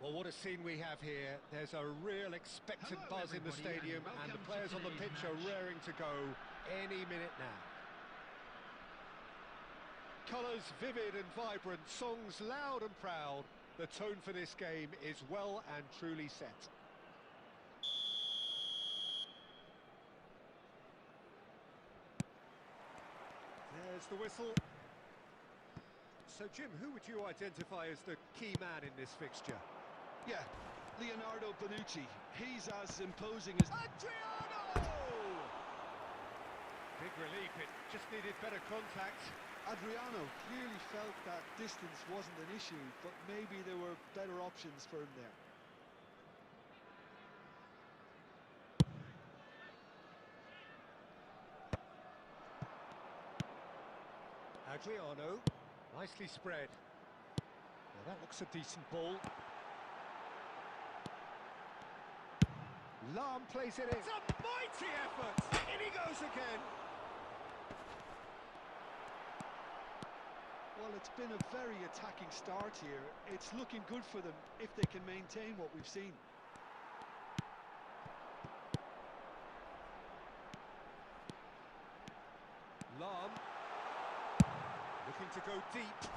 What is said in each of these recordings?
Well, what a scene we have here. There's a real expectant buzz in the stadium, and the players on the pitch are raring to go any minute now. Colours vivid and vibrant, songs loud and proud. The tone for this game is well and truly set. There's the whistle. So, Jim, who would you identify as the key man in this fixture? Yeah, Leonardo Bonucci. He's as imposing as... Adriano! Big relief, it just needed better contact. Adriano clearly felt that distance wasn't an issue, but maybe there were better options for him there. Adriano, nicely spread. Now that looks a decent ball. Lahm plays it in. It's a mighty effort! In he goes again! Well, it's been a very attacking start here. It's looking good for them if they can maintain what we've seen. Lahm, looking to go deep.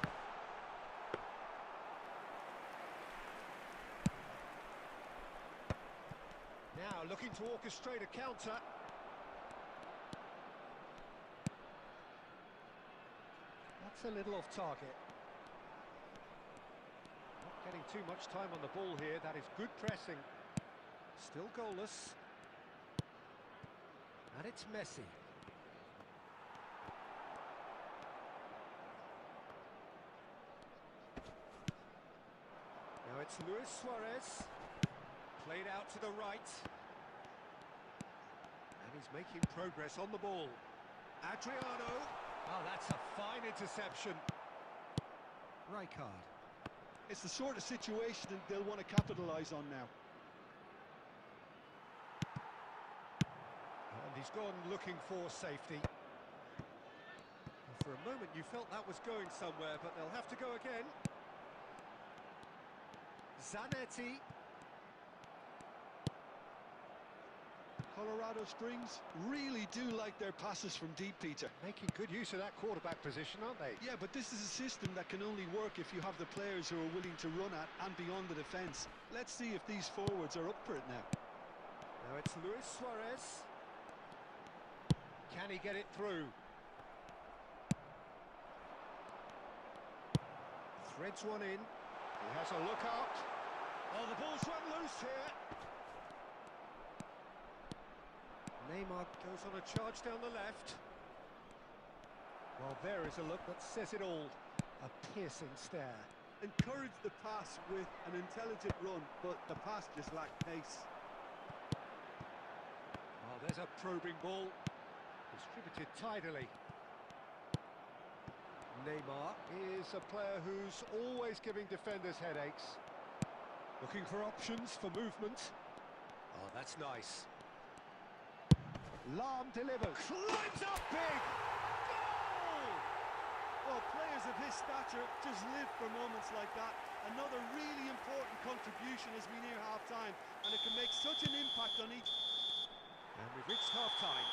Now looking to orchestrate a counter. That's a little off target. Not getting too much time on the ball here. That is good pressing. Still goalless. And it's Messi. Now it's Luis Suarez. Played out to the right. And he's making progress on the ball. Adriano. Oh, that's a fine interception. Rijkaard. It's the sort of situation that they'll want to capitalise on now. And he's gone looking for safety. For a moment you felt that was going somewhere, but they'll have to go again. Zanetti. Colorado Springs really do like their passes from deep, Peter. Making good use of that quarterback position, aren't they? Yeah, but this is a system that can only work if you have the players who are willing to run at and beyond the defence. Let's see if these forwards are up for it now. Now it's Luis Suarez. Can he get it through? Threads one in. He has a look out. Oh, the ball's run loose here. Neymar goes on a charge down the left. Well, there is a look that says it all. A piercing stare. Encourage the pass with an intelligent run, but the pass just lacked pace. Oh, there's a probing ball. Distributed tidily. Neymar is a player who's always giving defenders headaches. Looking for options for movement. Oh, that's nice. Lahm delivers. Climbs up big! Goal! Well, players of his stature just live for moments like that. Another really important contribution as we near half-time, and it can make such an impact on each... And we've reached half-time.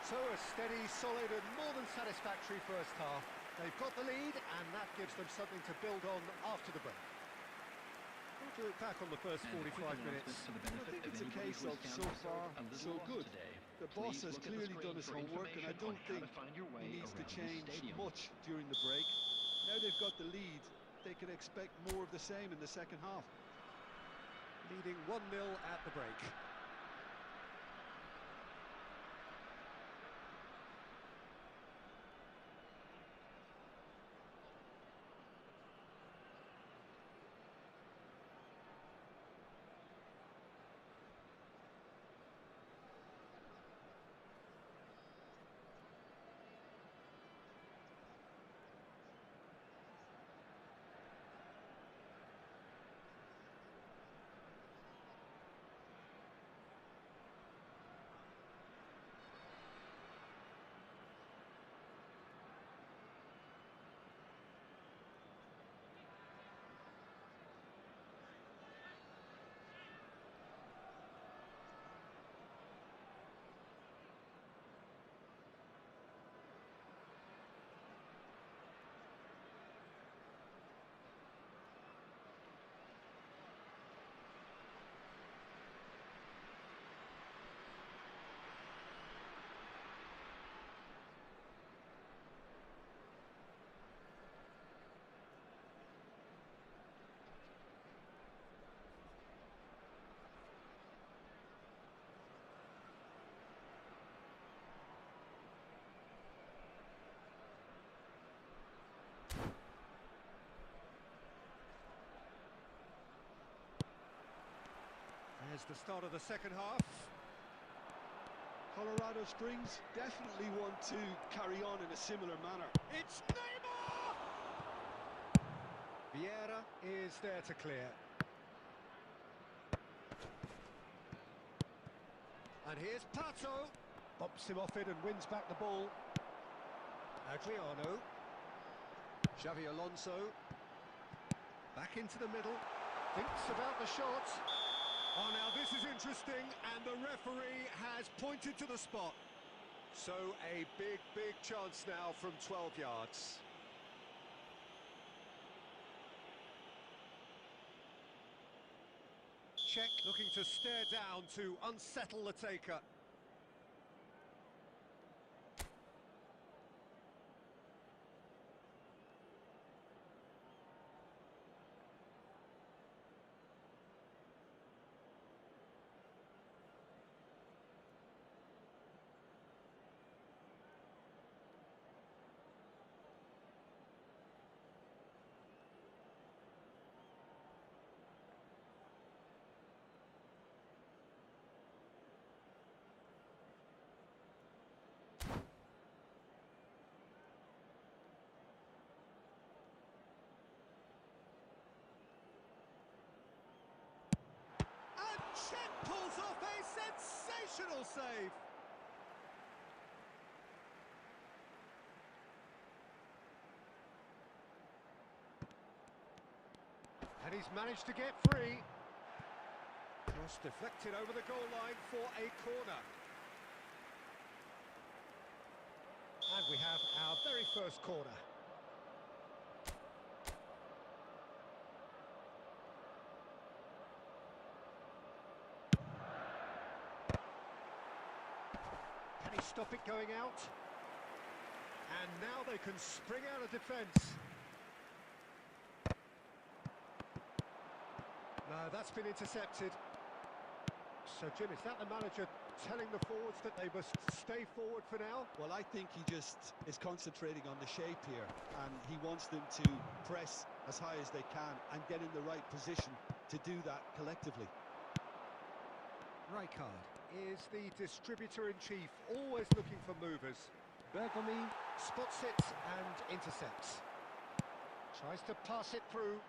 So a steady, solid and more than satisfactory first half. They've got the lead, and that gives them something to build on after the break. We'll do it back on the first 45 minutes. I think it's a case of so far, so good. The boss has clearly done his homework, and I don't think he needs to change much during the break. Now they've got the lead, they can expect more of the same in the second half. Leading 1-0 at the break. the start of the second half. Colorado Springs definitely want to carry on in a similar manner. It's Neymar! Vieira is there to clear. And here's Pato. Bumps him off it and wins back the ball. Adriano. Xavi Alonso. Back into the middle. Thinks about the shot. Oh, now this is interesting, and the referee has pointed to the spot. So a big, big chance now from 12 yards. Czech looking to stare down to unsettle the taker. Czech pulls off a sensational save. And he's managed to get free. Cross deflected over the goal line for a corner. And we have our very first corner. Can he stop it going out? And now they can spring out of defence. No, that's been intercepted. So, Jim, is that the manager telling the forwards that they must stay forward for now? Well, I think he just is concentrating on the shape here, and he wants them to press as high as they can and get in the right position to do that collectively. Rijkaard is the distributor-in-chief, always looking for movers. Bergomi spots it and intercepts. Tries to pass it through.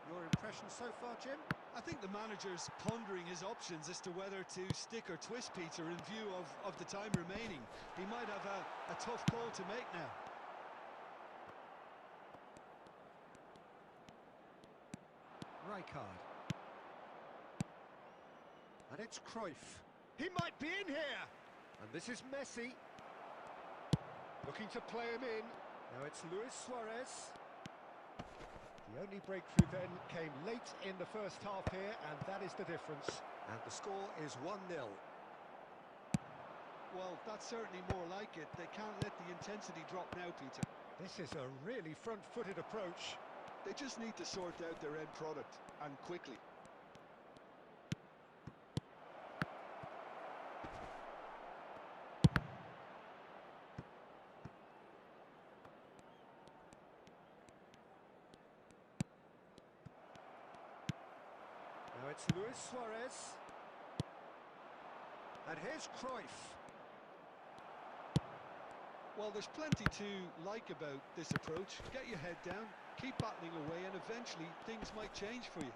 Your impression so far, Jim? I think the manager's pondering his options as to whether to stick or twist Peter in view of the time remaining. He might have a tough call to make now. Rijkaard. And it's Cruyff. He might be in here! And this is Messi. Looking to play him in. Now it's Luis Suarez. The only breakthrough then came late in the first half here, and that is the difference. And the score is 1-0. Well, that's certainly more like it. They can't let the intensity drop now, Peter. This is a really front-footed approach. They just need to sort out their end product, and quickly. Now it's Luis Suarez. And here's Cruyff. Well, there's plenty to like about this approach. Get your head down, keep battling away, and eventually things might change for you.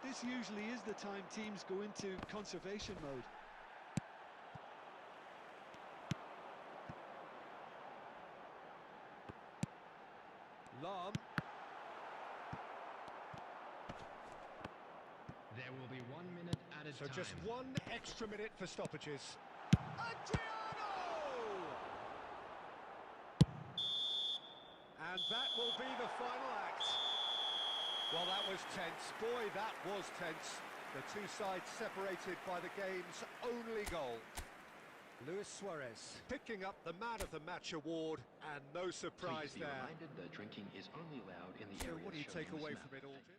This usually is the time teams go into conservation mode. Lahm. There will be 1 minute added So time. just 1 extra minute for stoppages. Adriano! And that will be the final act. Well, that was tense. Boy, that was tense. The two sides separated by the game's only goal. Luis Suarez picking up the Man of the Match award, and no surprise Please be there. reminded that drinking is only allowed in the So areas what do you shown take in this away map. from it all, Jim?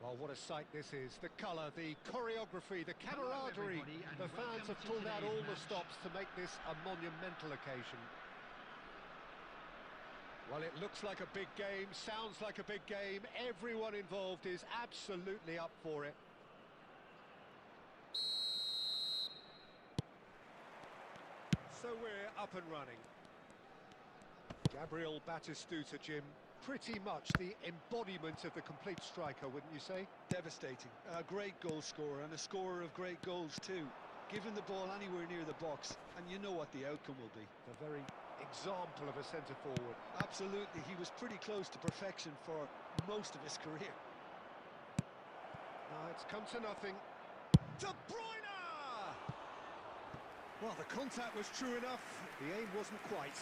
Oh, what a sight this is. The colour, the choreography, the camaraderie. The fans have pulled out all the stops to make this a monumental occasion. Well, it looks like a big game, sounds like a big game. Everyone involved is absolutely up for it. So we're up and running. Gabriel Batistuta, Jim, pretty much the embodiment of the complete striker, wouldn't you say? Devastating. A great goal scorer and a scorer of great goals too. Given the ball anywhere near the box, and you know what the outcome will be. The very example of a centre-forward. Absolutely, he was pretty close to perfection for most of his career. Now it's come to nothing. De Bruyne! Well, the contact was true enough. The aim wasn't quite.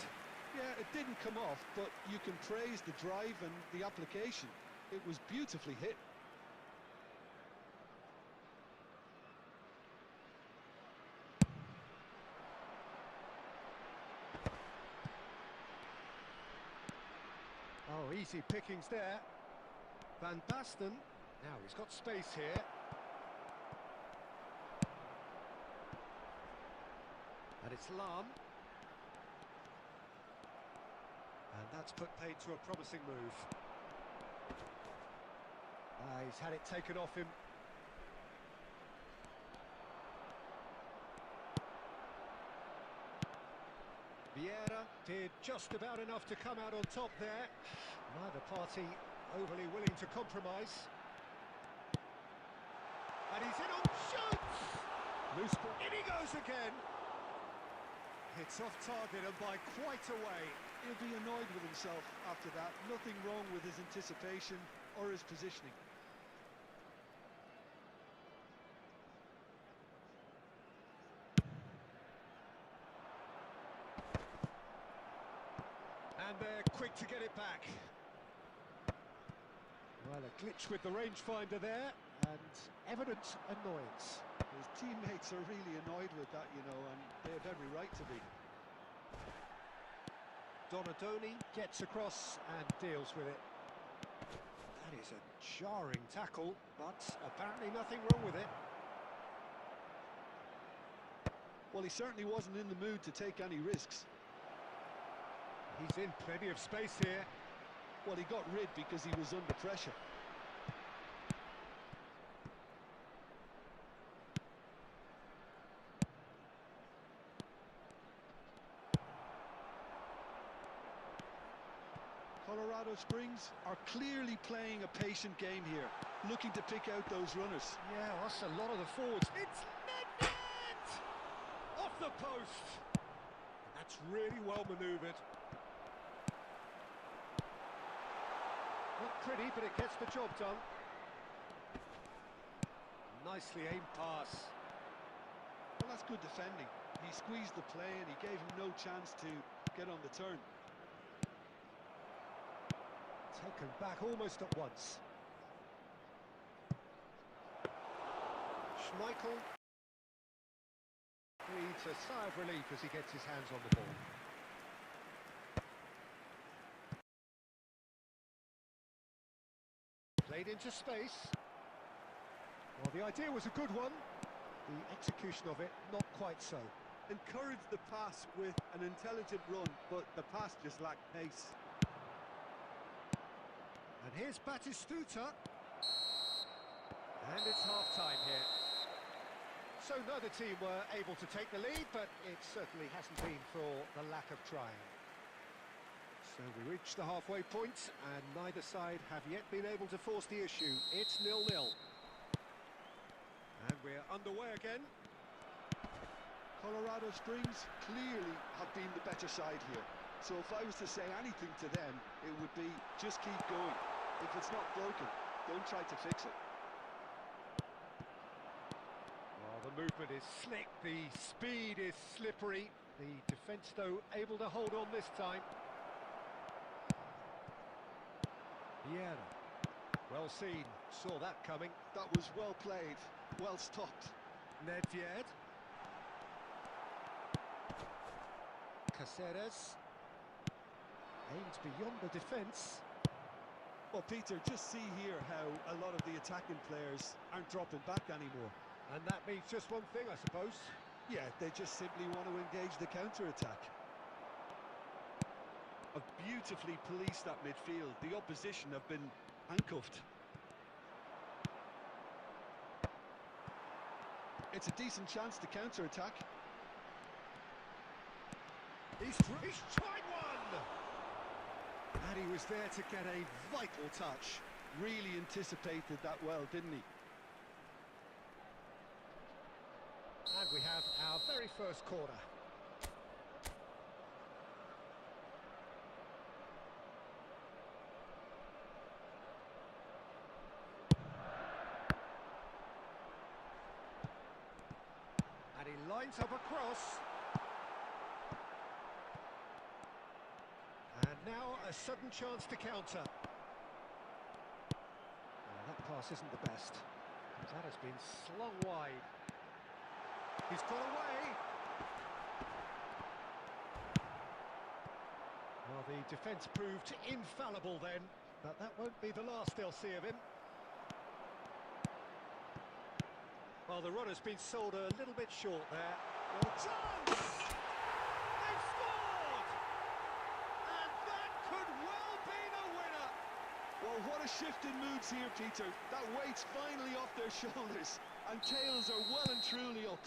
Yeah, it didn't come off, but you can praise the drive and the application. It was beautifully hit. Oh, easy pickings there. Van Basten. Now he's got space here. And it's Lam. And that's put paid to a promising move. He's had it taken off him. Vieira did just about enough to come out on top there. Neither party overly willing to compromise. And he's in on shoots! Loose ball. In he goes again! It's off target and by quite a way. He'll be annoyed with himself after that. Nothing wrong with his anticipation or his positioning. And they're quick to get it back. Well, a glitch with the rangefinder there, and evident annoyance. His teammates are really annoyed with that, you know, and they have every right to be. Donadoni gets across and deals with it. That is a jarring tackle, but apparently nothing wrong with it. Well, he certainly wasn't in the mood to take any risks. He's in plenty of space here. Well, he got rid because he was under pressure. Colorado Springs are clearly playing a patient game here, looking to pick out those runners. Yeah, that's a lot of the forwards. It's net! Off the post! That's really well manoeuvred. Not pretty, but it gets the job done. Nicely aimed pass. Well, that's good defending. He squeezed the play and he gave him no chance to get on the turn. Taken back almost at once. Schmeichel needs a sigh of relief as he gets his hands on the ball. Played into space. Well, the idea was a good one. The execution of it, not quite so. Encouraged the pass with an intelligent run, but the pass just lacked pace. And here's Batistuta. And it's half-time here. So neither team were able to take the lead, but it certainly hasn't been for the lack of trying. So we reach the halfway point, and neither side have yet been able to force the issue. It's 0-0. And we're underway again. Colorado Springs clearly have been the better side here. So if I was to say anything to them, it would be just keep going. If it's not broken, don't try to fix it. Well, the movement is slick, the speed is slippery. The defence, though, able to hold on this time. Vieira, well seen, saw that coming. That was well played, well stopped. Nedved. Caceres. Aimed beyond the defence. Well, Peter, just see here how a lot of the attacking players aren't dropping back anymore. And that means just one thing, I suppose. Yeah, they just simply want to engage the counter-attack. Have beautifully policed that midfield. The opposition have been handcuffed. It's a decent chance to counter-attack. He's tried one! And he was there to get a vital touch. Really anticipated that well, didn't he? And we have our very first corner. And he lines up a cross. And now a sudden chance to counter. That pass isn't the best. That has been slung wide. He's got away. Well, the defence proved infallible then, but that won't be the last they'll see of him. Well, the run has been sold a little bit short there. Well, chance! They've scored! And that could well be the winner! Well, what a shift in moods here, Peter. That weight's finally off their shoulders, and tails are well and truly up.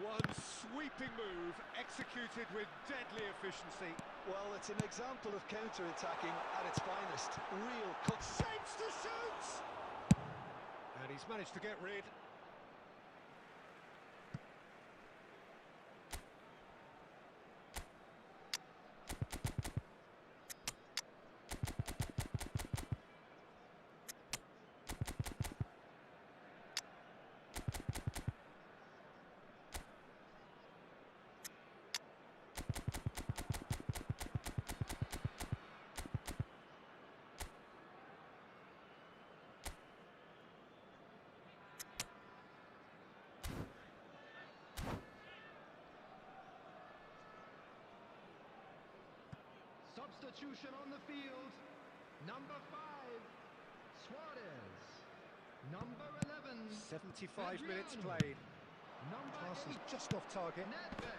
One sweeping move, executed with deadly efficiency. Well, it's an example of counter-attacking at its finest. Real cut. Shapes to shoot! And he's managed to get rid. Substitution on the field. Number 5, Suarez. Number 11, 75 minutes Adriano. played. Number Pass is 8, just off target. Nedved.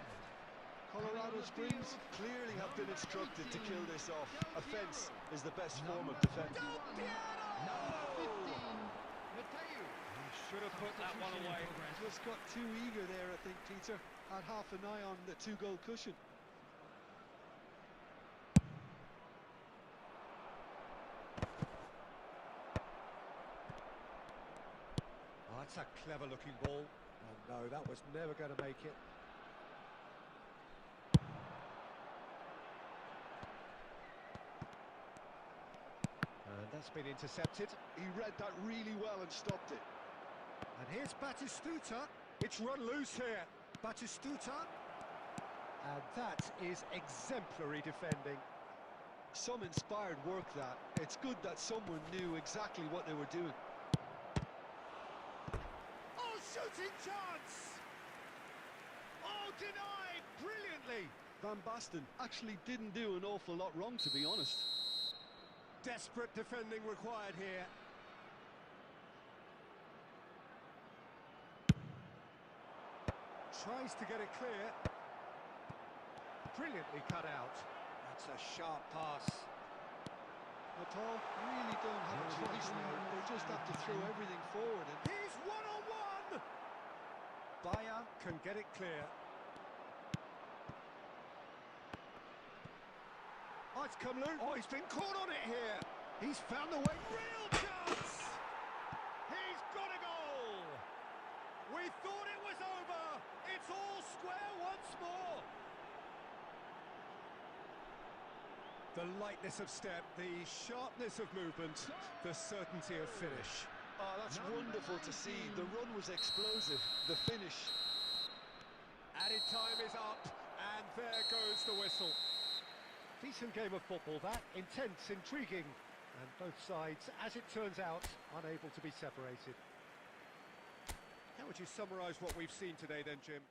Colorado Springs clearly have been instructed to kill this off. Offence is the best form of defence. Number 15, Mateu. He should have put that one away. Just got too eager there, I think, Peter. Had half an eye on the two-goal cushion. Oh, that's a clever-looking ball. Oh, no, that was never going to make it. And that's been intercepted. He read that really well and stopped it. And here's Batistuta. It's run loose here. Batistuta. And that is exemplary defending. Some inspired work, that. It's good that someone knew exactly what they were doing. Oh, shooting chance! Oh, denied brilliantly. Van Basten actually didn't do an awful lot wrong, to be honest. Desperate defending required here. Tries to get it clear. Brilliantly cut out. That's a sharp pass. Natal really don't have a choice now. They just have to throw everything forward. And He's one-on-one! Bayer can get it clear. Oh, it's come loose. Oh, he's been caught on it here. He's found the way. Real chance! He's got a goal! We thought it was over. It's all square once more. The lightness of step, the sharpness of movement, the certainty of finish. oh, that's wonderful to see. The run was explosive. The finish. Added time is up, and there goes the whistle. Decent game of football, that. Intense, intriguing, and both sides, as it turns out, unable to be separated. How would you summarise what we've seen today then, Jim?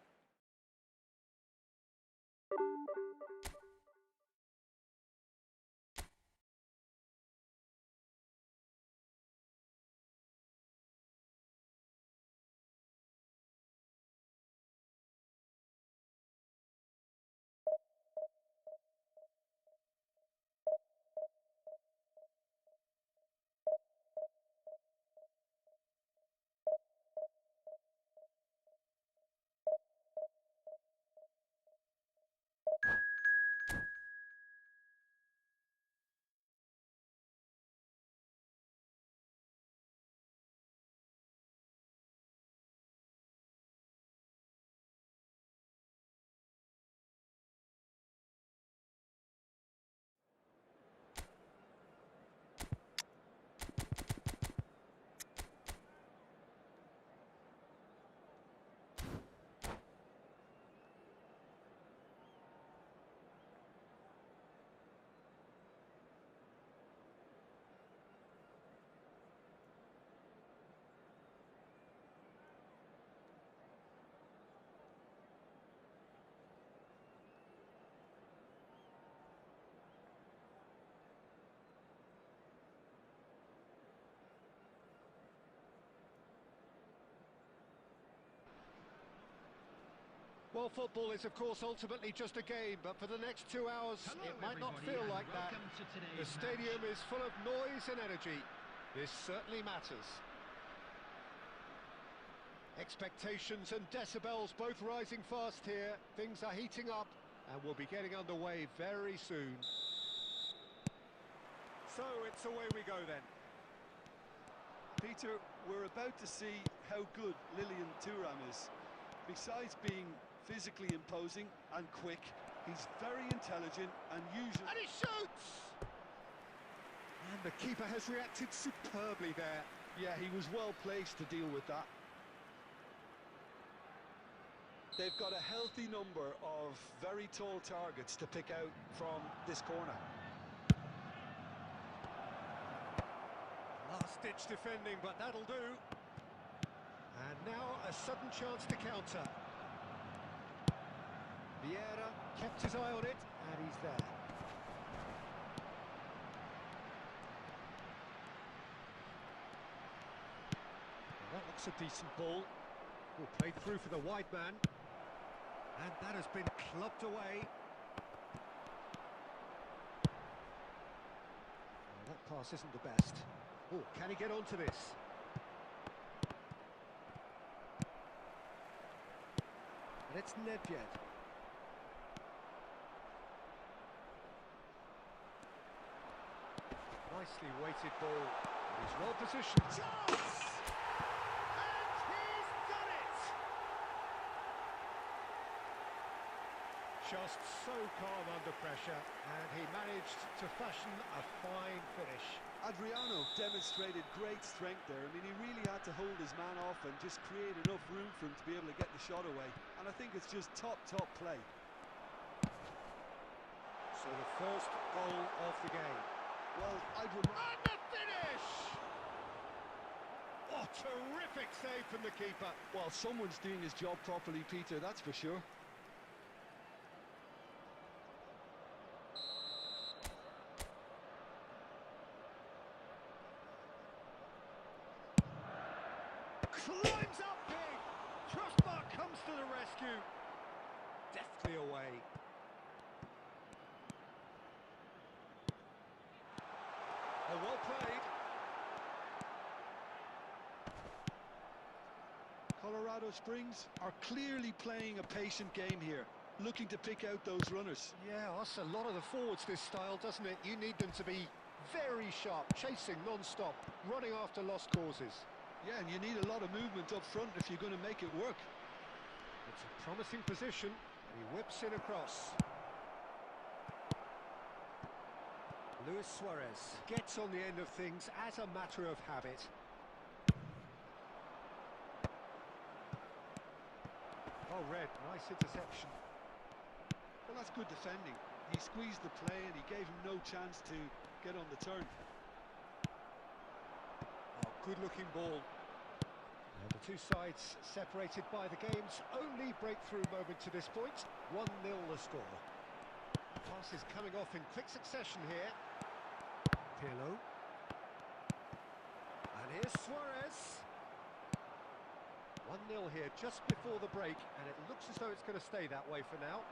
Well, football is, of course, ultimately just a game, but for the next 2 hours, Hello, it might not everybody, feel and like that. welcome to today's The stadium match. is full of noise and energy. This certainly matters. Expectations and decibels both rising fast here. Things are heating up, and we'll be getting underway very soon. So, it's away we go then. Peter, we're about to see how good Lilian Thuram is. Besides being physically imposing and quick, he's very intelligent and usually... And he shoots! And the keeper has reacted superbly there. Yeah, he was well placed to deal with that. They've got a healthy number of very tall targets to pick out from this corner. Last-ditch defending, but that'll do. And now a sudden chance to counter. Vieira kept his eye on it, and he's there. Well, that looks a decent ball. Will play through for the wide man. And that has been clubbed away. Well, that pass isn't the best. Oh, can he get onto this? And it's Nedved. Nicely weighted ball. He's well positioned. Chance! And he's done it! Just so calm under pressure, and he managed to fashion a fine finish. Adriano demonstrated great strength there. I mean, he really had to hold his man off and just create enough room for him to be able to get the shot away. And I think it's just top play. So the first goal of the game. Well, And the finish! Oh, terrific save from the keeper. Well, someone's doing his job properly, Peter, that's for sure. Climbs up big. Crossbar comes to the rescue. Deftly away. Oh, well played. Colorado Springs are clearly playing a patient game here, looking to pick out those runners. Yeah, that's a lot of the forwards, this style, doesn't it? You need them to be very sharp, chasing non-stop, running after lost causes. Yeah, and you need a lot of movement up front if you're going to make it work. It's a promising position, and he whips it across. Luis Suarez gets on the end of things as a matter of habit. Oh, Red, nice interception. Well, that's good defending. He squeezed the play and he gave him no chance to get on the turn. Oh, good-looking ball. And the two sides separated by the game's only breakthrough moment to this point. 1-0 the score. Pass is coming off in quick succession here. Pirlo. And here's Suarez. 1-0 here just before the break, and it looks as though it's going to stay that way for now.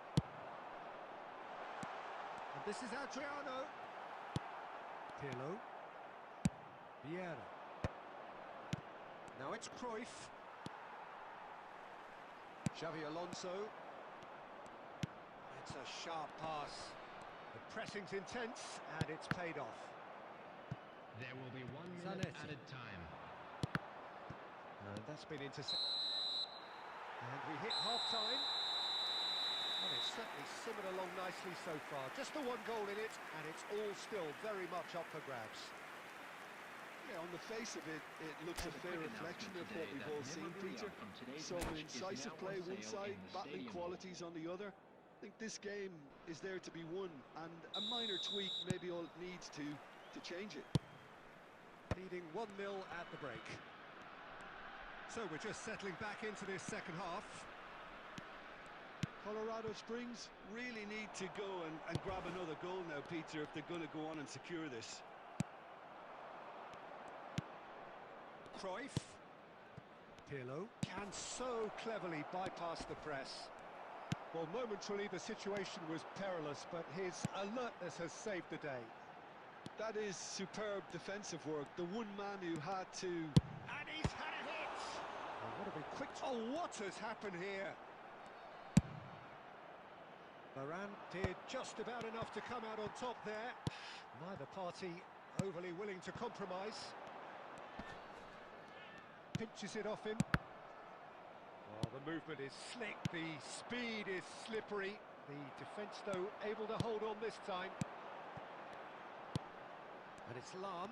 And this is Adriano. Pirlo. Vieira. Now it's Cruyff. Xavi Alonso. It's a sharp pass. The pressing's intense, and it's paid off. There will be 1 minute Zanetti. added time. And that's been intercepted. And we hit half-time. And it's certainly simmered along nicely so far. Just the one goal in it, and it's all still very much up for grabs. Yeah, on the face of it, it looks a fair reflection of what we've all seen, Peter. Some incisive play one side, battling qualities on the other. I think this game is there to be won, and a minor tweak maybe all it needs to change it. Leading 1-0 at the break. So we're just settling back into this second half. Colorado Springs really need to go and grab another goal now, Peter, if they're going to go on and secure this. Cruyff. Pirlo can so cleverly bypass the press. Well, momentarily the situation was perilous, but his alertness has saved the day. That is superb defensive work. The one man who had to... And he's had a hit! Oh, what a big quick... Oh, what has happened here? Varane did just about enough to come out on top there. Neither party overly willing to compromise. Pinches it off him. Well, the movement is slick, the speed is slippery. The defence, though, able to hold on this time. And it's Lam.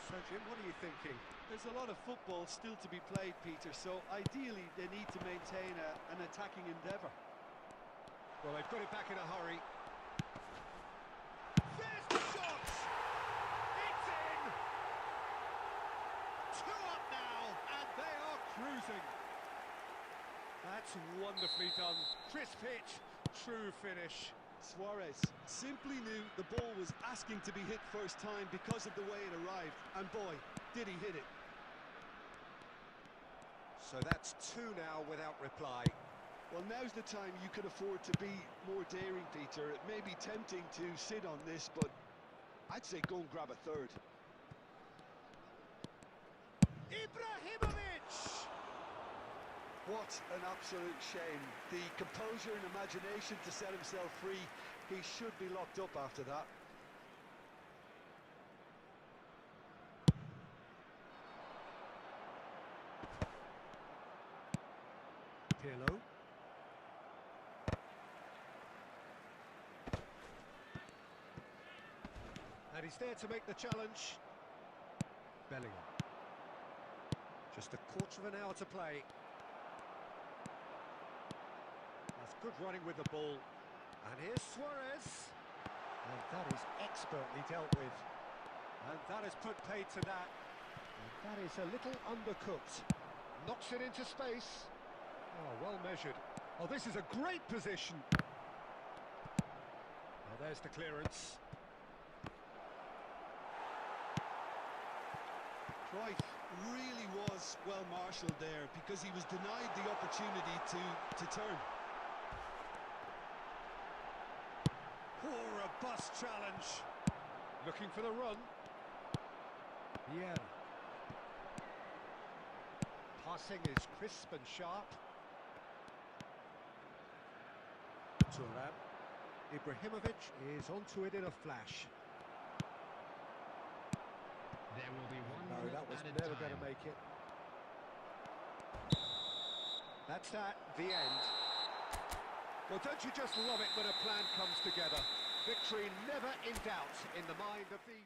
So, Jim, what are you thinking? There's a lot of football still to be played, Peter, so ideally they need to maintain an attacking endeavour. Well, they've got it back in a hurry. There's the shot! It's in! 2 up now, and they are cruising. That's wonderfully done. Crisp hit, true finish. Suarez simply knew the ball was asking to be hit first time because of the way it arrived, and boy, did he hit it. So that's 2 now without reply. Well, now's the time you could afford to be more daring, Peter. It may be tempting to sit on this, but I'd say go and grab a third. Ibrahimovic! What an absolute shame. The composure and imagination to set himself free. He should be locked up after that. Pirlo. And he's there to make the challenge. Bellingham. Just a quarter of an hour to play. That's good running with the ball. And here's Suarez. And that is expertly dealt with. And that has put paid to that. And that is a little undercooked. Knocks it into space. Oh, well measured. Oh, this is a great position. Oh, there's the clearance. Cruyff really was well marshalled there because he was denied the opportunity to turn. Oh, robust challenge. Looking for the run. Yeah. Passing is crisp and sharp. Thuram. Ibrahimovic is onto it in a flash. There will be one No, minute that was added never going time. to make it. That's that, the end. Well, don't you just love it when a plan comes together? Victory never in doubt in the mind of the...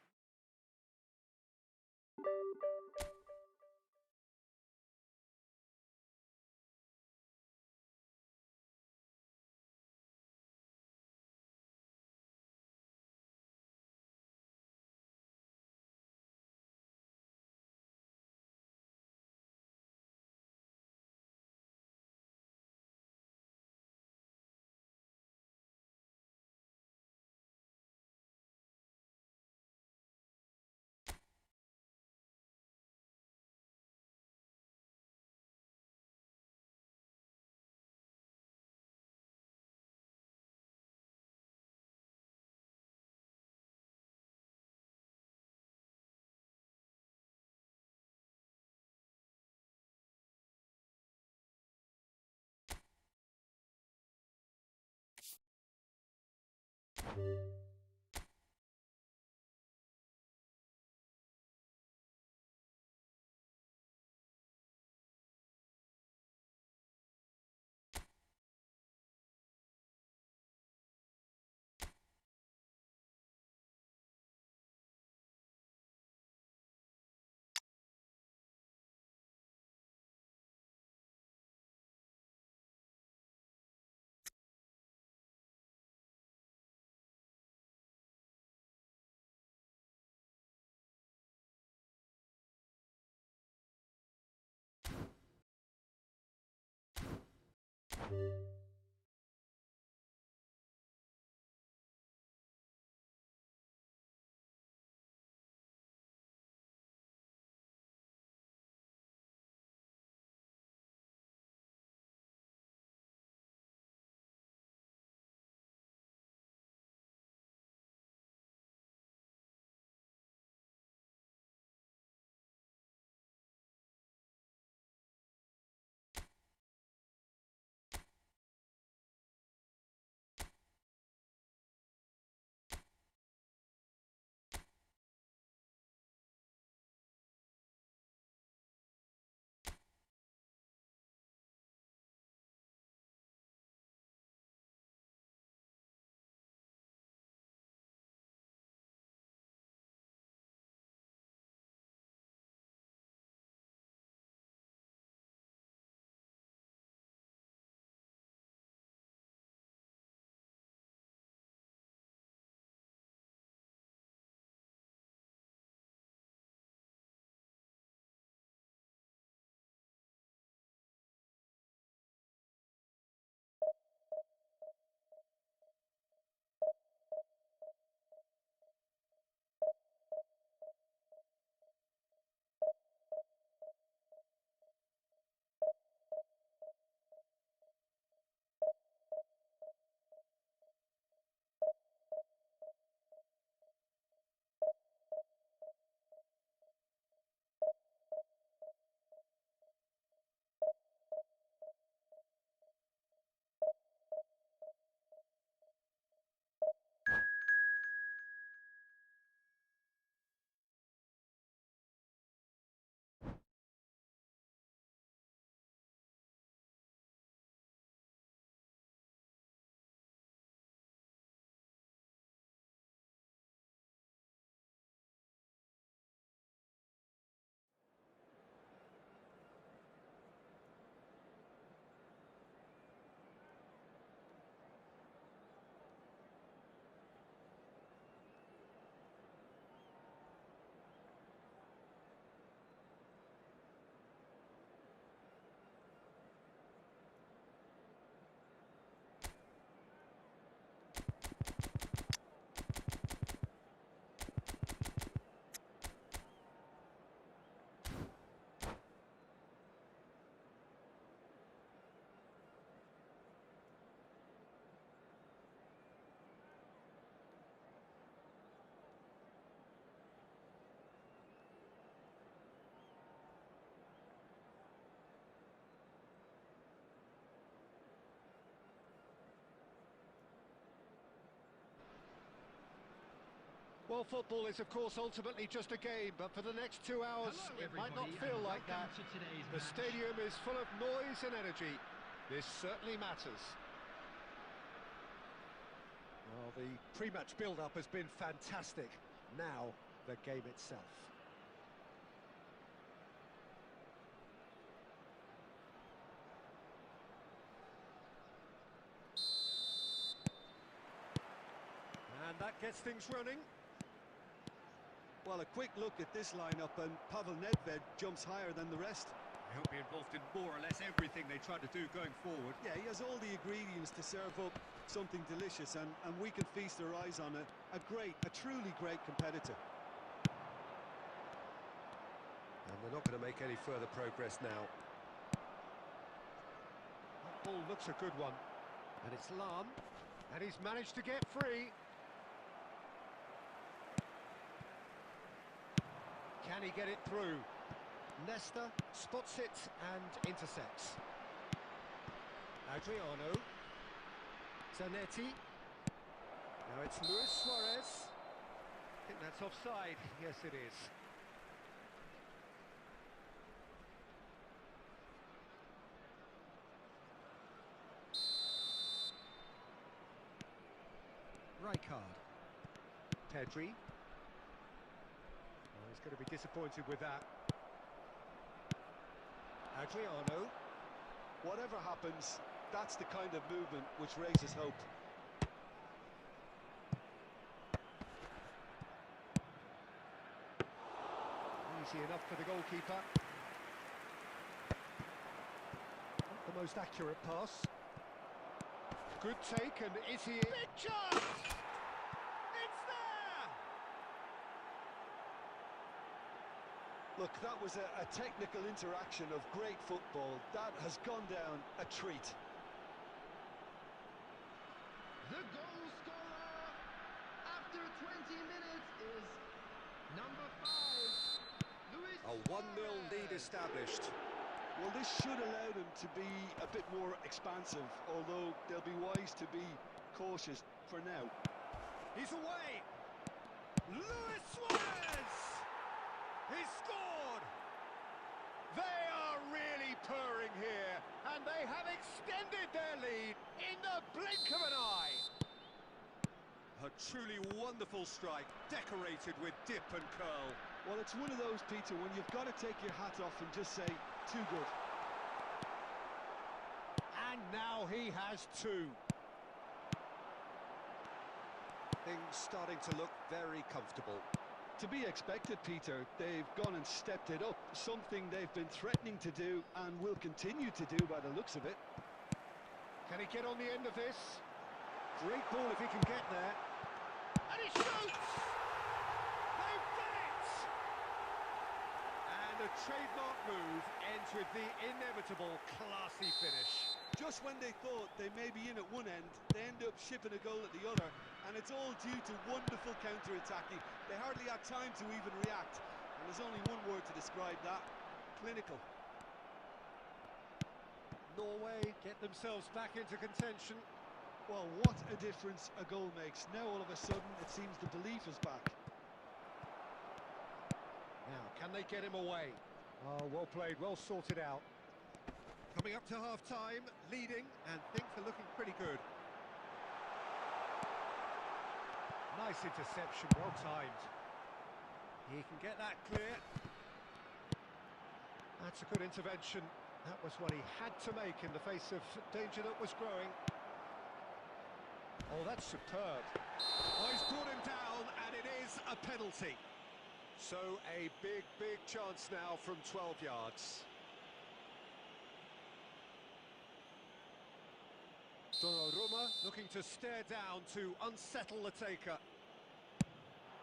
Well, football is, of course, ultimately just a game, but for the next 2 hours, Hello, it might not everybody, feel and like that. welcome to today's The match. stadium is full of noise and energy. This certainly matters. Well, the pre-match build-up has been fantastic. Now, the game itself. And that gets things running. Well, a quick look at this lineup, and Pavel Nedved jumps higher than the rest. He'll be involved in more or less everything they try to do going forward. Yeah, he has all the ingredients to serve up something delicious, and we can feast our eyes on a truly great competitor. And they're not going to make any further progress now. That ball looks a good one. And it's Lahm. And he's managed to get free. Can he get it through? Nesta spots it and intercepts. Adriano. Zanetti. Now it's Luis Suarez. I think that's offside. Yes, it is. Rijkaard. Pedri. Oh, he's going to be disappointed with that. Adriano. Whatever happens, that's the kind of movement which raises hope. Easy enough for the goalkeeper. Not the most accurate pass. Good take, and is he... Big chance! It's there! Look, that was a technical interaction of great football. That has gone down a treat. The goal scorer after 20 minutes is number 5, Luis A 1-0 lead Suarez. established. Well, this should allow them to be a bit more expansive, although they'll be wise to be cautious for now. He's away! Luis Suarez! He's scored! They are really purring here, and they have extended their lead in the blink of an eye. A truly wonderful strike, decorated with dip and curl. Well, it's one of those, Peter, when you've got to take your hat off and just say, too good. And now he has 2. Things starting to look very comfortable. To be expected, Peter. They've gone and stepped it up, something they've been threatening to do and will continue to do by the looks of it. Can he get on the end of this? Great ball if he can get there. And he shoots! They've done it! And a trademark move ends with the inevitable classy finish. Just when they thought they may be in at one end, they end up shipping a goal at the other, and it's all due to wonderful counter-attacking. They hardly had time to even react, and there's only one word to describe that: clinical. Norway get themselves back into contention. Well, what a difference a goal makes. Now all of a sudden it seems the belief is back. Now, can they get him away? Oh, well played, well sorted out. Coming up to half-time, leading, and things are looking pretty good. Nice interception, well timed. He can get that clear. That's a good intervention. That was what he had to make in the face of danger that was growing. Oh, that's superb. Oh, he's brought him down, and it is a penalty. So a big chance now from 12 yards. Donnarumma looking to stare down to unsettle the taker.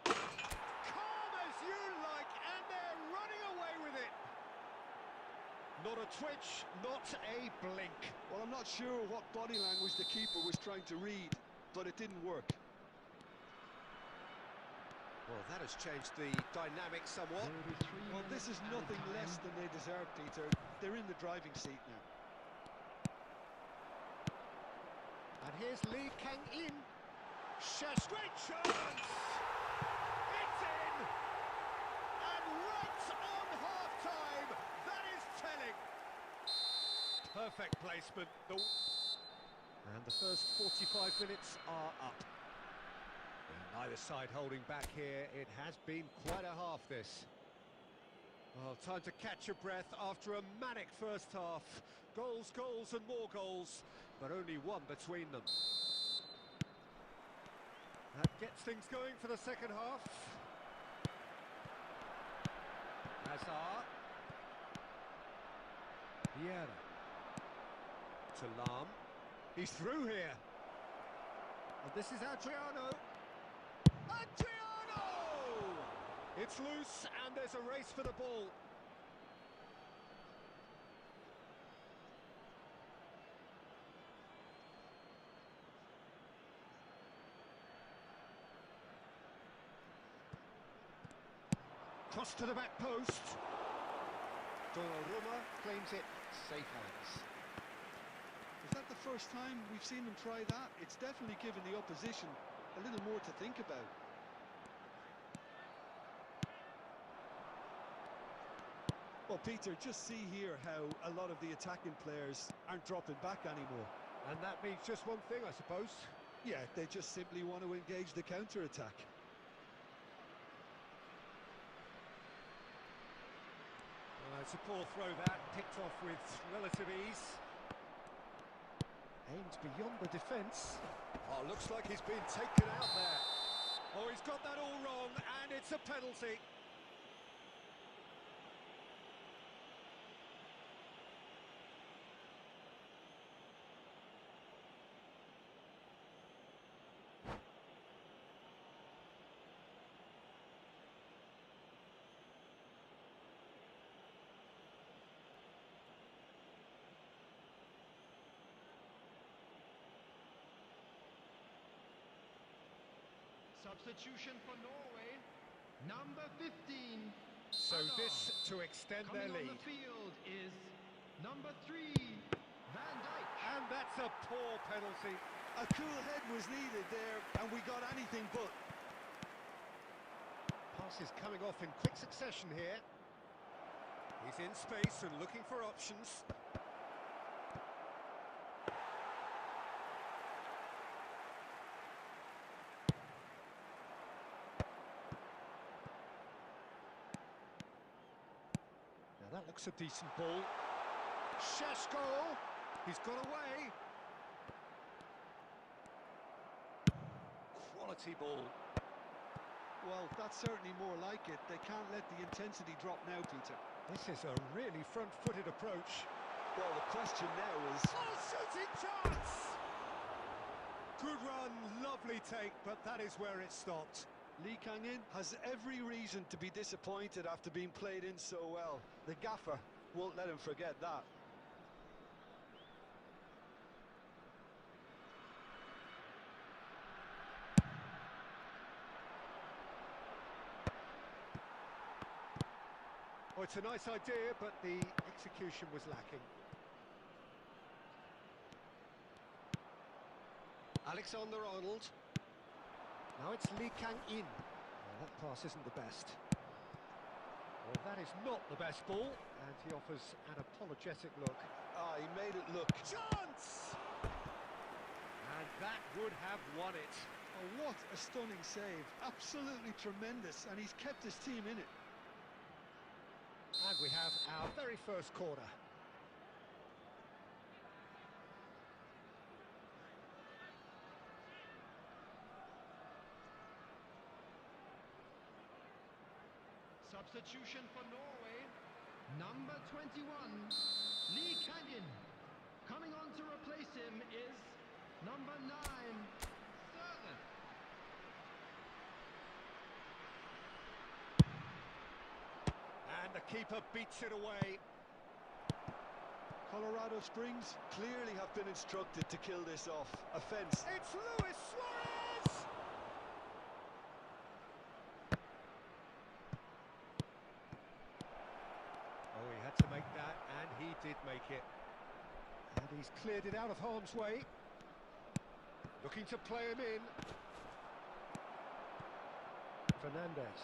Calm as you like, and they're running away with it. Not a twitch, not a blink. Well, I'm not sure what body language the keeper was trying to read, but it didn't work. Well, that has changed the dynamic somewhat. There will be 3 Well, this minutes is added nothing time. less than they deserve, Peter. They're in the driving seat now. And here's Lee Kang-in. Great chance! Perfect placement. And the first 45 minutes are up. And neither side holding back here. It has been quite a half, this. Well, time to catch your breath after a manic first half. Goals, goals and more goals, but only one between them. That gets things going for the second half. Hazard. Vieira. To Lam. He's through here. And this is Adriano. Adriano! It's loose and there's a race for the ball. Cross to the back post. Donnarumma claims it. Safe hands. Is that the first time we've seen them try that? It's definitely given the opposition a little more to think about. Well, Peter, just see here how a lot of the attacking players aren't dropping back anymore. And that means just one thing, I suppose. Yeah, they just simply want to engage the counter-attack. It's a poor throw that, picked off with relative ease. Aimed beyond the defence. Oh, looks like he's been taken out there. Oh, he's got that all wrong, and it's a penalty. Substitution for Norway, number 15. So this to extend their Coming lead. on the field is number 3, Van Dijk. And that's a poor penalty. A cool head was needed there, and we got anything but. Pass is coming off in quick succession here. He's in space and looking for options. That looks a decent ball. Sheshko! He's got away. Quality ball. Well, that's certainly more like it. They can't let the intensity drop now, Peter. This is a really front-footed approach. Well, the question now is... Oh, shooting chance! Good run, lovely take, but that is where it stopped. Lee Kang-in has every reason to be disappointed after being played in so well. The gaffer won't let him forget that. Oh, it's a nice idea, but the execution was lacking. Alexander-Arnold. Now it's Lee Kang-in. Well, that pass isn't the best. Well, that is not the best ball, and he offers an apologetic look. Ah, he made it look. Chance! And that would have won it. Oh, what a stunning save. Absolutely tremendous, and he's kept his team in it. And we have our very first corner. Substitution for Norway, number 21, Lee Kang-in. Coming on to replace him is number 9, Thirteenth. And the keeper beats it away. Colorado Springs clearly have been instructed to kill this off. Offence. It's Luis Suarez! Oh, he had to make that, and he did make it. And he's cleared it out of harm's way. Looking to play him in. Fernandez.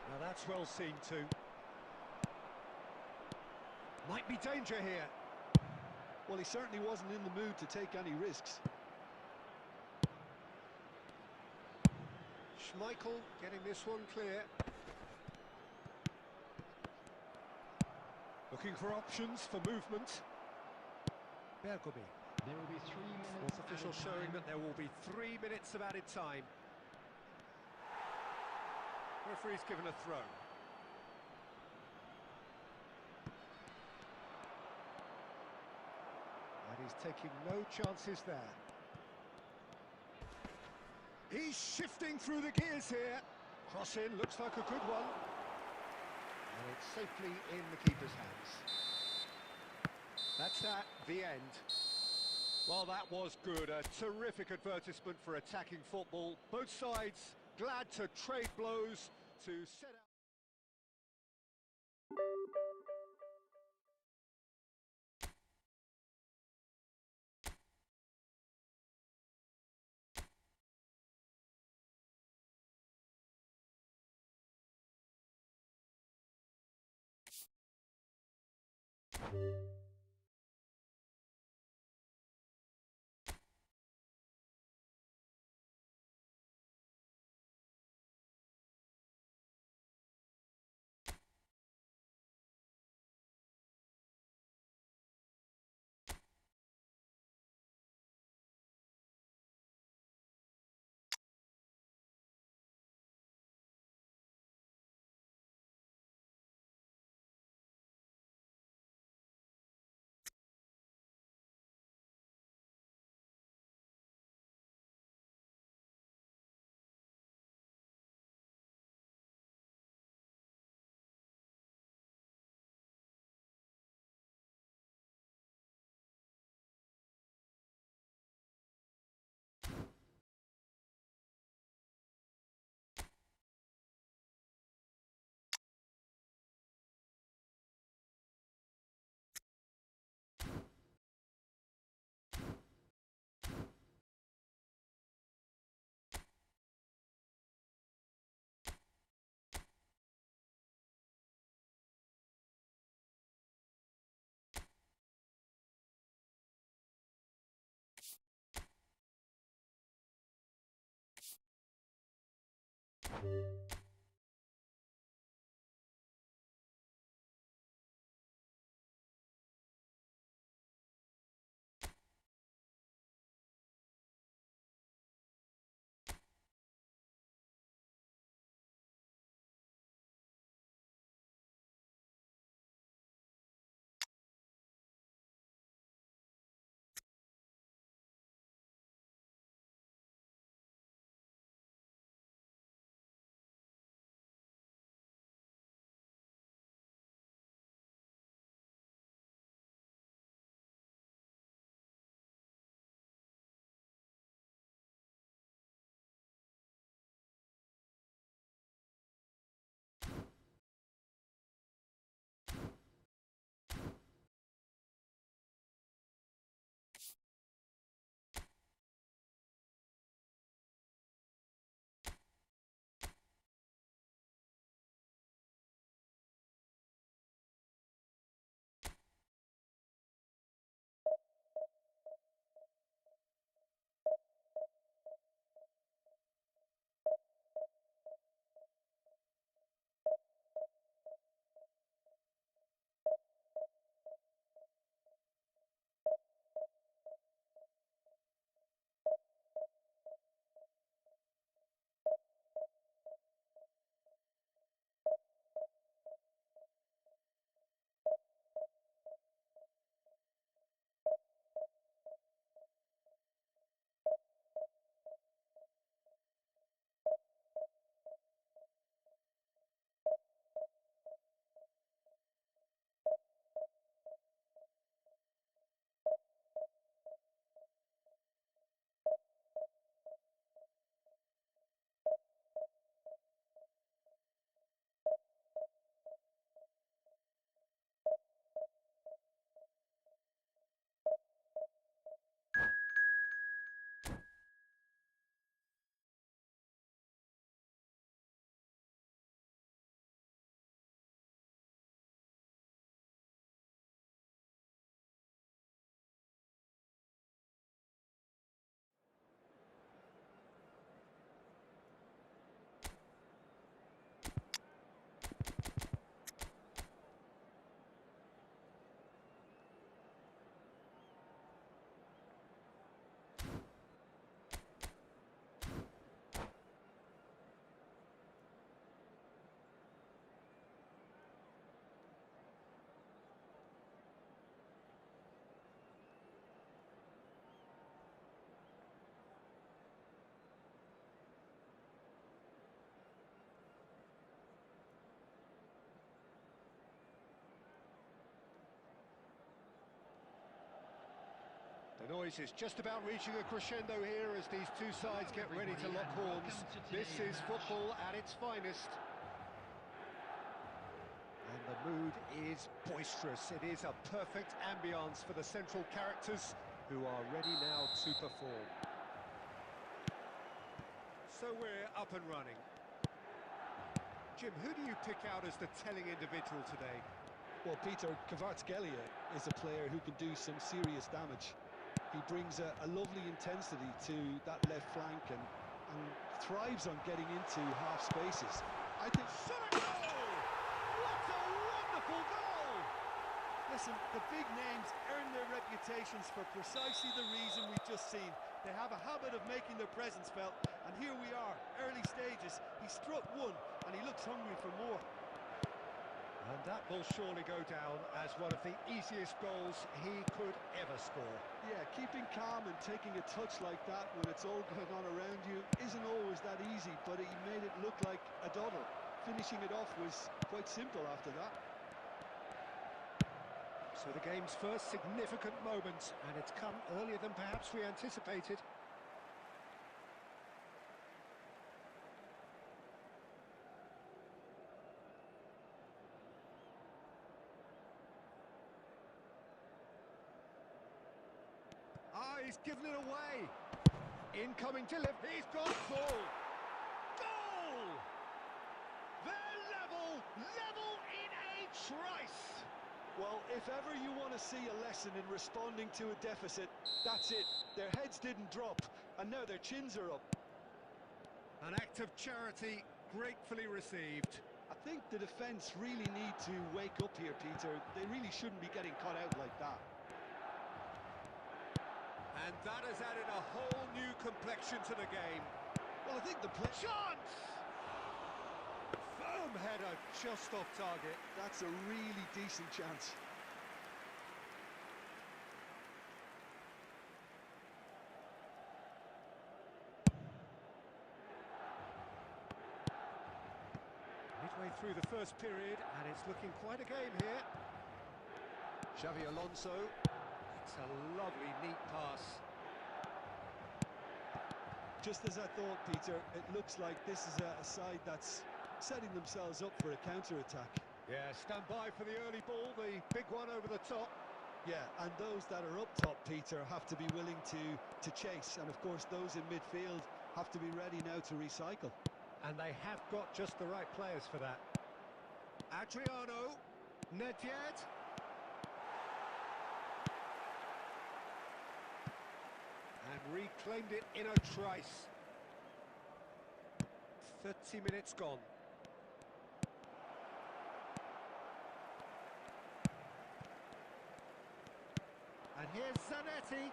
Now that's well seen too. Might be danger here. Well, he certainly wasn't in the mood to take any risks. Schmeichel getting this one clear. Looking for options for movement. Bergomi. There will be 3 minutes. Sports official added showing time. that there will be 3 minutes of added time. Referee's given a throw. And he's taking no chances there. He's shifting through the gears here. Cross in, looks like a good one. And it's safely in the keeper's hands. That's that, the end. Well, that was good. A terrific advertisement for attacking football. Both sides glad to trade blows to set out. The noise is just about reaching a crescendo here as these two sides get ready to lock horns. This is football at its finest. And the mood is boisterous. It is a perfect ambience for the central characters who are ready now to perform. So we're up and running. Jim, who do you pick out as the telling individual today? Well, Peter, Kvaratskhelia is a player who can do some serious damage. He brings a lovely intensity to that left flank and thrives on getting into half spaces. I think... What a wonderful goal! Listen, the big names earn their reputations for precisely the reason we've just seen. They have a habit of making their presence felt, and here we are, early stages. He struck one, and he looks hungry for more. And that will surely go down as one of the easiest goals he could ever score. Yeah, keeping calm and taking a touch like that when it's all going on around you isn't always that easy, but he made it look like a doddle. Finishing it off was quite simple after that. So the game's first significant moment, and it's come earlier than perhaps we anticipated. He's given it away. Incoming delivery. He's gone full. Goal! They're level in a trice. Well, if ever you want to see a lesson in responding to a deficit, that's it. Their heads didn't drop, and now their chins are up. An act of charity gratefully received. I think the defence really need to wake up here, Peter. They really shouldn't be getting caught out like that. And that has added a whole new complexion to the game. Well, I think the play... Chance! Firm header, just off target. That's a really decent chance. Midway through the first period, and it's looking quite a game here. Xavi Alonso. It's a lovely, neat pass. Just as I thought, Peter, it looks like this is a side that's setting themselves up for a counter-attack. Yeah, stand by for the early ball, the big one over the top. Yeah, and those that are up top, Peter, have to be willing to chase. And, of course, those in midfield have to be ready now to recycle. And they have got just the right players for that. Adriano, Nedved. And reclaimed it in a trice. 30 minutes gone. And here's Zanetti.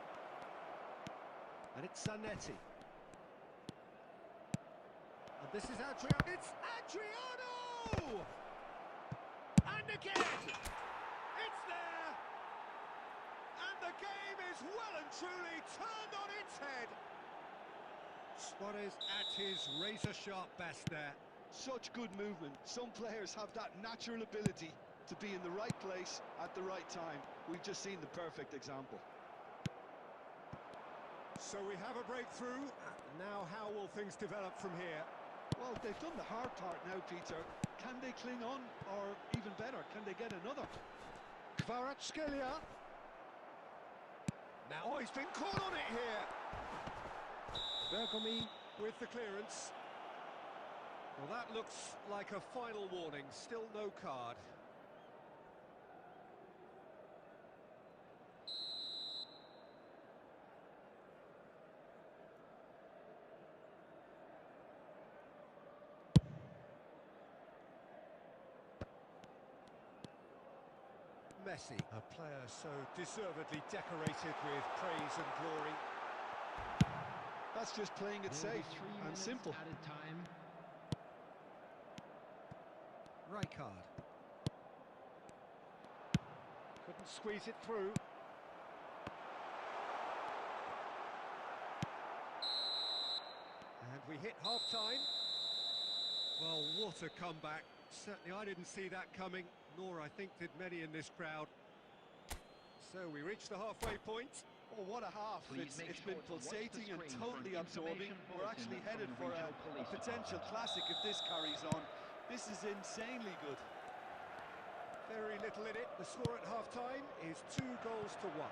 And it's Zanetti. And this is Adriano. It's Adriano! And again! It's there! And the game is well and truly turned on its head. Suarez at his razor-sharp best there. Such good movement. Some players have that natural ability to be in the right place at the right time. We've just seen the perfect example. So we have a breakthrough. Now how will things develop from here? Well, they've done the hard part now, Peter. Can they cling on, or even better, can they get another? Kvaratskhelia. Now, oh, he's been caught on it here. Bergomi with the clearance. Well, that looks like a final warning. Still no card. Messi, a player so deservedly decorated with praise and glory. That's just playing it safe and simple. Added time. Rijkaard. Couldn't squeeze it through. And we hit half-time. Well, what a comeback. Certainly I didn't see that coming, nor I think did many in this crowd. So we reach the halfway point. Oh, what a half. It's been pulsating and totally absorbing. We're actually headed for a potential classic if this carries on. This is insanely good. Very little in it. The score at half-time is 2 goals to 1.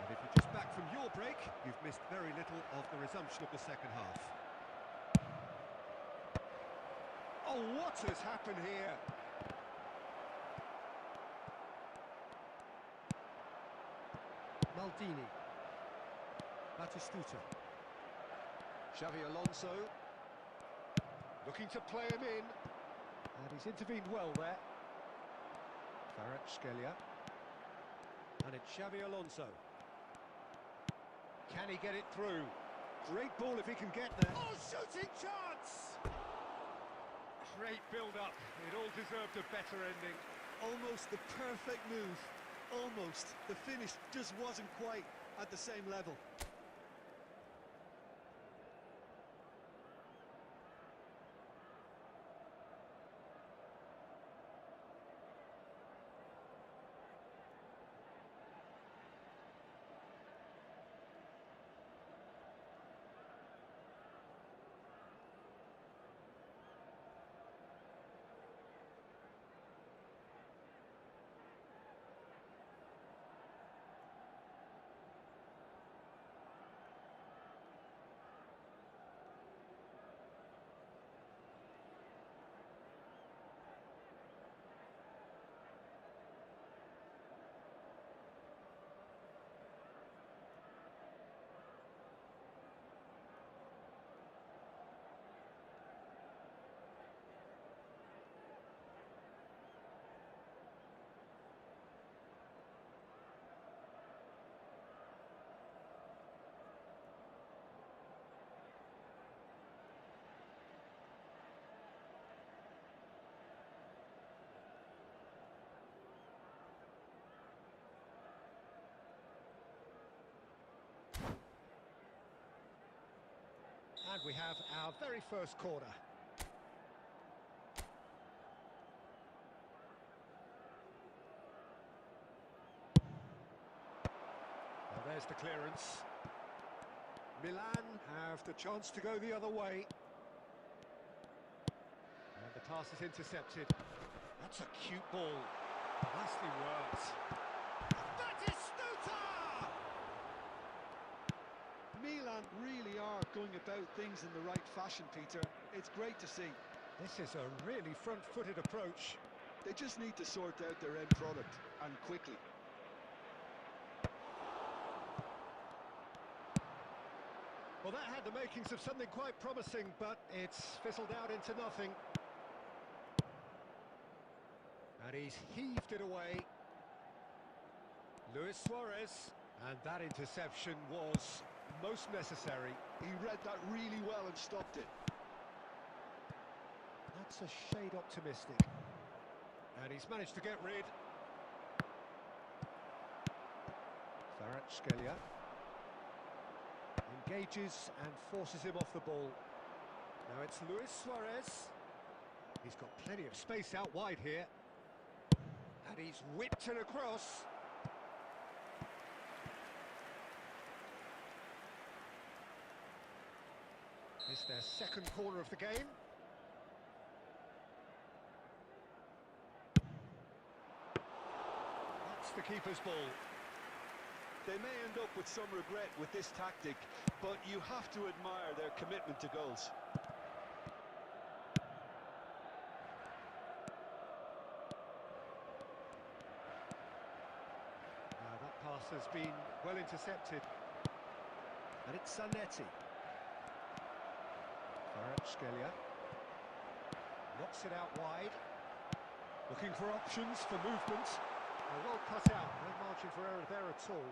And if you're just back from your break, you've missed very little of the resumption of the second half. Oh, what has happened here? Maldini. Batistuta. Xavi Alonso. Looking to play him in. And he's intervened well there. Kvaratskhelia. And it's Xavi Alonso. Can he get it through? Great ball if he can get there. Oh, shooting chance! Great build-up. It all deserved a better ending. Almost the perfect move. Almost. The finish just wasn't quite at the same level. And we have our very first corner. Well, there's the clearance. Milan have the chance to go the other way. And the pass is intercepted. That's a cute ball. Nicely worked. Milan really are going about things in the right fashion, Peter. It's great to see. This is a really front-footed approach. They just need to sort out their end product, and quickly. Well, that had the makings of something quite promising, but it's fizzled out into nothing. And he's heaved it away. Luis Suarez. And that interception was most necessary. He read that really well and stopped it. That's a shade optimistic. And he's managed to get rid. Kvaratskhelia engages and forces him off the ball. Now it's Luis Suarez. He's got plenty of space out wide here. And he's whipped it across. It's their second corner of the game. That's the keeper's ball. They may end up with some regret with this tactic, but you have to admire their commitment to goals. That pass has been well intercepted. And it's Zanetti. Kvaratskhelia knocks it out wide, looking for options for movement. Well cut out, no margin for error there at all.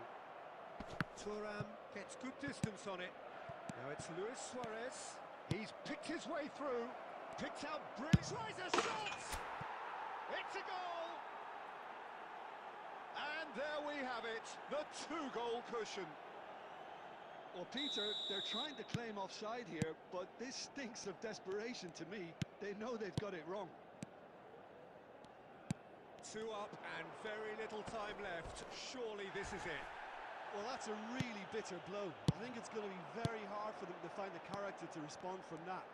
Thuram gets good distance on it. Now it's Luis Suarez. He's picked his way through, picked out brilliant. Tries a shot! It's a goal! And there we have it, the 2-goal cushion. Well, Peter, they're trying to claim offside here, but this stinks of desperation to me. They know they've got it wrong. Two up and very little time left. Surely this is it. Well, that's a really bitter blow. I think it's going to be very hard for them to find the character to respond from that.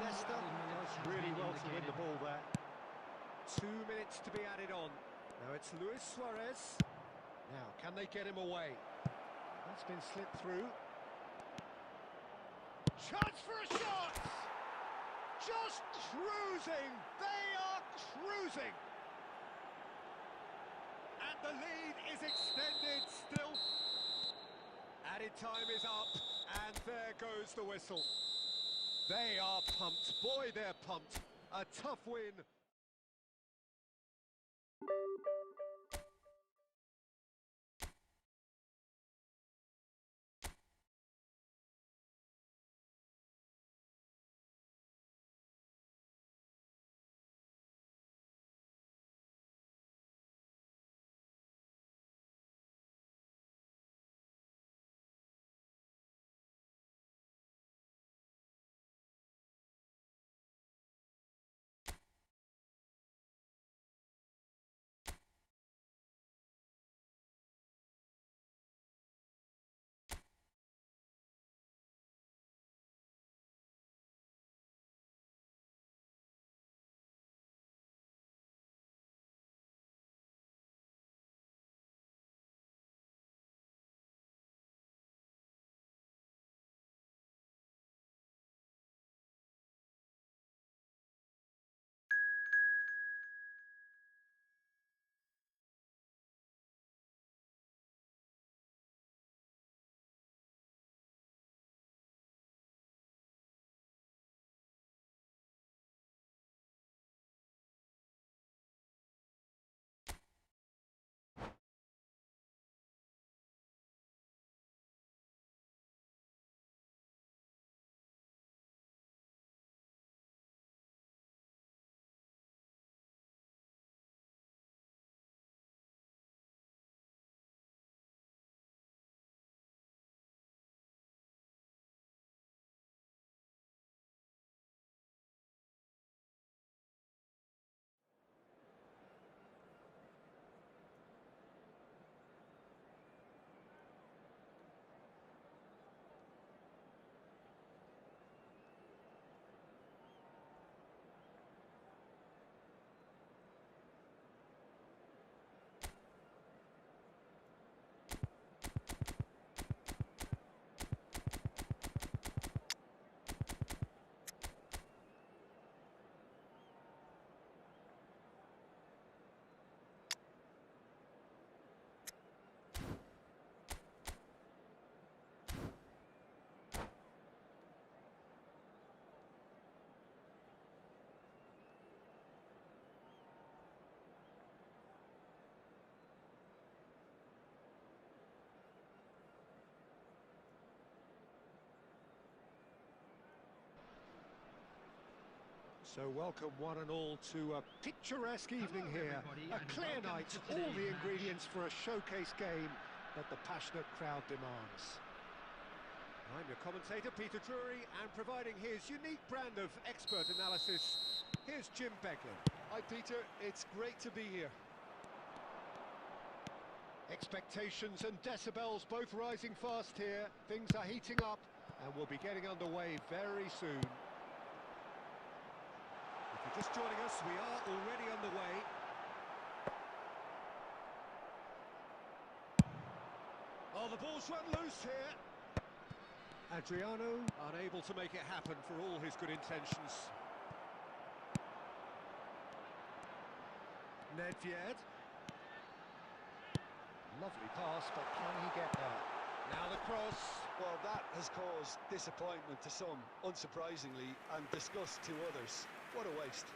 Leicester does really well to win the ball there. 2 minutes to be added on. Now it's Luis Suarez. Now, can they get him away? That's been slipped through. Chance for a shot! Just cruising! They are cruising! And the lead is extended still. Added time is up, and there goes the whistle. They are pumped. Boy, they're pumped. A tough win. So welcome one and all to a picturesque evening here. A clear night, all the ingredients for a showcase game that the passionate crowd demands. I'm your commentator, Peter Drury, and providing his unique brand of expert analysis, here's Jim Beglin. Hi Peter, it's great to be here. Expectations and decibels both rising fast here. Things are heating up and we'll be getting underway very soon. If you're just joining us, we are already underway. Oh, the ball's run loose here. Adriano unable to make it happen for all his good intentions. Nedved. Lovely pass, but can he get there? Now the cross. Well, that has caused disappointment to some, unsurprisingly, and disgust to others. What a waste.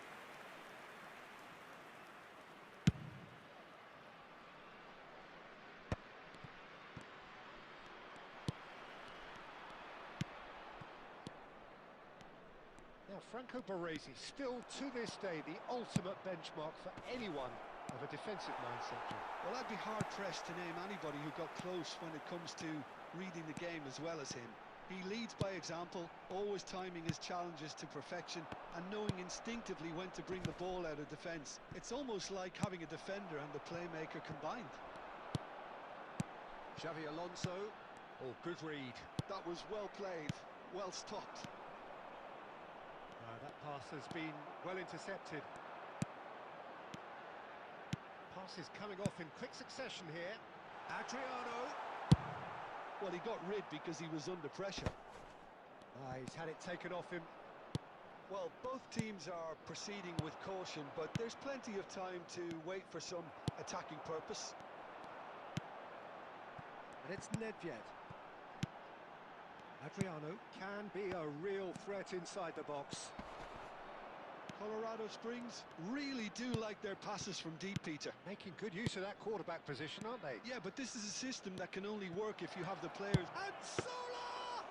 Now, Franco Baresi, still to this day, the ultimate benchmark for anyone of a defensive mindset. Well, I'd be hard-pressed to name anybody who got close when it comes to reading the game as well as him. He leads by example, always timing his challenges to perfection and knowing instinctively when to bring the ball out of defence. It's almost like having a defender and the playmaker combined. Xavi Alonso. Oh, good read. That was well played, well stopped. That pass has been well intercepted. Pass is coming off in quick succession here. Adriano. Well, he got rid because he was under pressure. He's had it taken off him. Well, both teams are proceeding with caution, but there's plenty of time to wait for some attacking purpose. And it's Nedved. Adriano can be a real threat inside the box. Colorado Springs really do like their passes from deep, Peter. Making good use of that quarterback position, aren't they? Yeah, but this is a system that can only work if you have the players. And Sola!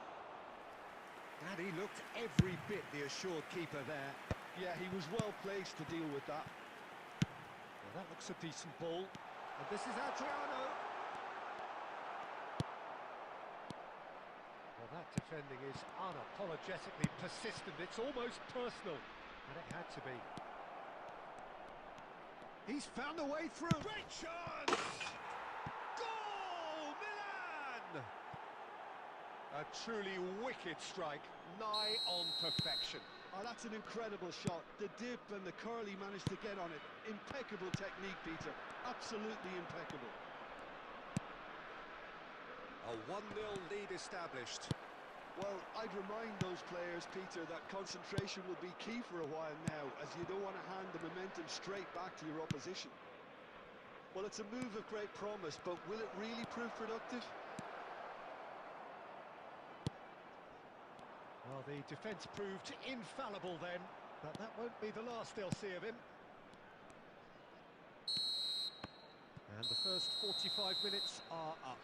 And he looked every bit the assured keeper there. Yeah, he was well placed to deal with that. Well, that looks a decent ball. And this is Adriano. Well, that defending is unapologetically persistent. It's almost personal. And it had to be. He's found a way through. Great chance! Goal! Milan! A truly wicked strike, nigh on perfection. Oh, that's an incredible shot. The dip and the curl he managed to get on it. Impeccable technique, Peter. Absolutely impeccable. A 1-0 lead established. Well, I'd remind those players, Peter, that concentration will be key for a while now, as you don't want to hand the momentum straight back to your opposition. Well, it's a move of great promise, but will it really prove productive? Well, the defence proved infallible then, but that won't be the last they'll see of him. And the first 45 minutes are up.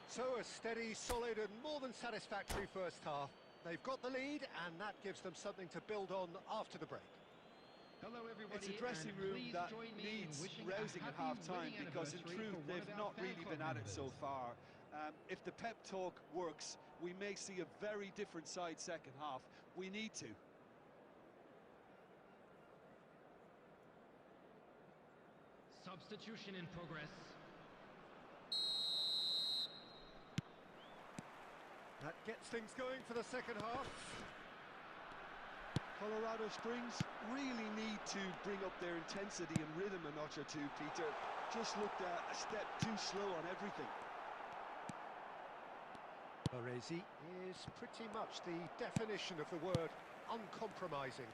So a steady, solid and more than satisfactory first half. They've got the lead and that gives them something to build on after the break. Hello everybody. It's a dressing room that needs rousing at half-time because in truth they've not really been at it so far. If the pep talk works, we may see a very different side second half. We need to. Substitution in progress. That gets things going for the second half. Colorado Springs really need to bring up their intensity and rhythm a notch or two, Peter. Just looked a step too slow on everything. Baresi is pretty much the definition of the word uncompromising.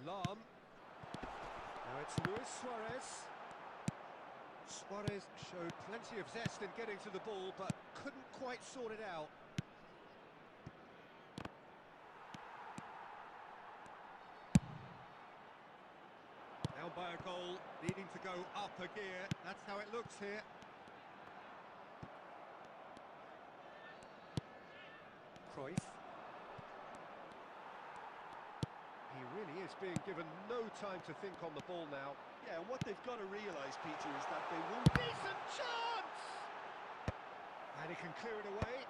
Lam. Now it's Luis Suarez. Suarez showed plenty of zest in getting to the ball, but couldn't quite sort it out. Down by a goal, needing to go up a gear. That's how it looks here. Cruyff. He really is being given no time to think on the ball now. Yeah, and what they've got to realise, Peter, is that they won't... Decent chance! And he can clear it away.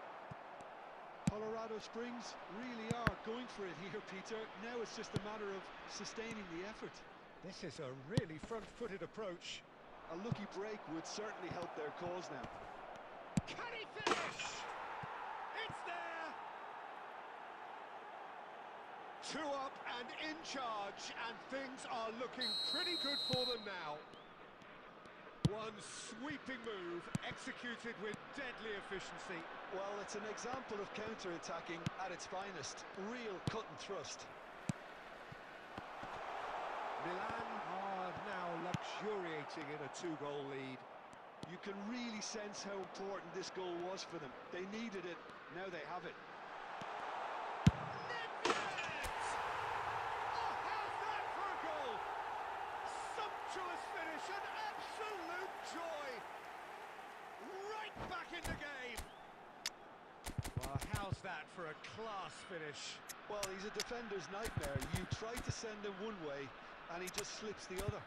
Colorado Springs really are going for it here, Peter. Now it's just a matter of sustaining the effort. This is a really front-footed approach. A lucky break would certainly help their cause now. Can he finish? It's there! 2 up and in charge, and things are looking pretty good for them now. One sweeping move, executed with deadly efficiency. Well, it's an example of counter-attacking at its finest. Real cut and thrust. Milan are now luxuriating in a 2-goal lead. You can really sense how important this goal was for them. They needed it, now they have it. Nedved! Oh, how's that for a goal? Sumptuous finish, an absolute joy! Right back in the game! Well, how's that for a class finish? Well, he's a defender's nightmare. You try to send him one way, and he just slips the other.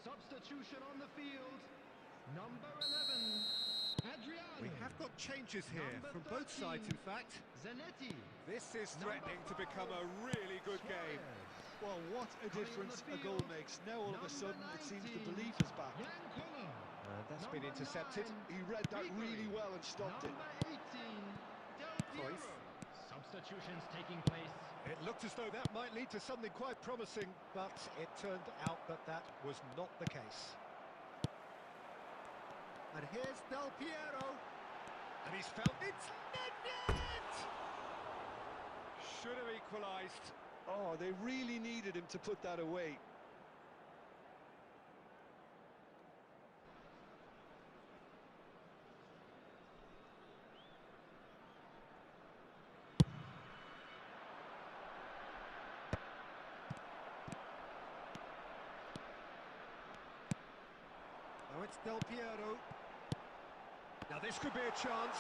Substitution on the field. Number 11, Adriano. We have got changes here Number from both 13, sides, in fact. Zanetti. This is threatening to Number become a 5, really good game. Suarez. Well, what a Coming on difference the a goal field, makes. Now all of a number sudden it seems the 19, belief is back. Yankola. That's Number been intercepted. 9, He read that really Grigori. well and stopped it. Number 18, Del Piero. Cruyff. Substitutions taking place. It looked as though that might lead to something quite promising, but it turned out that that was not the case. And here's Del Piero. And he's felt it's net! Should have equalised. Oh, they really needed him to put that away. Now it's Del Piero. Now this could be a chance.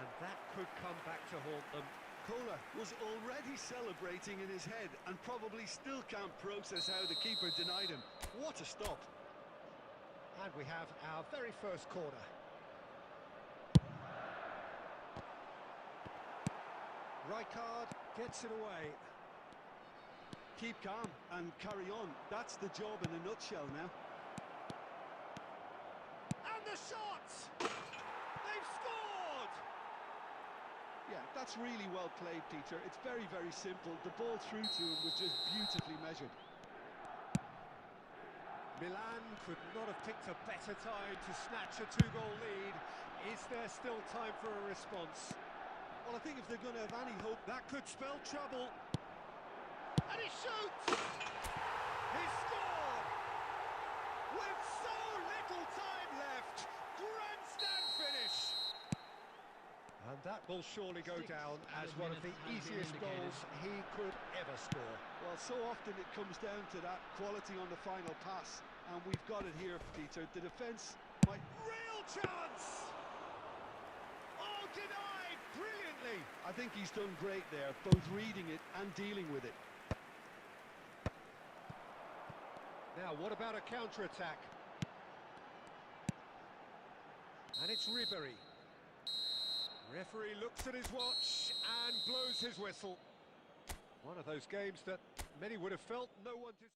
And that could come back to haunt them. Kohler was already celebrating in his head and probably still can't process how the keeper denied him. What a stop. And we have our very first corner. Rijkaard gets it away. Keep calm and carry on. That's the job in a nutshell now. And the shot! They've scored! Yeah, that's really well played, Peter. It's very, very simple. The ball through to him was just beautifully measured. Milan could not have picked a better time to snatch a two-goal lead. Is there still time for a response? Well, I think if they're going to have any hope, That could spell trouble. And he shoots! He scored! With so little time left! Grandstand finish! And that will surely go down as one of the easiest goals he could ever score. well, so often it comes down to that quality on the final pass. And we've got it here, Peter. The defence might... Real chance! Oh, denied brilliantly! I think he's done great there, both reading it and dealing with it. Now, what about a counter-attack? And it's Ribéry. Referee looks at his watch and blows his whistle. One of those games that many would have felt no one to...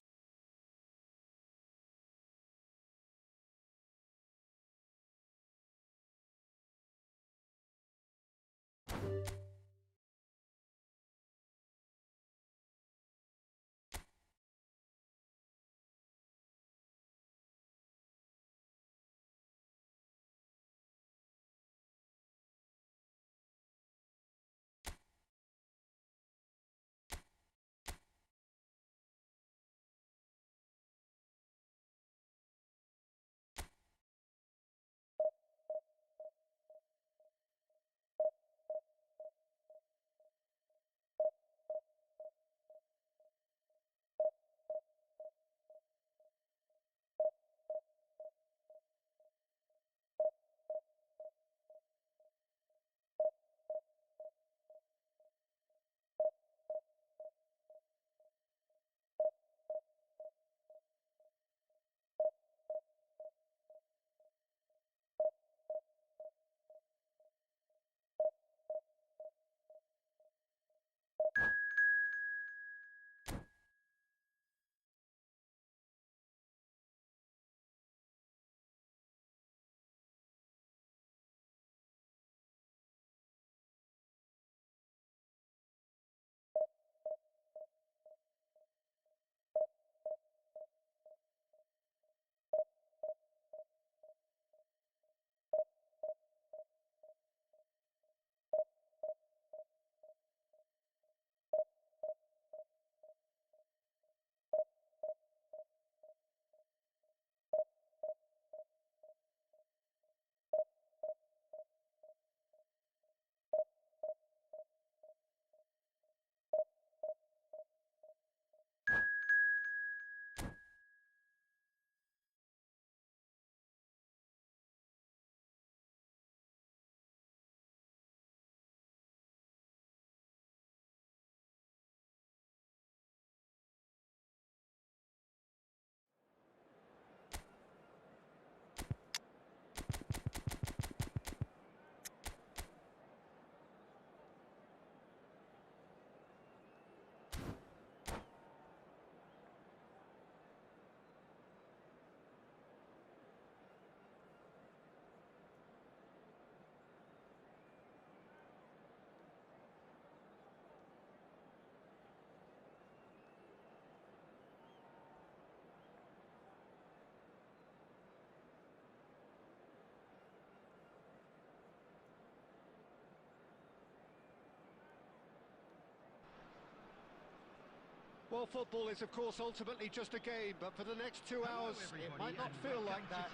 Well, football is, of course, ultimately just a game, but for the next 2 hours, it might not feel like that.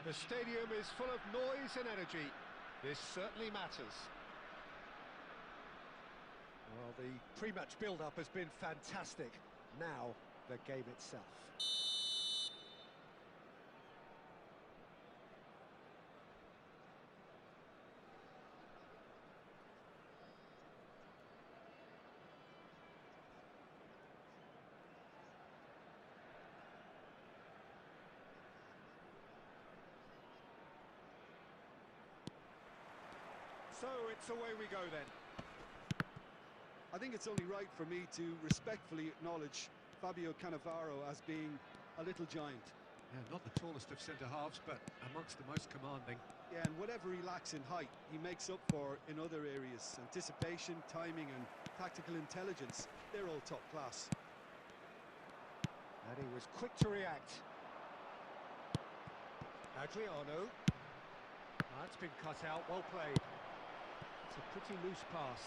The stadium is full of noise and energy. This certainly matters. Well, the pre-match build-up has been fantastic. Now, the game itself. So it's away we go then. I think it's only right for me to respectfully acknowledge Fabio Cannavaro as being a little giant. Yeah, not the tallest of centre-halves, but amongst the most commanding. Yeah, and whatever he lacks in height, he makes up for in other areas. Anticipation, timing and tactical intelligence, they're all top class. And he was quick to react. Adriano. That's been cut out, well played. It's a pretty loose pass.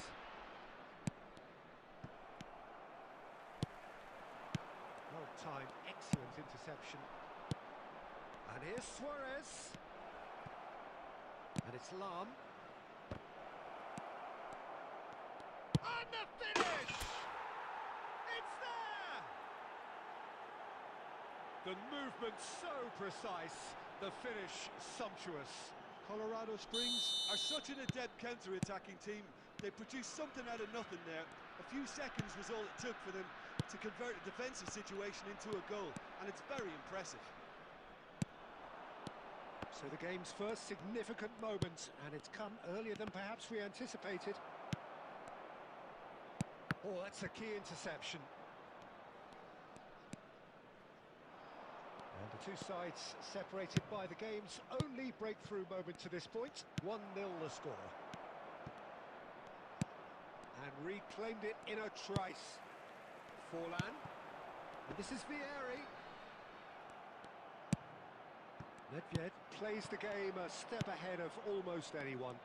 Well timed, excellent interception. And here's Suarez. And it's Lam. And the finish! It's there! The movement so precise, the finish sumptuous. Colorado Springs are such an adept counter-attacking team. They produced something out of nothing there. A few seconds was all it took for them to convert a defensive situation into a goal, and it's very impressive. So the game's first significant moment, and it's come earlier than perhaps we anticipated. Oh, that's a key interception. And the two sides separated by the game's only breakthrough moment to this point. 1-0 the score. And reclaimed it in a trice. Forlan. And this is Vieri. Nedved plays the game a step ahead of almost anyone.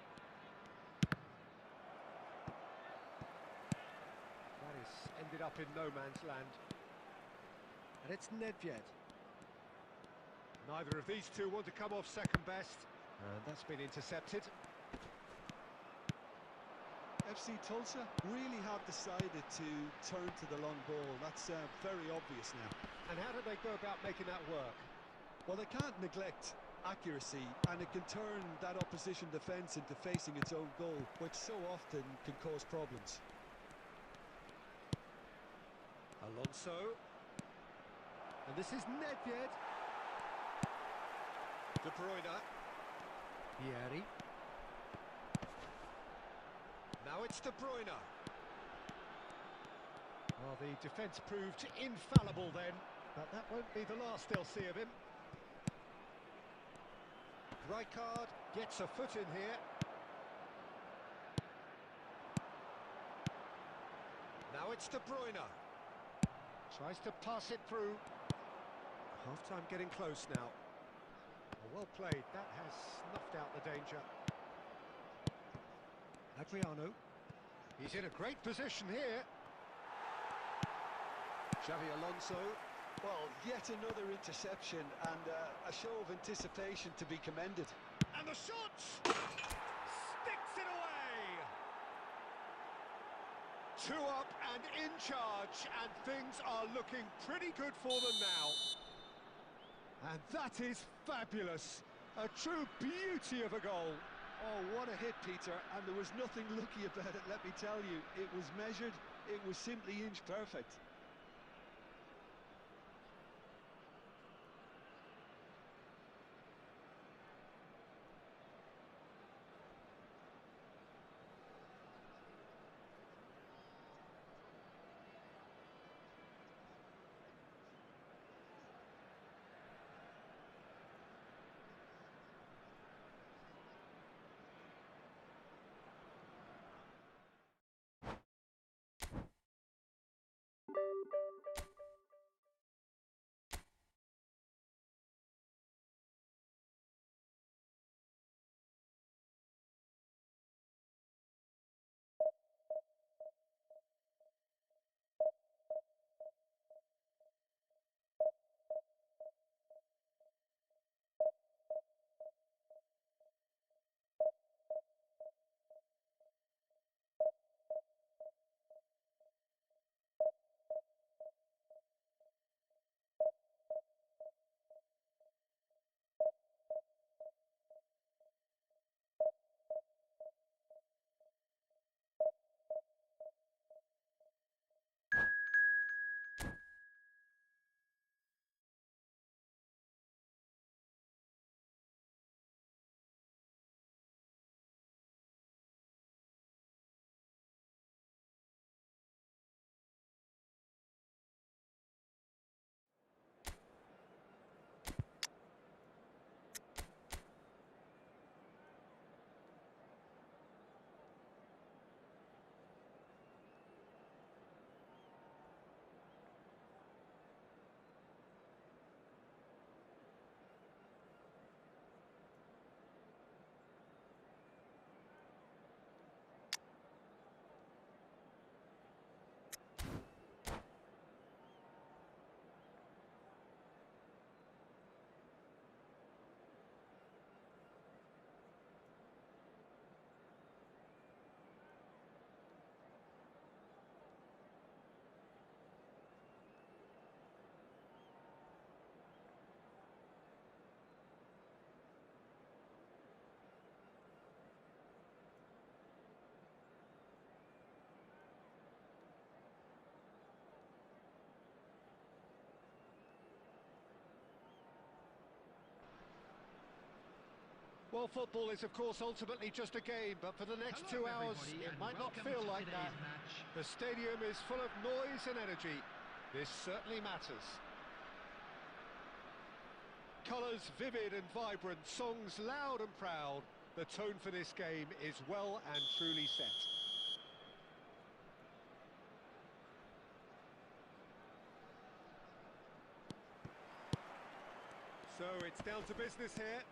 That is ended up in no man's land. And it's Nedved. Neither of these two want to come off second best. And that's been intercepted. FC Tulsa really have decided to turn to the long ball. That's very obvious now. And how do they go about making that work? Well, they can't neglect accuracy, and it can turn that opposition defence into facing its own goal, which so often can cause problems. Alonso. And this is Nedved. De Bruyne. Vieri. Now it's De Bruyne. Well, the defence proved infallible then, but that won't be the last they'll see of him. Rijkaard gets a foot in here. Now it's De Bruyne. Tries to pass it through. Half-time getting close now. Well played, that has snuffed out the danger. Adriano. He's in a great position here. Xavi Alonso. Well, yet another interception and a show of anticipation to be commended. And the shot! Sticks it away! 2 up and in charge, and things are looking pretty good for them now. And that is fabulous. A true beauty of a goal. Oh, what a hit, Peter, and there was nothing lucky about it, let me tell you. It was measured, it was simply inch perfect. Well, football is, of course, ultimately just a game, but for the next Hello, 2 hours, everybody, it and might not welcome feel to like that. today's match. The stadium is full of noise and energy. This certainly matters. Colours vivid and vibrant, songs loud and proud. The tone for this game is well and truly set. So it's down to business here.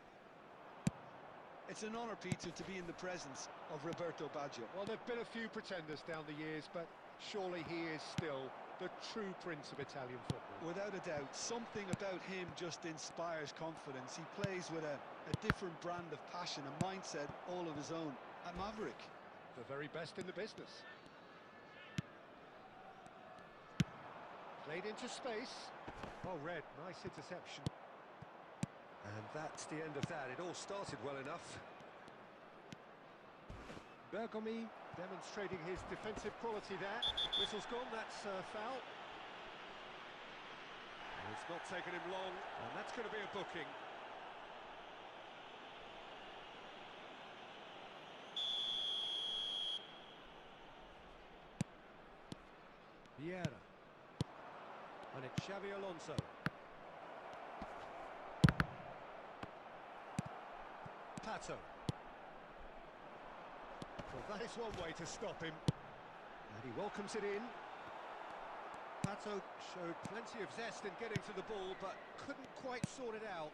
It's an honour, Peter, to be in the presence of Roberto Baggio. Well, there've been a few pretenders down the years, but surely he is still the true prince of Italian football. Without a doubt, something about him just inspires confidence. He plays with a different brand of passion, a mindset all of his own. A maverick. The very best in the business. Played into space. Oh, Red, nice interception. And that's the end of that. It all started well enough. Bergomi demonstrating his defensive quality there. Whistle's gone, that's foul. And it's not taken him long, and that's going to be a booking. Vieira. And it's Xavi Alonso. Pato. Well, that is one way to stop him. And he welcomes it in. Pato showed plenty of zest in getting to the ball, but couldn't quite sort it out.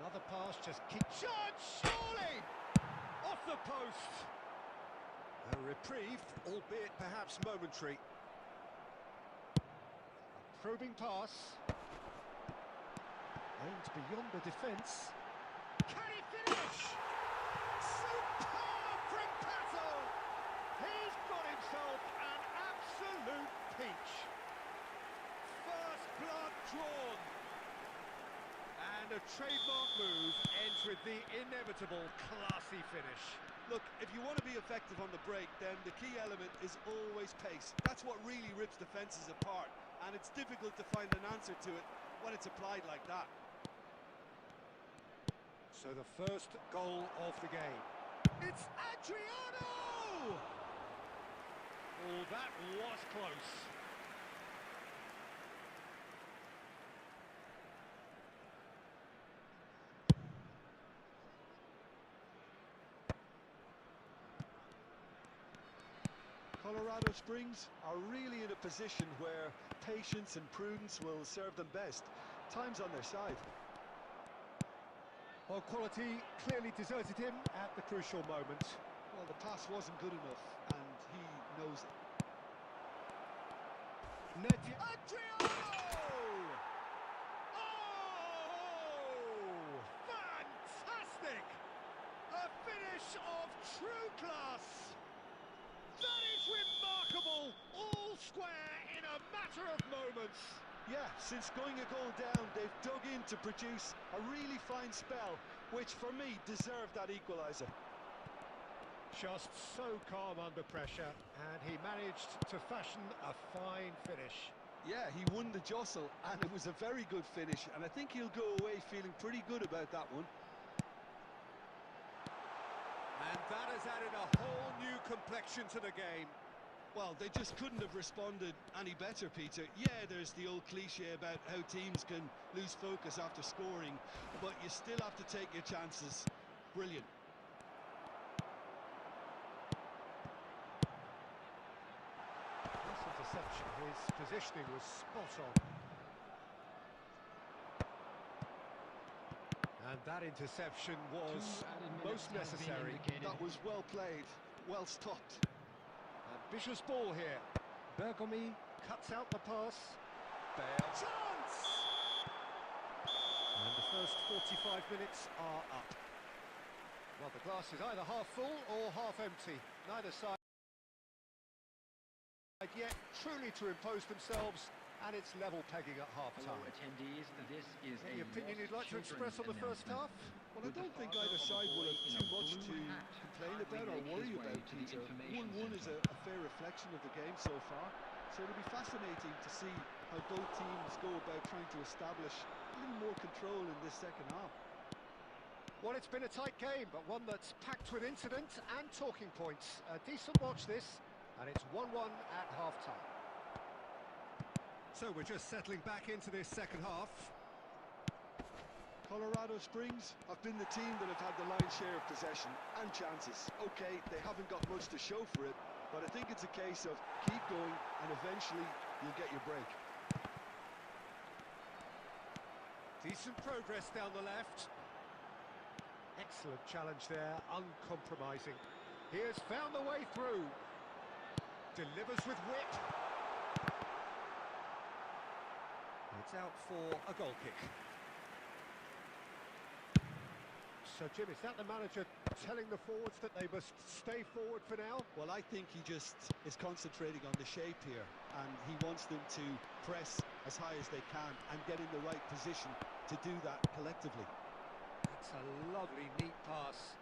Another pass, just keep... Shot, surely! Off the post! A reprieve, albeit perhaps momentary. A probing pass. Aimed beyond the defence. Can he finish? Superb from Pato! He's got himself an absolute peach. First blood drawn. And a trademark move ends with the inevitable classy finish. Look, if you want to be effective on the break, then the key element is always pace. That's what really rips defences apart, and it's difficult to find an answer to it when it's applied like that. So the first goal of the game. It's Adriano! Oh, that was close. Colorado Springs are really in a position where patience and prudence will serve them best. Time's on their side. Well, quality clearly deserted him at the crucial moment. Well, the pass wasn't good enough, and he knows it. Adriano! Oh! Fantastic! A finish of true class! That is remarkable! All square in a matter of moments. Yeah, since going a goal down, they've dug in to produce a really fine spell, which for me deserved that equaliser. Just so calm under pressure, and he managed to fashion a fine finish. Yeah, he won the jostle, and it was a very good finish, and I think he'll go away feeling pretty good about that one. And that has added a whole new complexion to the game. Well, they just couldn't have responded any better, Peter. Yeah, there's the old cliche about how teams can lose focus after scoring, but you still have to take your chances. Brilliant. Nice interception. His positioning was spot on. And that interception was most necessary. That was well played, well stopped. Ambitious ball here. Bergomi cuts out the pass. Bale. Chance! And the first 45 minutes are up. Well, the glass is either half full or half empty. Neither side yet truly to impose themselves, and it's level pegging at half-time. Attendees, this is Any opinion you'd like to express on the first half? Well, I don't think either side will have too much to complain about or worry about, Peter. 1-1 is a fair reflection of the game so far, so it'll be fascinating to see how both teams go about trying to establish a little more control in this second half. Well, it's been a tight game, but one that's packed with incident and talking points. A decent watch this, and it's 1-1 at half-time. So we're just settling back into this second half. Colorado Springs have been the team that have had the lion's share of possession and chances. Okay, they haven't got much to show for it, but I think it's a case of keep going and eventually you'll get your break. Decent progress down the left. Excellent challenge there, uncompromising. He has found the way through. Delivers with whip. It's out for a goal kick. So, Jim, is that the manager telling the forwards that they must stay forward for now? Well, I think he just is concentrating on the shape here, and he wants them to press as high as they can and get in the right position to do that collectively. That's a lovely, neat pass.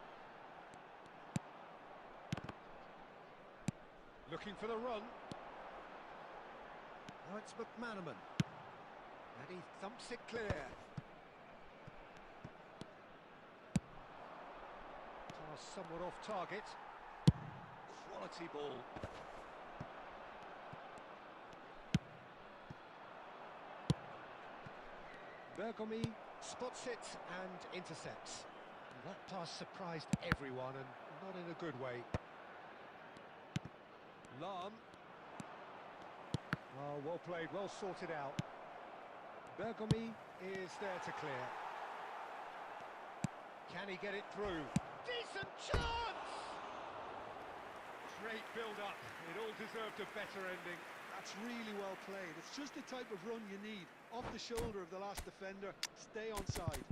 Looking for the run. Now it's McManaman. And he thumps it clear. Pass somewhat off target. Quality ball. Bergomi spots it and intercepts. That pass surprised everyone, and not in a good way. Lahm. Oh, well played, well sorted out. Bergomi is there to clear. Can he get it through? Decent chance! Great build-up. It all deserved a better ending. That's really well played. It's just the type of run you need. Off the shoulder of the last defender, stay onside.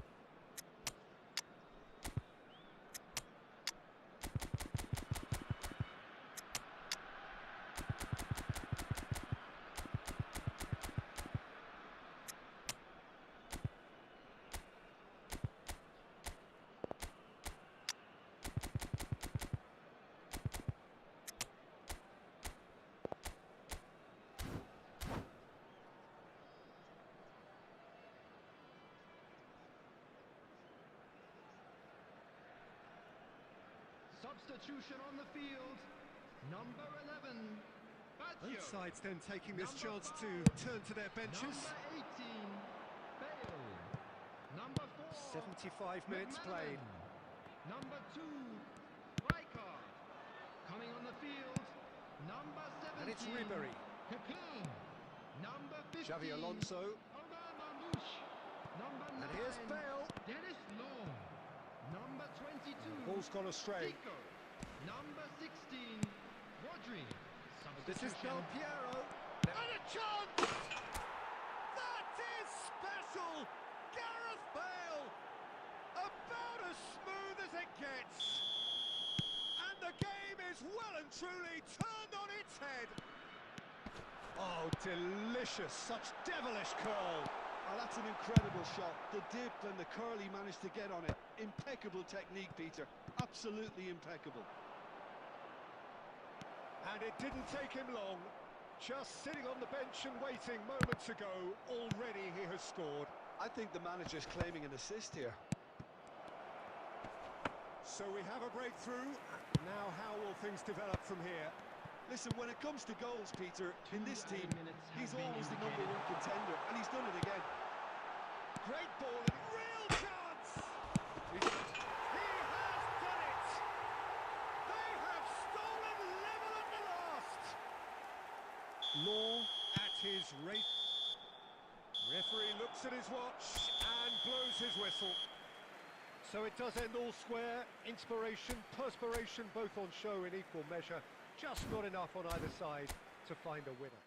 Substitution on the field. Number 11. Both sides then taking this Number chance to 5. turn to their benches. Number 18. Bale. Number 4. 75 minutes played. Number 2. Rijkaard. Coming on the field. Number 17. And it's Ribéry. Coquelin. Number 15. Xavi Alonso. Omar Mamouche. Number 9. And here's Bale. Dennis Law. Number 22. Ball's gone astray. Zico. Number 16. Rodri. This is Del Substitution. Piero. And a chance! That is special! Gareth Bale! About as smooth as it gets! And the game is well and truly turned on its head! Oh, delicious. Such devilish curl. Oh, that's an incredible shot. The dip and the curl he managed to get on it. Impeccable technique, Peter. Absolutely impeccable. And it didn't take him long. Just sitting on the bench and waiting moments ago, already he has scored. I think the manager's claiming an assist here. So we have a breakthrough. Now how will things develop from here? Listen, when it comes to goals, Peter, in this team, minutes have he's been always the indicated. #1 contender, and he's done it again. Great ball and real chance! He has done it! They have stolen level at the last! Law at his rate. Referee looks at his watch and blows his whistle. So it does end all square. Inspiration, perspiration, both on show in equal measure. Just not enough on either side to find a winner.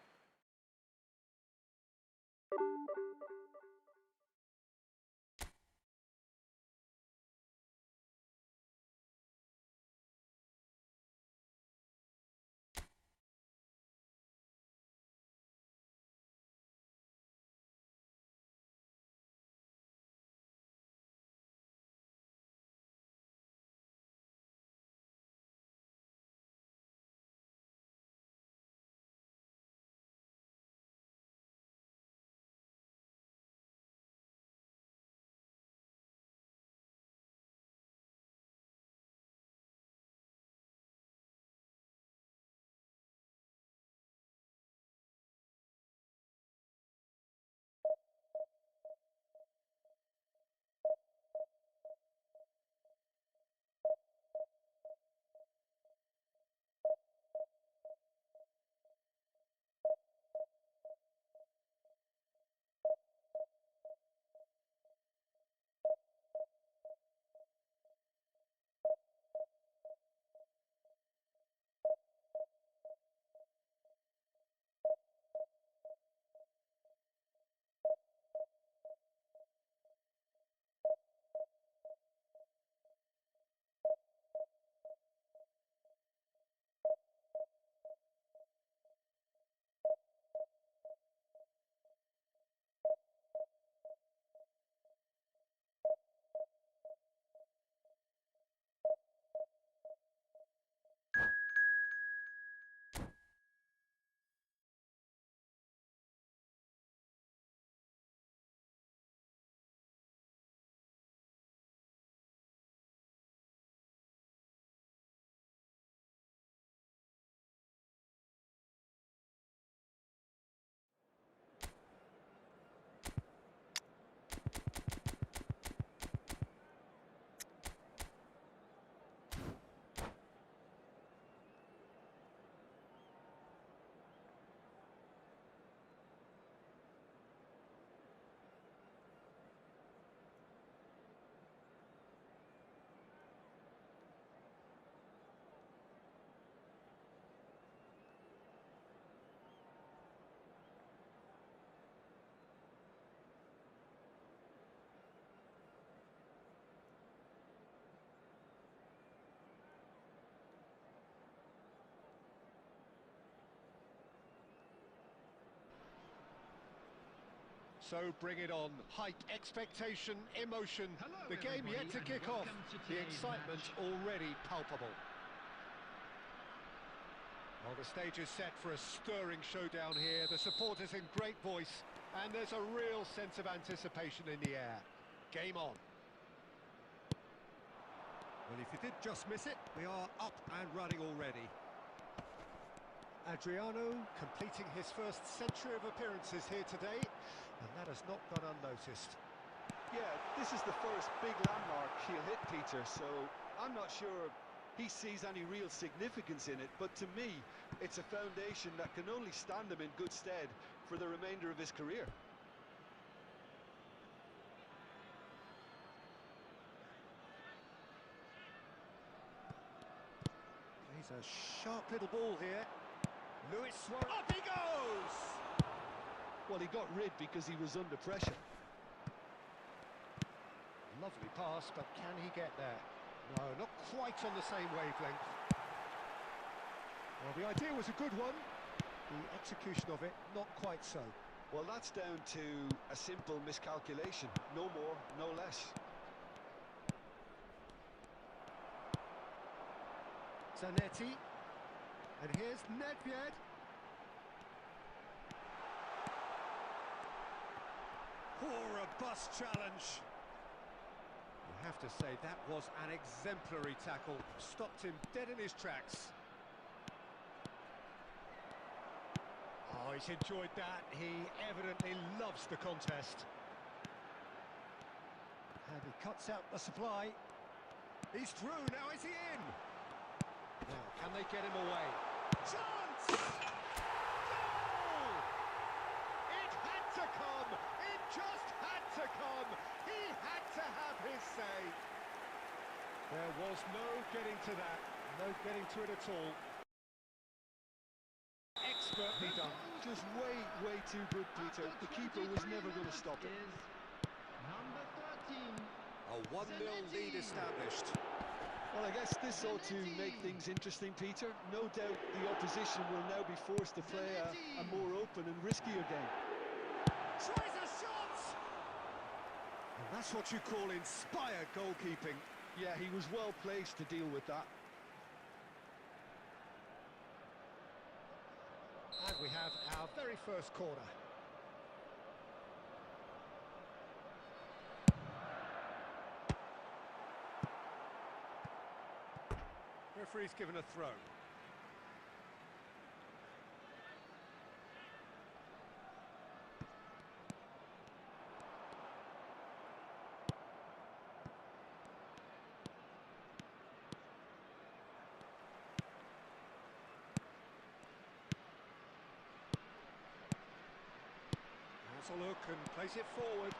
So bring it on. Hype, expectation, emotion. Hello, The game yet to everybody, kick off. welcome to The today's excitement match. already palpable. Well, the stage is set for a stirring showdown here. The supporters in great voice, and there's a real sense of anticipation in the air. Game on. Well, if you did just miss it, we are up and running already. Adriano completing his first century of appearances here today, and that has not gone unnoticed. Yeah, this is the first big landmark he'll hit, Peter, so I'm not sure he sees any real significance in it, but to me, it's a foundation that can only stand him in good stead for the remainder of his career. He's a sharp little ball here. Luis Suarez. Up he goes! Well, he got rid because he was under pressure. Lovely pass, but can he get there? No, not quite on the same wavelength. Well, the idea was a good one. The execution of it, not quite so. Well, that's down to a simple miscalculation. No more, no less. Zanetti. And here's Nedved. Poor robust challenge. You have to say that was an exemplary tackle. Stopped him dead in his tracks. Oh, he's enjoyed that. He evidently loves the contest. And he cuts out the supply. He's through, now is he in? Now, can they get him away? Chance! Goal! It had to come! It just had to come! He had to have his say! There was no getting to that. No getting to it at all. Expertly done. Just way too good, Peter. The keeper was never going to stop it. Is number 13. A 1-0 lead established. Well, I guess this ought to make things interesting, Peter. No doubt the opposition will now be forced to play a more open and riskier game. Tries a shot! And that's what you call inspired goalkeeping. Yeah, he was well placed to deal with that. And we have our very first corner. Referee's given a throw. Has a look and plays it forward.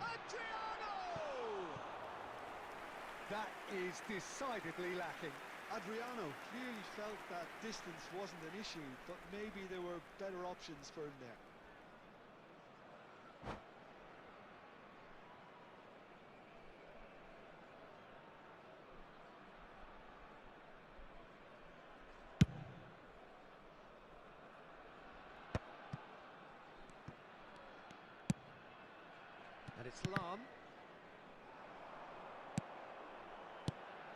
Adriano! That is decidedly lacking. Adriano clearly felt that distance wasn't an issue, but maybe there were better options for him there. And it's Lam.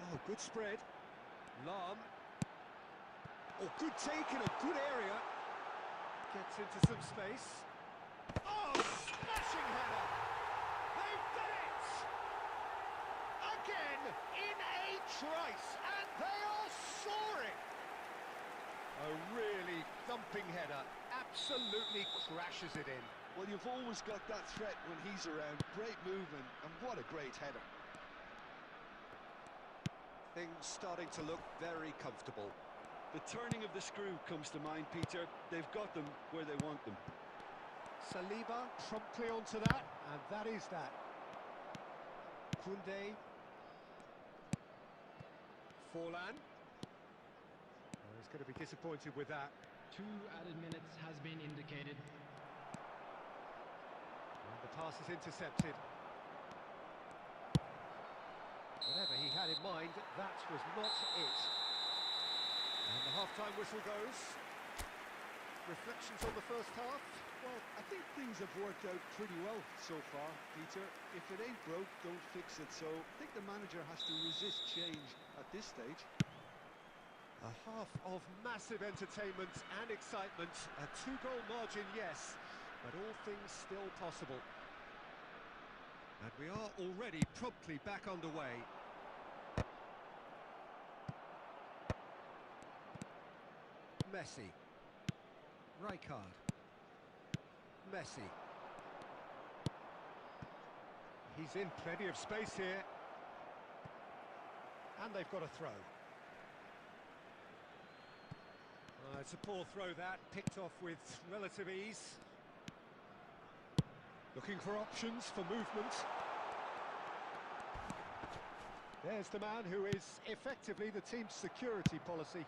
Oh, good spread. Lam. Oh, good take in a good area. Gets into some space. Oh, smashing header! They've done it! Again, in a trice, and they are soaring! A really thumping header. Absolutely crashes it in. Well, you've always got that threat when he's around. Great movement, and what a great header. Things starting to look very comfortable. The turning of the screw comes to mind, Peter. They've got them where they want them. Saliba promptly onto that, and that is that. Koundé. Forlan. Oh, he's going to be disappointed with that. 2 added minutes has been indicated. And the pass is intercepted. Whatever he had in mind, that was not it. And the half-time whistle goes. reflections on the first half? Well, I think things have worked out pretty well so far, Peter. If it ain't broke, don't fix it. So I think the manager has to resist change at this stage. A half of massive entertainment and excitement. A 2-goal margin, yes, but all things still possible. And we are already promptly back underway. Messi. Rijkaard. Messi. He's in plenty of space here. And they've got a throw. It's a poor throw that, picked off with relative ease. Looking for options for movement. There's the man who is effectively the team's security policy.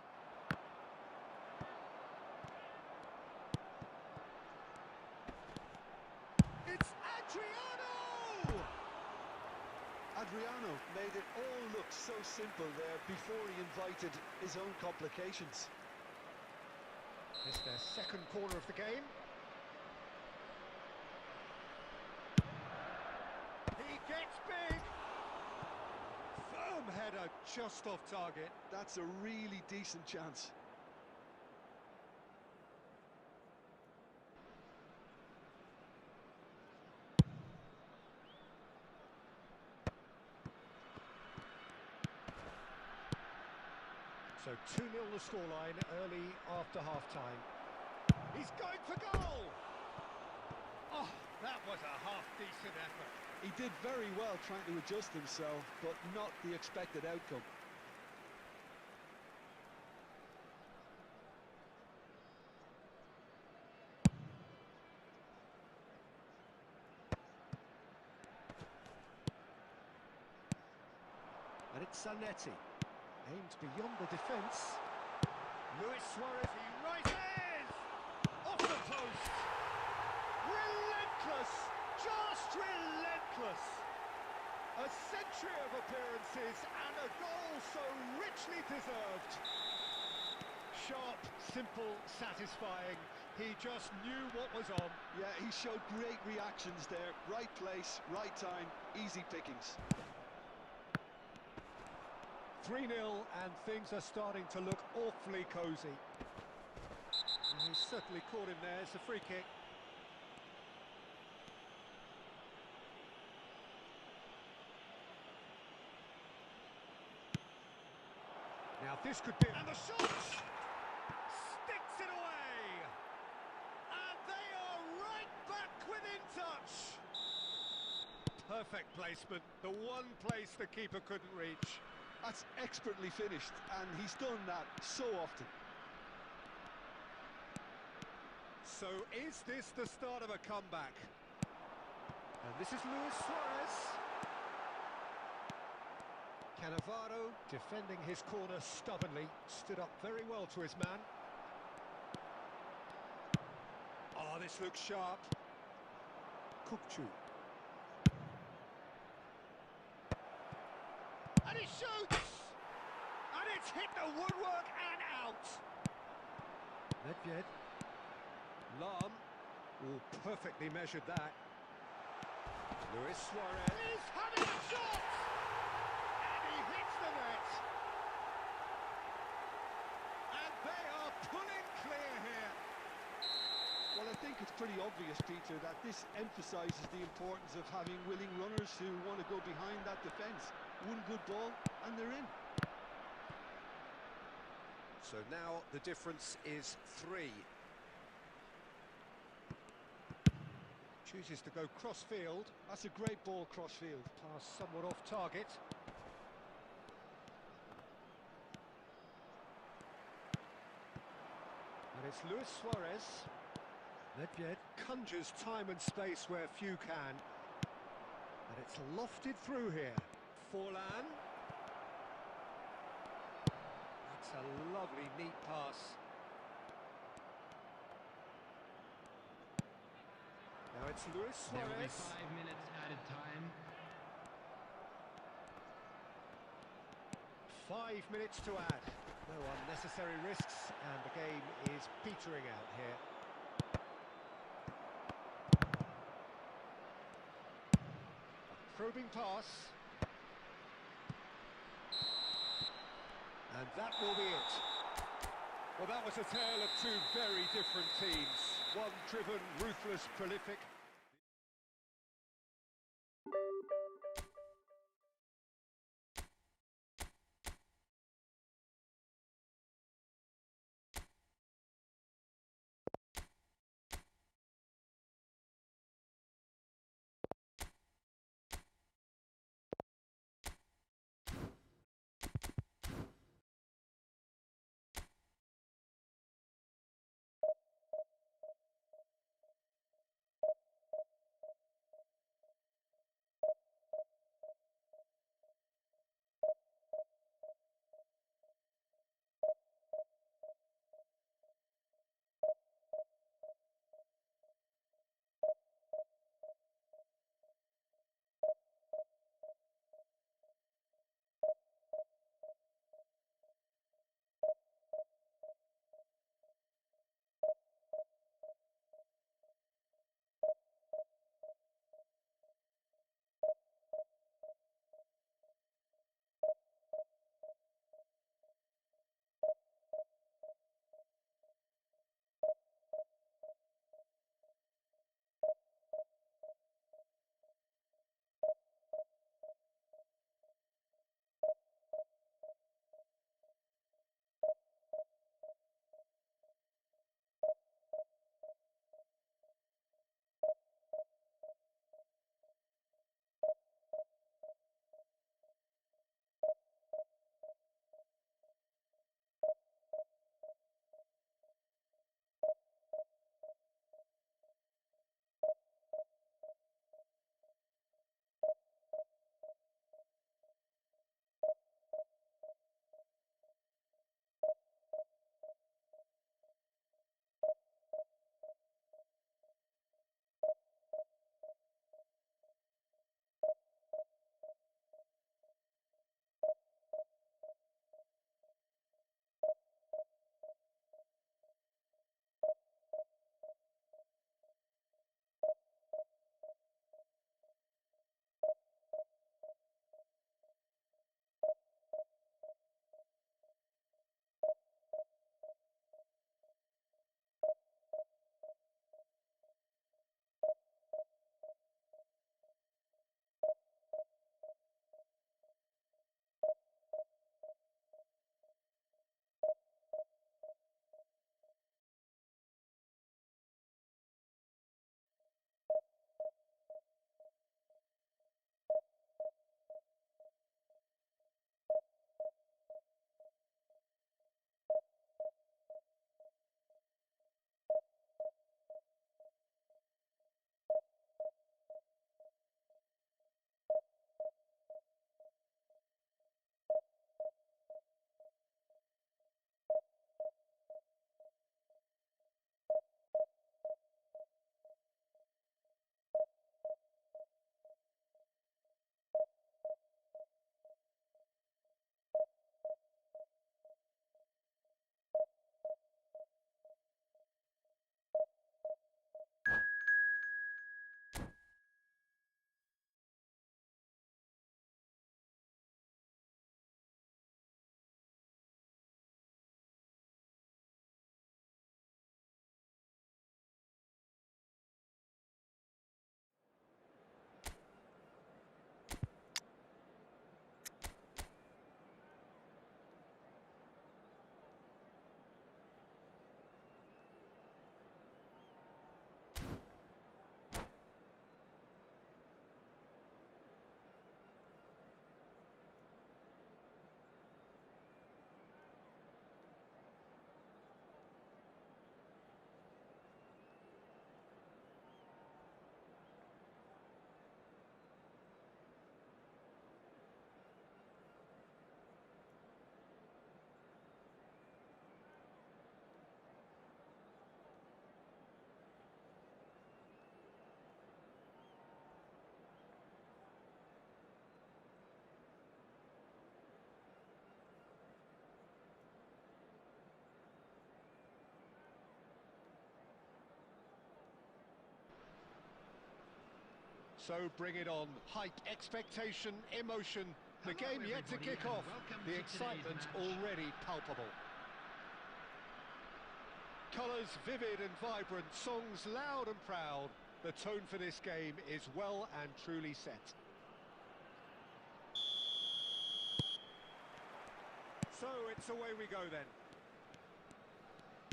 It's Adriano! Adriano made it all look so simple there before he invited his own complications. It's their second corner of the game. He gets big! Firm header just off target. That's a really decent chance. So 2-0 the scoreline early after half-time. He's going for goal! Oh, that was a half-decent effort. He did very well trying to adjust himself, but not the expected outcome. And it's Zanetti. Aimed beyond the defence. Luis Suarez, he rises! Off the post! Relentless! Just relentless! A century of appearances and a goal so richly deserved. Sharp, simple, satisfying. He just knew what was on. Yeah, he showed great reactions there. Right place, right time, easy pickings. 3-0 and things are starting to look awfully cosy. And he's certainly caught him there. It's a free kick. Now this could be... And the shot! Sticks it away! And they are right back within touch! Perfect placement. The one place the keeper couldn't reach. That's expertly finished, and he's done that so often. So is this the start of a comeback? And this is Luis Suarez. Cannavaro defending his corner stubbornly, stood up very well to his man. Oh, this looks sharp. Kukçu. And he shoots! And it's hit the woodwork and out! Nedved. Lahm. Oh, perfectly measured that. Luis Suarez. He's having a shot! And he hits the net! And they are pulling clear here. Well, I think it's pretty obvious, Peter, that this emphasises the importance of having willing runners who want to go behind that defence. One good ball, and they're in. So now the difference is 3. Chooses to go cross-field. That's a great ball cross-field. Pass somewhat off target. And it's Luis Suarez. Nedved conjures time and space where few can. And it's lofted through here. Forlan. That's a lovely, neat pass. Now it's Luis There will be Suarez. 5 minutes added time. 5 minutes to add. No unnecessary risks, and the game is petering out here. Probing pass. And that will be it. Well, that was a tale of two very different teams. One driven, ruthless, prolific. So bring it on. Hype, expectation, emotion. The game yet to kick off. The excitement already palpable. Colours vivid and vibrant, songs loud and proud. The tone for this game is well and truly set. So it's away we go then.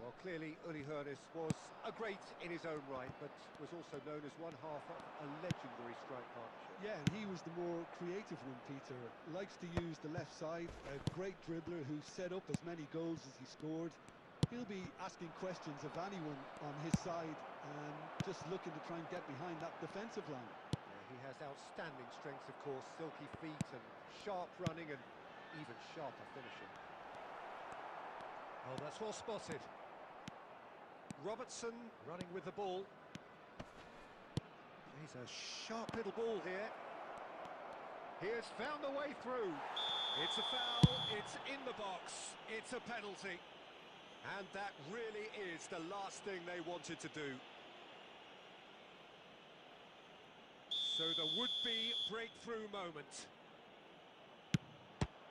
Well, clearly Uli Hoeneß was a great in his own right, but was also known as one half of a legendary strike partnership. Yeah, and he was the more creative one, Peter. Likes to use the left side, a great dribbler who set up as many goals as he scored. He'll be asking questions of anyone on his side, just looking to try and get behind that defensive line. Yeah, he has outstanding strengths, of course, silky feet and sharp running and even sharper finishing. Oh, that's well spotted. Robertson running with the ball. He's a sharp little ball here. He has found a way through. It's a foul, it's in the box, it's a penalty. And that really is the last thing they wanted to do. So the would-be breakthrough moment.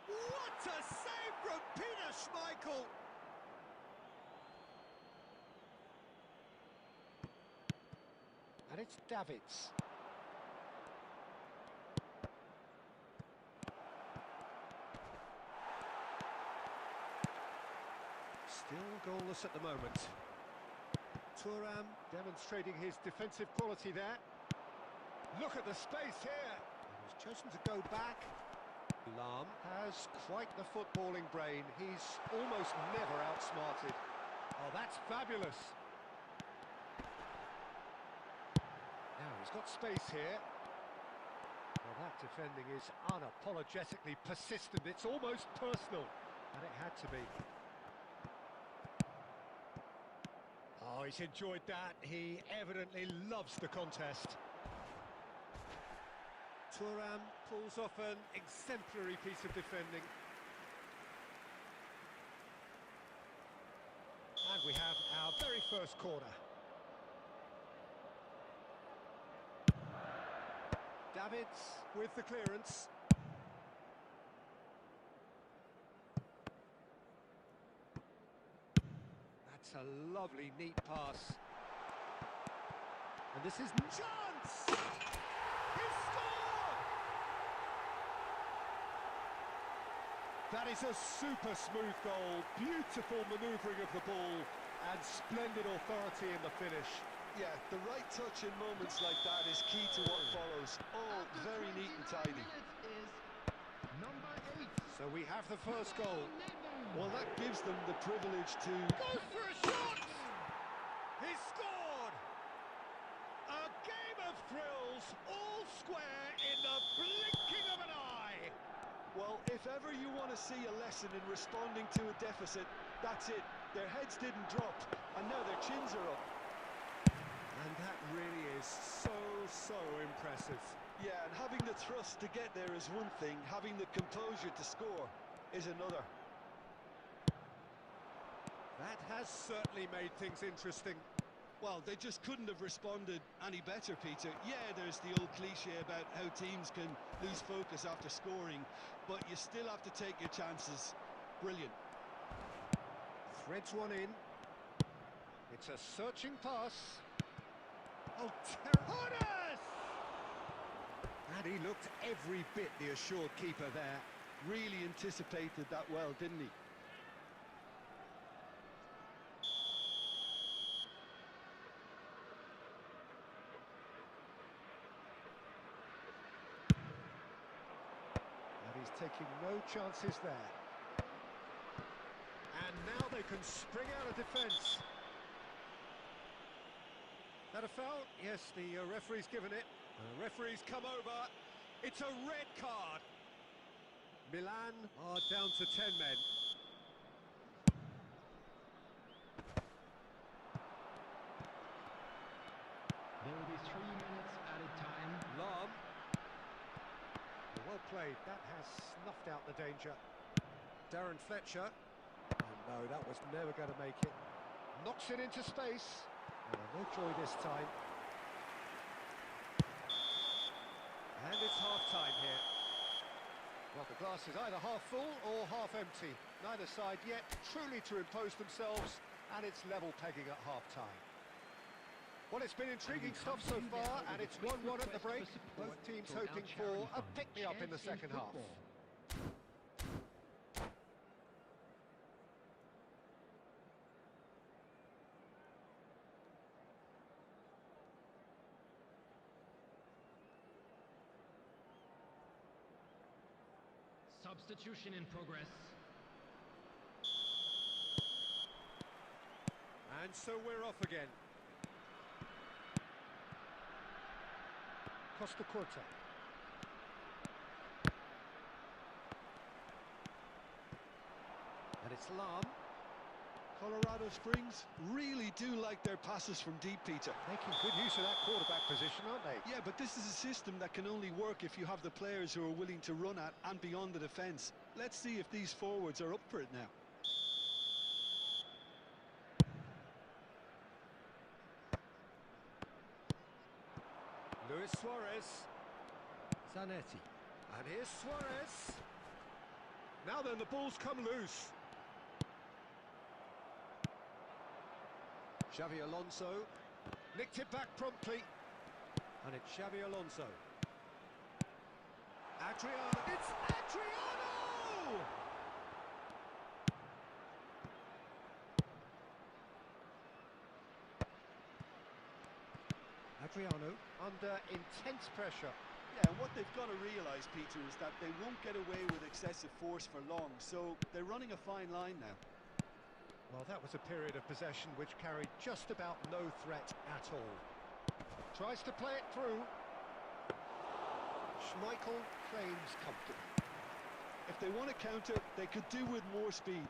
What a save from Peter Schmeichel! And it's Davids. Still goalless at the moment. Thuram demonstrating his defensive quality there. Look at the space here. He's chosen to go back. Lahm has quite the footballing brain. He's almost never outsmarted. Oh, that's fabulous. Now he's got space here. Well, that defending is unapologetically persistent. It's almost personal, and it had to be. Oh, he's enjoyed that. He evidently loves the contest. Thuram pulls off an exemplary piece of defending. And we have our very first corner. Davids with the clearance. That's a lovely, neat pass. And this is chance! He scored! That is a super smooth goal. Beautiful manoeuvring of the ball and splendid authority in the finish. Yeah, the right touch in moments like that is key to what follows. All very neat and tidy. Number 8. So we have the first goal. Well, that gives them the privilege to... Goes for a shot! He scored! A game of thrills, all square in the blinking of an eye! Well, if ever you want to see a lesson in responding to a deficit, that's it. Their heads didn't drop, and now their chins are up. And that really is so impressive. Yeah, and having the thrust to get there is one thing, having the composure to score is another. That has certainly made things interesting. Well, they just couldn't have responded any better, Peter. Yeah, there's the old cliche about how teams can lose focus after scoring, but you still have to take your chances. Brilliant. Threads one in. It's a searching pass. Oh, Hoeneß! And he looked every bit the assured keeper there. Really anticipated that well, didn't he? And he's taking no chances there. And now they can spring out of defence. That a foul? Yes, the referee's given it. The referee's come over. It's a red card. Milan are down to 10 men. There will be 3 minutes added time. Lahm. Well played. That has snuffed out the danger. Darren Fletcher. Oh no, that was never going to make it. Knocks it into space. Oh, no joy this time. And it's half-time here. Well, the glass is either half full or half empty. Neither side yet truly to impose themselves, and it's level pegging at half-time. Well, it's been intriguing stuff so far, and it's 1-1 at the break. Both teams hoping for a pick-me-up in the second half. Substitution in progress. And so we're off again. Costa Curta. And it's Lam. Colorado Springs really do like their passes from deep, Peter. Making good use of that quarterback position, aren't they? Yeah, but this is a system that can only work if you have the players who are willing to run at and beyond the defence. Let's see if these forwards are up for it now. Luis Suarez. Zanetti. And here's Suarez. Now then, the ball's come loose. Xavi Alonso. Nicked it back promptly. And it's Xavi Alonso. Adriano. It's Adriano! Adriano under intense pressure. Yeah, and what they've got to realise, Peter, is that they won't get away with excessive force for long, so they're running a fine line now. Well, that was a period of possession which carried just about no threat at all. Tries to play it through. Schmeichel claims comfortably. If they want to counter, they could do with more speed.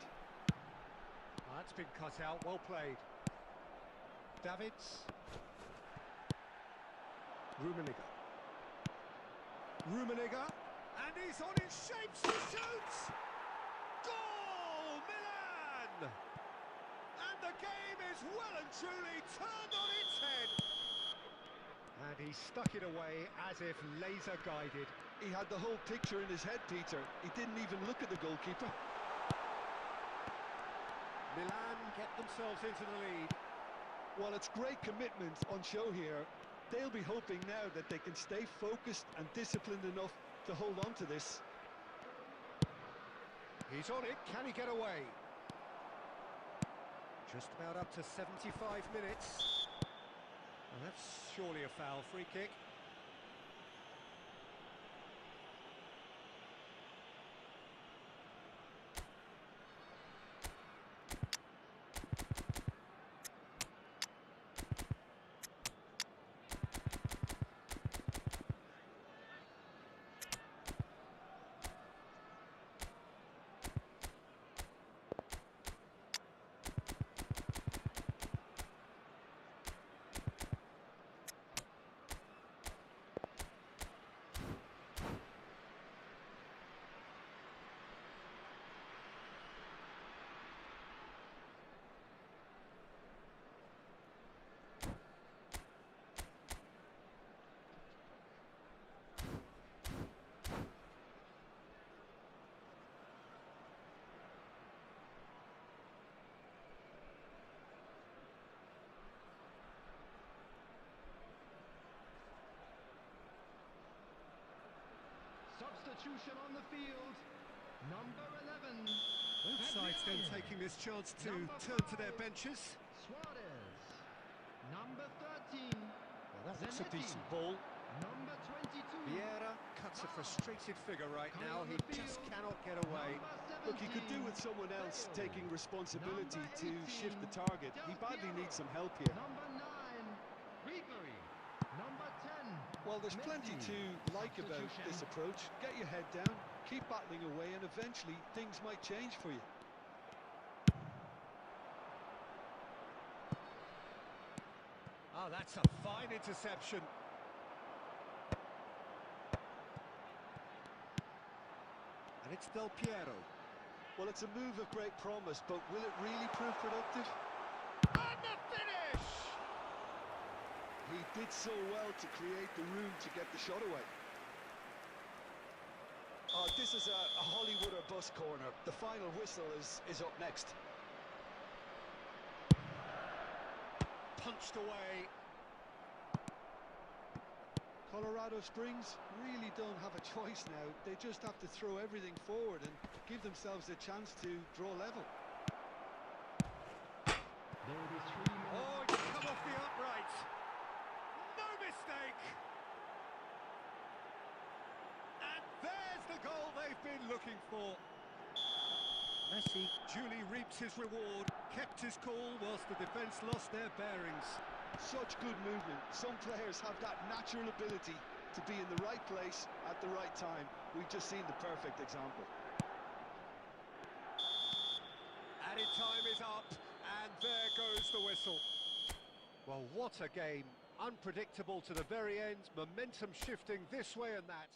That's been cut out, well played. Davids. Rummenigge, and he's on his shapes, he shoots! Goal, Milan! And the game is well and truly turned on its head. And he stuck it away as if laser guided. He had the whole picture in his head, Peter. He didn't even look at the goalkeeper. Milan get themselves into the lead. Well, it's great commitment on show here. They'll be hoping now that they can stay focused and disciplined enough to hold on to this. He's on it, can he get away? Just about up to 75 minutes. And that's surely a foul, free kick. Substitution on the field. Number 11. Both sides then taking this chance to turn to their benches. Suarez. Number 13. Well, that looks a Zanetti. decent ball. Number 22. Vieira cuts a frustrated figure right now. He just cannot get away. Look, he could do with someone else taking responsibility to shift the target. He badly needs some help here. Number 9. Ribery. Number 10. Well, there's plenty to like about this approach. Get your head down, keep battling away, and eventually things might change for you. Oh, that's a fine interception. And it's Del Piero. Well, it's a move of great promise, but will it really prove productive? And the finish! He did so well to create the room to get the shot away. this is a Hollywood or bust corner. The final whistle is up next. Punched away. Colorado Springs really don't have a choice now. They just have to throw everything forward and give themselves a chance to draw level. There will be 3 minutes. Oh, it's come off the upright. No mistake. And there's the goal they've been looking for. Messi duly reaps his reward, kept his cool whilst the defence lost their bearings. Such good movement. Some players have that natural ability to be in the right place at the right time. We've just seen the perfect example. Added time is up, and there goes the whistle. Well, what a game. Unpredictable to the very end, momentum shifting this way and that.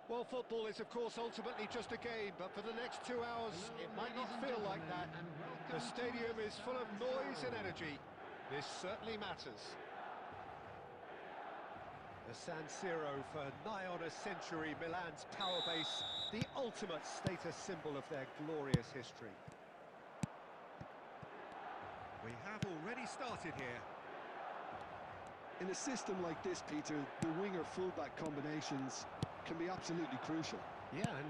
Well, football is, of course, ultimately just a game, but for the next 2 hours, it might not feel like that. The stadium is full of noise and energy. This certainly matters. The San Siro for nigh on a century, Milan's power base, the ultimate status symbol of their glorious history. We have already started here. In a system like this, Peter, the winger-fullback combinations can be absolutely crucial. Yeah, and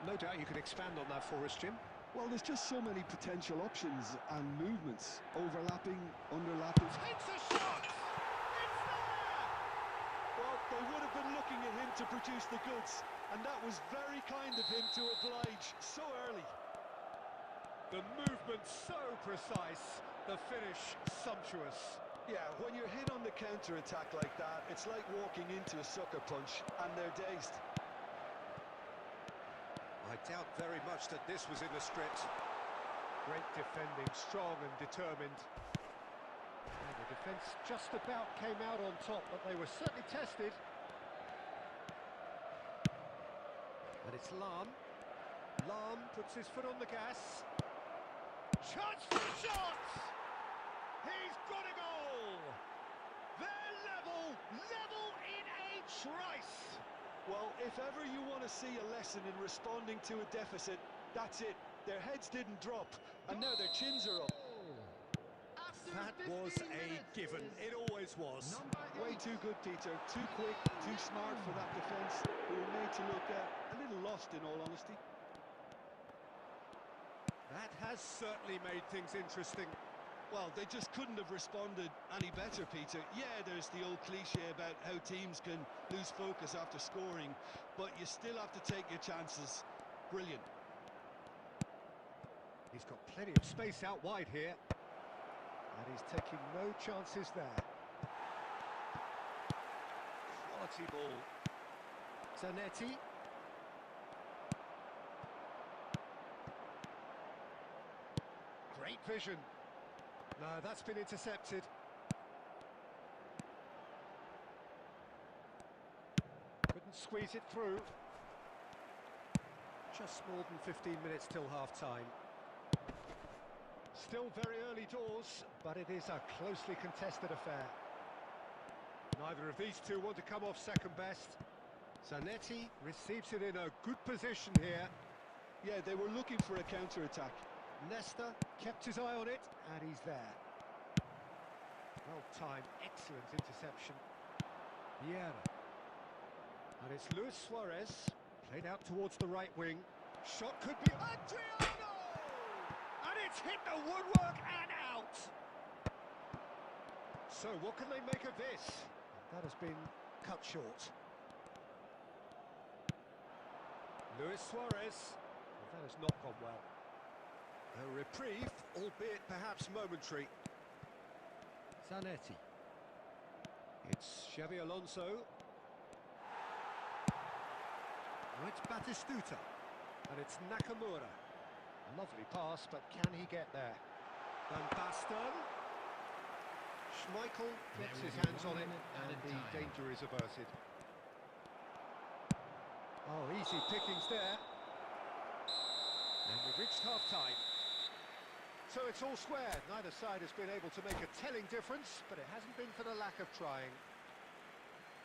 no doubt you could expand on that for us, Jim. Well, there's just so many potential options and movements, overlapping, underlapping. Takes a shot! It's there! Well, they would have been looking at him to produce the goods, and that was very kind of him to oblige so early. The movement so precise, the finish sumptuous. Yeah, when you're hit on the counter-attack like that, it's like walking into a sucker punch and they're dazed. I doubt very much that this was in the script. Great defending, strong and determined. And the defence just about came out on top, but they were certainly tested. And it's Lahm. Lahm puts his foot on the gas. Chance for a shot! He's got a goal! They're level in a trice! Well, if ever you want to see a lesson in responding to a deficit, that's it. Their heads didn't drop, and now their chins are up. That was a given. It always was. Way too good, Peter. Too quick, too smart for that defence. They were made to look a little lost, in all honesty. That has certainly made things interesting. Well, they just couldn't have responded any better, Peter. Yeah, there's the old cliche about how teams can lose focus after scoring, but you still have to take your chances. Brilliant. He's got plenty of space out wide here. And he's taking no chances there. Quality ball. Zanetti. Great vision. No, that's been intercepted. Couldn't squeeze it through. Just more than 15 minutes till half-time. Still very early doors, but it is a closely contested affair. Neither of these two want to come off second best. Zanetti receives it in a good position here. Yeah, they were looking for a counter-attack. Nesta kept his eye on it, and he's there. Well-timed, excellent interception. Vieira. And it's Luis Suarez, played out towards the right wing. Shot could be... Adriano! And it's hit the woodwork and out! So what can they make of this? That has been cut short. Luis Suarez. Well, that has not gone well. A reprieve, albeit perhaps momentary. Zanetti. It's Xavi Alonso. Now it's Batistuta. And it's Nakamura. Lovely pass, but can he get there? Van Basten. Schmeichel gets his hands on it, and the danger is averted. Oh, easy pickings there. And we've reached half-time. So it's all square. Neither side has been able to make a telling difference, but it hasn't been for the lack of trying.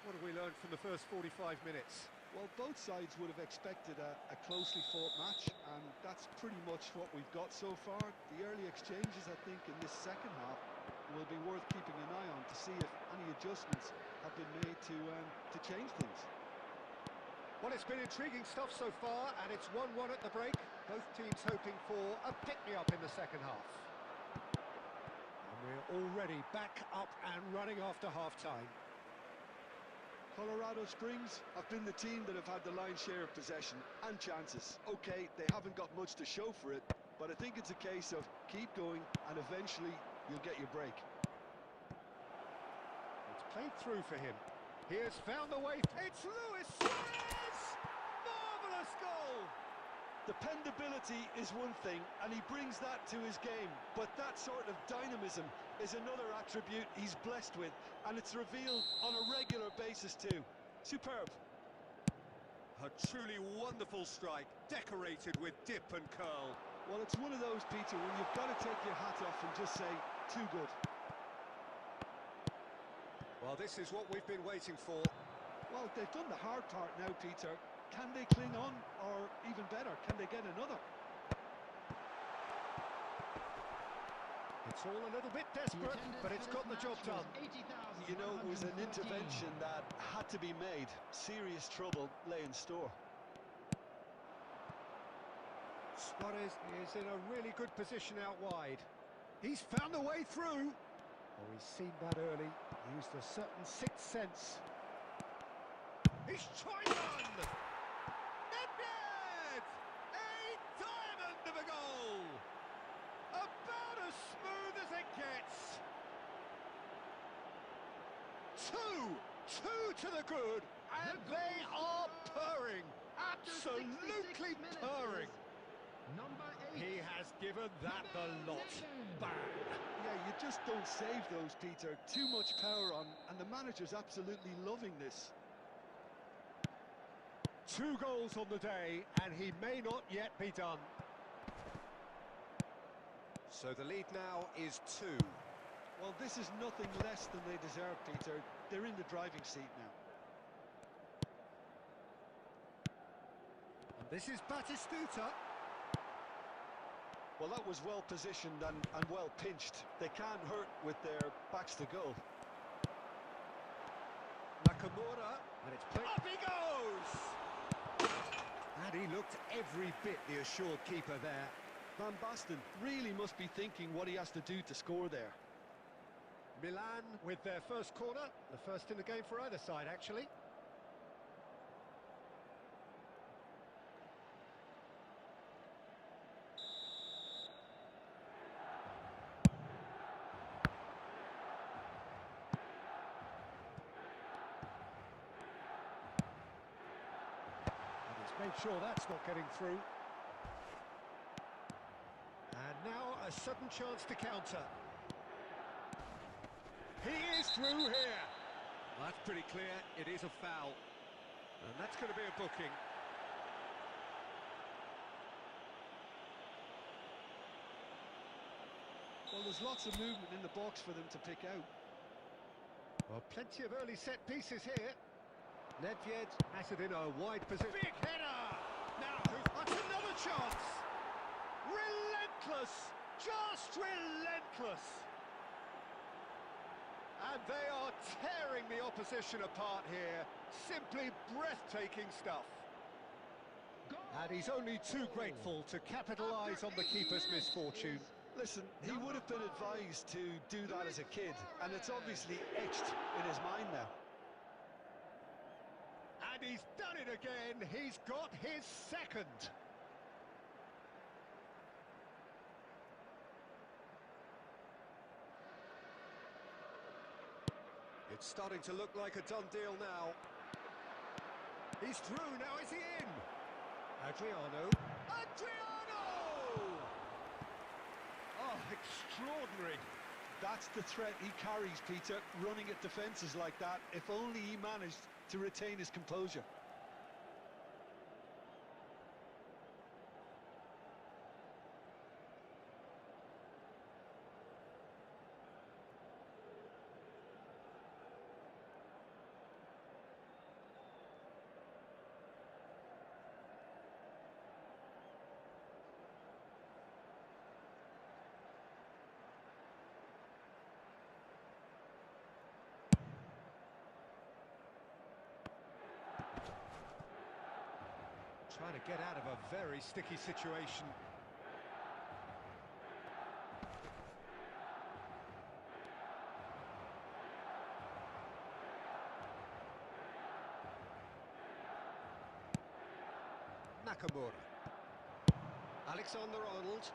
What have we learned from the first 45 minutes? Well, both sides would have expected a closely fought match, and that's pretty much what we've got so far. The early exchanges, I think, in this second half will be worth keeping an eye on to see if any adjustments have been made to change things. Well, it's been intriguing stuff so far, and it's 1-1 at the break. Both teams hoping for a pick-me-up in the second half. And we're already back up and running after half-time. Colorado Springs have been the team that have had the lion's share of possession and chances. Okay, they haven't got much to show for it, but I think it's a case of keep going and eventually you'll get your break. It's played through for him. He has found the way. It's Luis Suarez! Marvellous goal! Dependability is one thing, and he brings that to his game, but that sort of dynamism is another attribute he's blessed with, and it's revealed on a regular basis too. Superb. A truly wonderful strike, decorated with dip and curl. Well, it's one of those, Peter, when you've got to take your hat off and just say, too good. Well, this is what we've been waiting for. Well, they've done the hard part now, Peter. Can they cling on, or even better, can they get another? It's all a little bit desperate, but it's got the job done. You know, it was an intervention that had to be made. Serious trouble lay in store. Suarez is in a really good position out wide. He's found a way through. Oh, he's seen that early. Used a certain sixth sense. He's tried one! Net! A diamond of a goal! About as smooth as it gets. Two to the good, and they are purring. Absolutely purring. Number 8. He has given that the lot. Bang. Yeah, you just don't save those, Peter. Too much power on, and the manager's absolutely loving this. 2 goals on the day, and he may not yet be done. So the lead now is 2. Well, this is nothing less than they deserve, Peter. They're in the driving seat now. And this is Batistuta. Well, that was well positioned and well pinched. They can't hurt with their backs to goal. Nakamura, and it's played. Up he goes! And he looked every bit the assured keeper there. Van Basten really must be thinking what he has to do to score there. Milan with their first corner, the first in the game for either side, actually. And he's made sure that's not getting through. And now a sudden chance to counter. He is through here. Well, that's pretty clear. It is a foul. And that's going to be a booking. Well, there's lots of movement in the box for them to pick out. Well, plenty of early set pieces here. Nedved has it in a wide position. Big header! Now, that's another chance. Relentless! Just relentless! And they are tearing the opposition apart here. Simply breathtaking stuff. And he's only too grateful to capitalise on the keeper's misfortune. Listen, he would have been advised to do that as a kid, and it's obviously etched in his mind now. And he's done it again. He's got his second. It's starting to look like a done deal now. He's through, now is he in? Adriano. Oh, extraordinary. That's the threat he carries, Peter, running at defences like that. If only he managed to retain his composure. Trying to get out of a very sticky situation. Nakamura. Alexander-Arnold.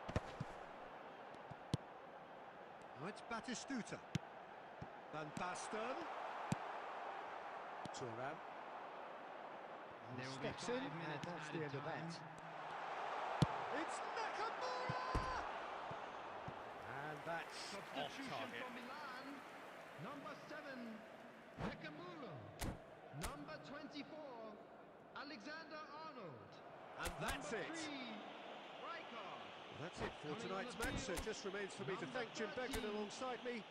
Oh, it's Batistuta. Van Basten. Thuram. There will be Steps 5 in, minutes and that's the added end of that. time. It's Nakamura! And that's off Substitution target. from Milan. Number 7, Nakamura. Number 24, Alexander-Arnold. And that's Number it. 3, Rijkaard. That's it for Coming on tonight's the match, so field, it just remains for me to number thank Jim Beckett 13. alongside me.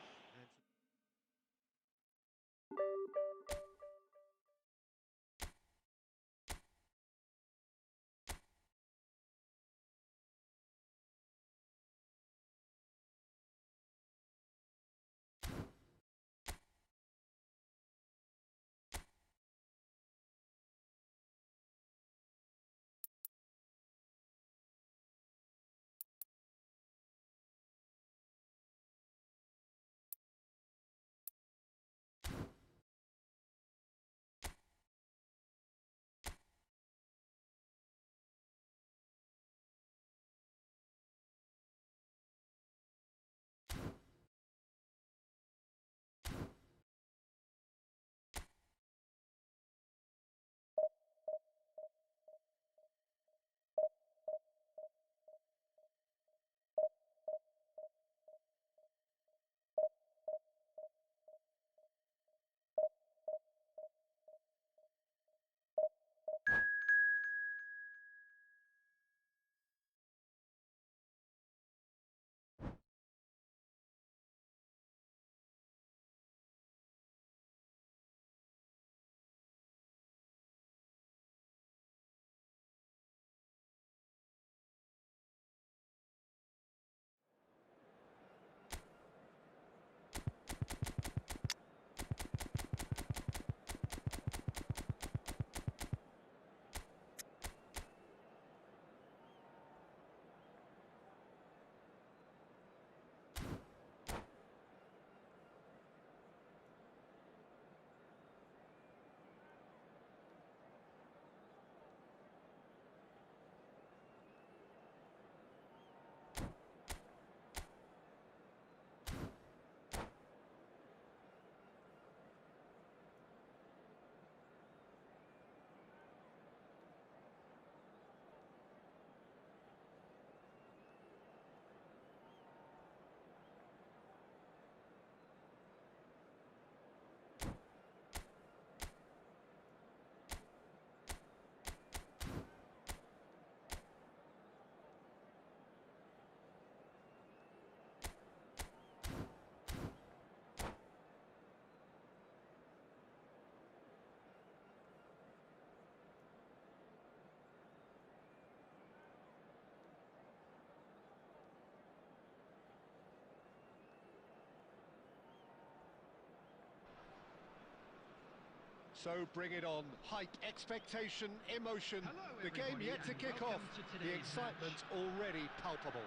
So bring it on. Hype, expectation, emotion. Hello, The game everybody, yet to and kick welcome off. to The today's excitement already palpable.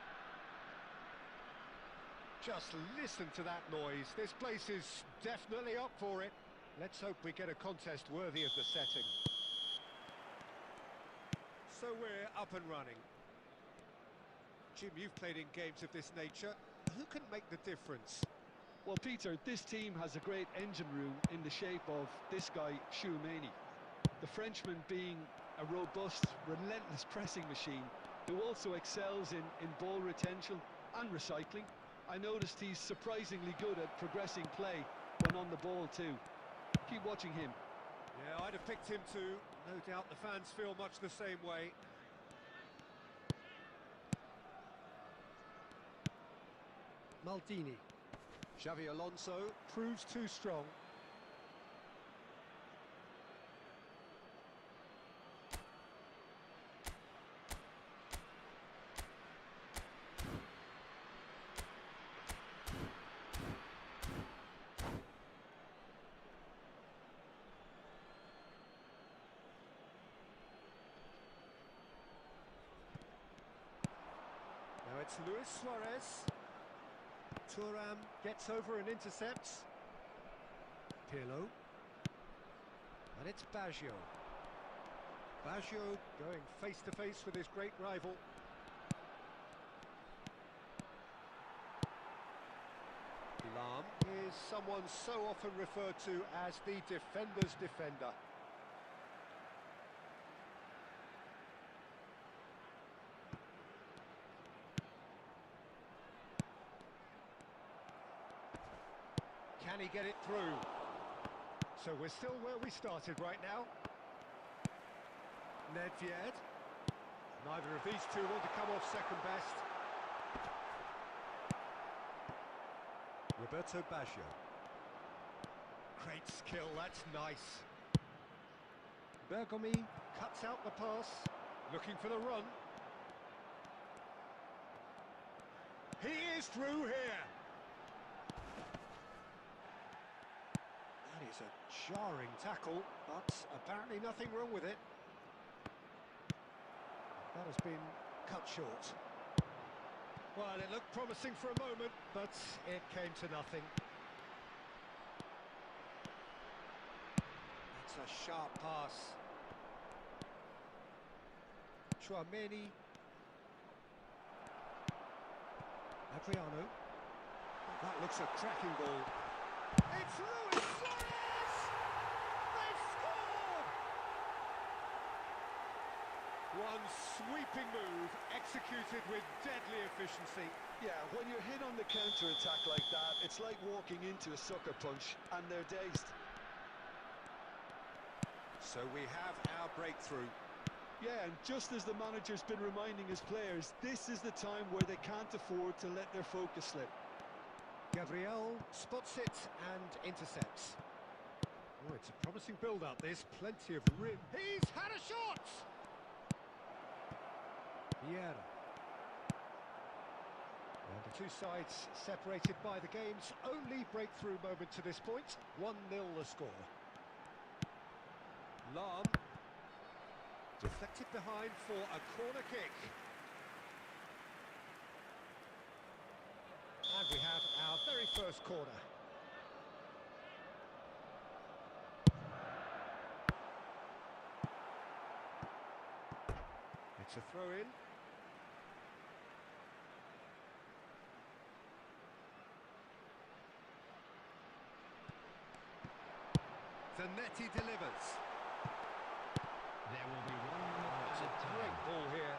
Just listen to that noise. This place is definitely up for it. Let's hope we get a contest worthy of the setting. So we're up and running. Jim, you've played in games of this nature. Who can make the difference? Well, Peter, this team has a great engine room in the shape of this guy, Tchouaméni. The Frenchman being a robust, relentless pressing machine who also excels in ball retention and recycling. I noticed he's surprisingly good at progressing play when on the ball too. Keep watching him. Yeah, I'd have picked him too. No doubt the fans feel much the same way. Maldini. Xavi Alonso proves too strong. Now it's Luis Suarez. Thuram gets over and intercepts. Pirlo. And it's Baggio. Baggio going face to face with his great rival. Lahm is someone so often referred to as the defender's defender. Can he get it through? So we're still where we started right now. Nedved. Neither of these two want to come off second best. Roberto Baggio. Great skill, that's nice. Bergomi cuts out the pass, looking for the run. He is through here. That is a jarring tackle, but apparently nothing wrong with it. That has been cut short. Well, it looked promising for a moment, but it came to nothing. It's a sharp pass. Tchouaméni. Adriano. That looks a cracking ball. It's Luis Suarez! They've scored! One sweeping move, executed with deadly efficiency. Yeah, when you're hit on the counter-attack like that, it's like walking into a sucker punch, and they're dazed. So we have our breakthrough. Yeah, and just as the manager's been reminding his players, this is the time where they can't afford to let their focus slip. Gabriel spots it and intercepts. Oh, it's a promising build-up. There's plenty of rim. He's had a shot! Vieira. And the two sides separated by the game's only breakthrough moment to this point. 1-0 the score. Lahm. Deflected behind for a corner kick. And we have our very first corner. It's a throw-in. Zanetti delivers. There will be one more It's a added time. great ball here.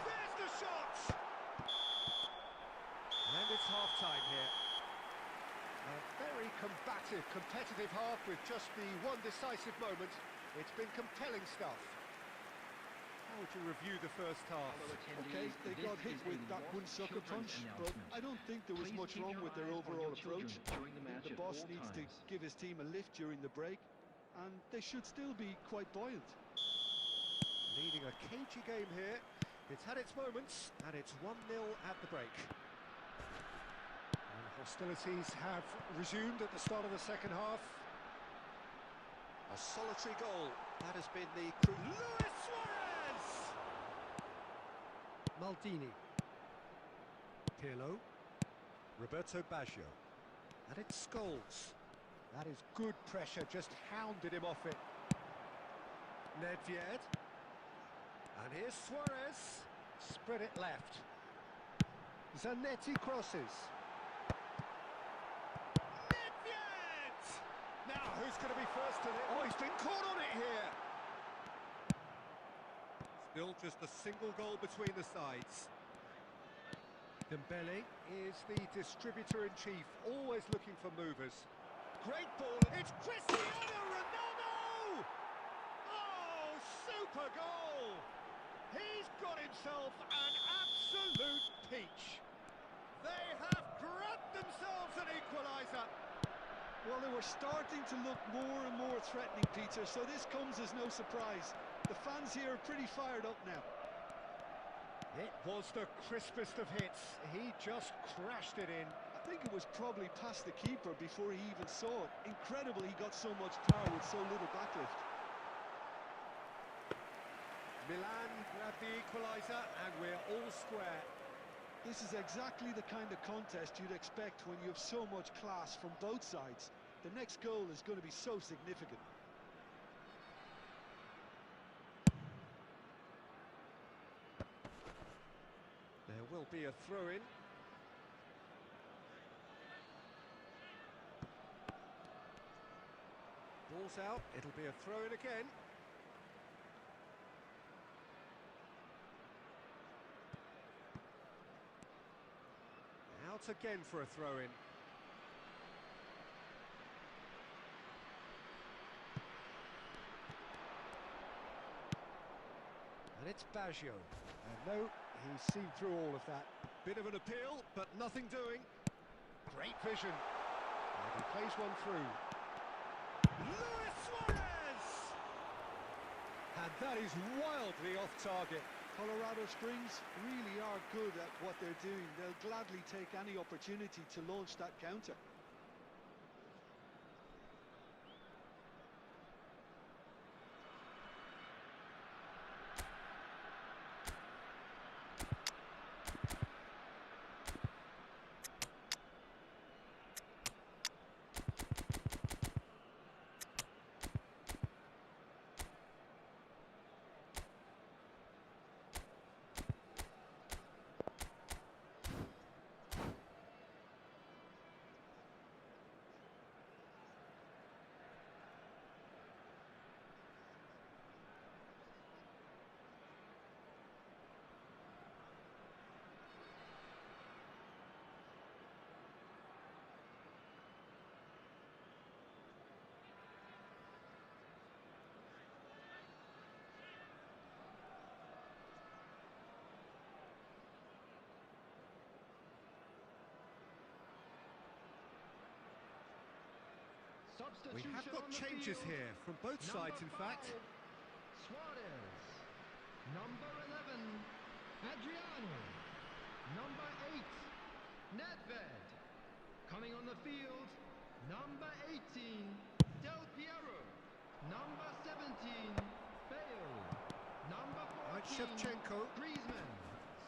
There's the shot! And it's half-time here. A very combative, competitive half with just the one decisive moment. It's been compelling stuff. How would you review the first half? Okay, they got hit with that one sucker punch, but I don't think there was much wrong with their overall approach. I think the boss needs to give his team a lift during the break, and they should still be quite buoyant. Leading a cagey game here. It's had its moments, and it's 1-0 at the break. And Hostilities have resumed at the start of the second half. A solitary goal. That has been the... Luis Suarez! Maldini. Pirlo. Roberto Baggio. And it's Scholes. That is good pressure, just hounded him off it. Nedved. And here's Suarez. Spread it left. Zanetti crosses. Nedved! Now, who's going to be first to it? Oh, he's been caught on it here. Still just a single goal between the sides. Dembele is the distributor-in-chief, always looking for movers. Great ball, it's Cristiano Ronaldo! Oh, super goal! He's got himself an absolute peach. They have grabbed themselves an equaliser. Well, they were starting to look more and more threatening, Peter, so this comes as no surprise. The fans here are pretty fired up now. It was the crispest of hits. He just crashed it in. I think it was probably past the keeper before he even saw it. Incredible he got so much power with so little backlift. Milan grabbed the equaliser and we're all square. This is exactly the kind of contest you'd expect when you have so much class from both sides. The next goal is going to be so significant. There will be a throw-in. Ball's out, it'll be a throw-in again. Out again for a throw-in. And it's Baggio. And no, he's seen through all of that. Bit of an appeal, but nothing doing. Great vision. And he plays one through. Luis Suarez! And that is wildly off target. Colorado Springs really are good at what they're doing. They'll gladly take any opportunity to launch that counter. We have got changes here from both sides, in fact. Suarez. Number 11, Adriano. Number 8, Nedved. Coming on the field, number 18, Del Piero. Number 17, Bale. Number 14, Shevchenko. Griezmann.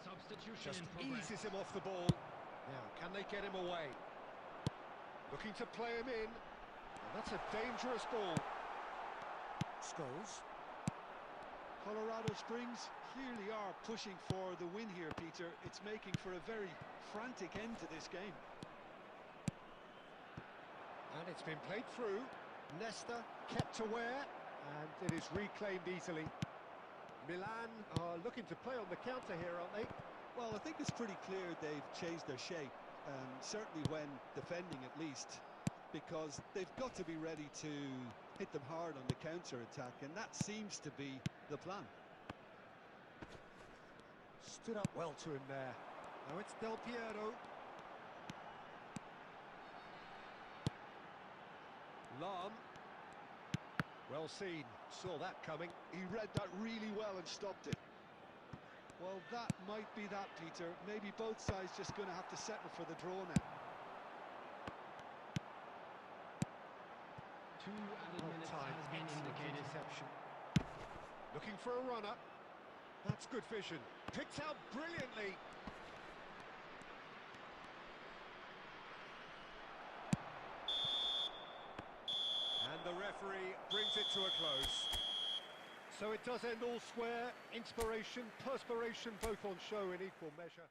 Substitution Just in progress. eases him off the ball. Now, can they get him away? Looking to play him in. And that's a dangerous ball. Scholes. Colorado Springs clearly are pushing for the win here, Peter. It's making for a very frantic end to this game. And it's been played through. Nesta kept aware, and it is reclaimed easily. Milan are looking to play on the counter here, aren't they? Well, I think it's pretty clear they've changed their shape, certainly when defending at least, because they've got to be ready to hit them hard on the counter-attack, and that seems to be the plan. Stood up well to him there. Now it's Del Piero. Lam. Well seen. Saw that coming. He read that really well and stopped it. Well, that might be that, Peter. Maybe both sides just going to have to settle for the draw now. added Well minutes timed, has been excellent indicated. interception. Looking for a runner. That's good vision. Picked out brilliantly. And the referee brings it to a close. So it does end all square. Inspiration, perspiration, both on show in equal measure.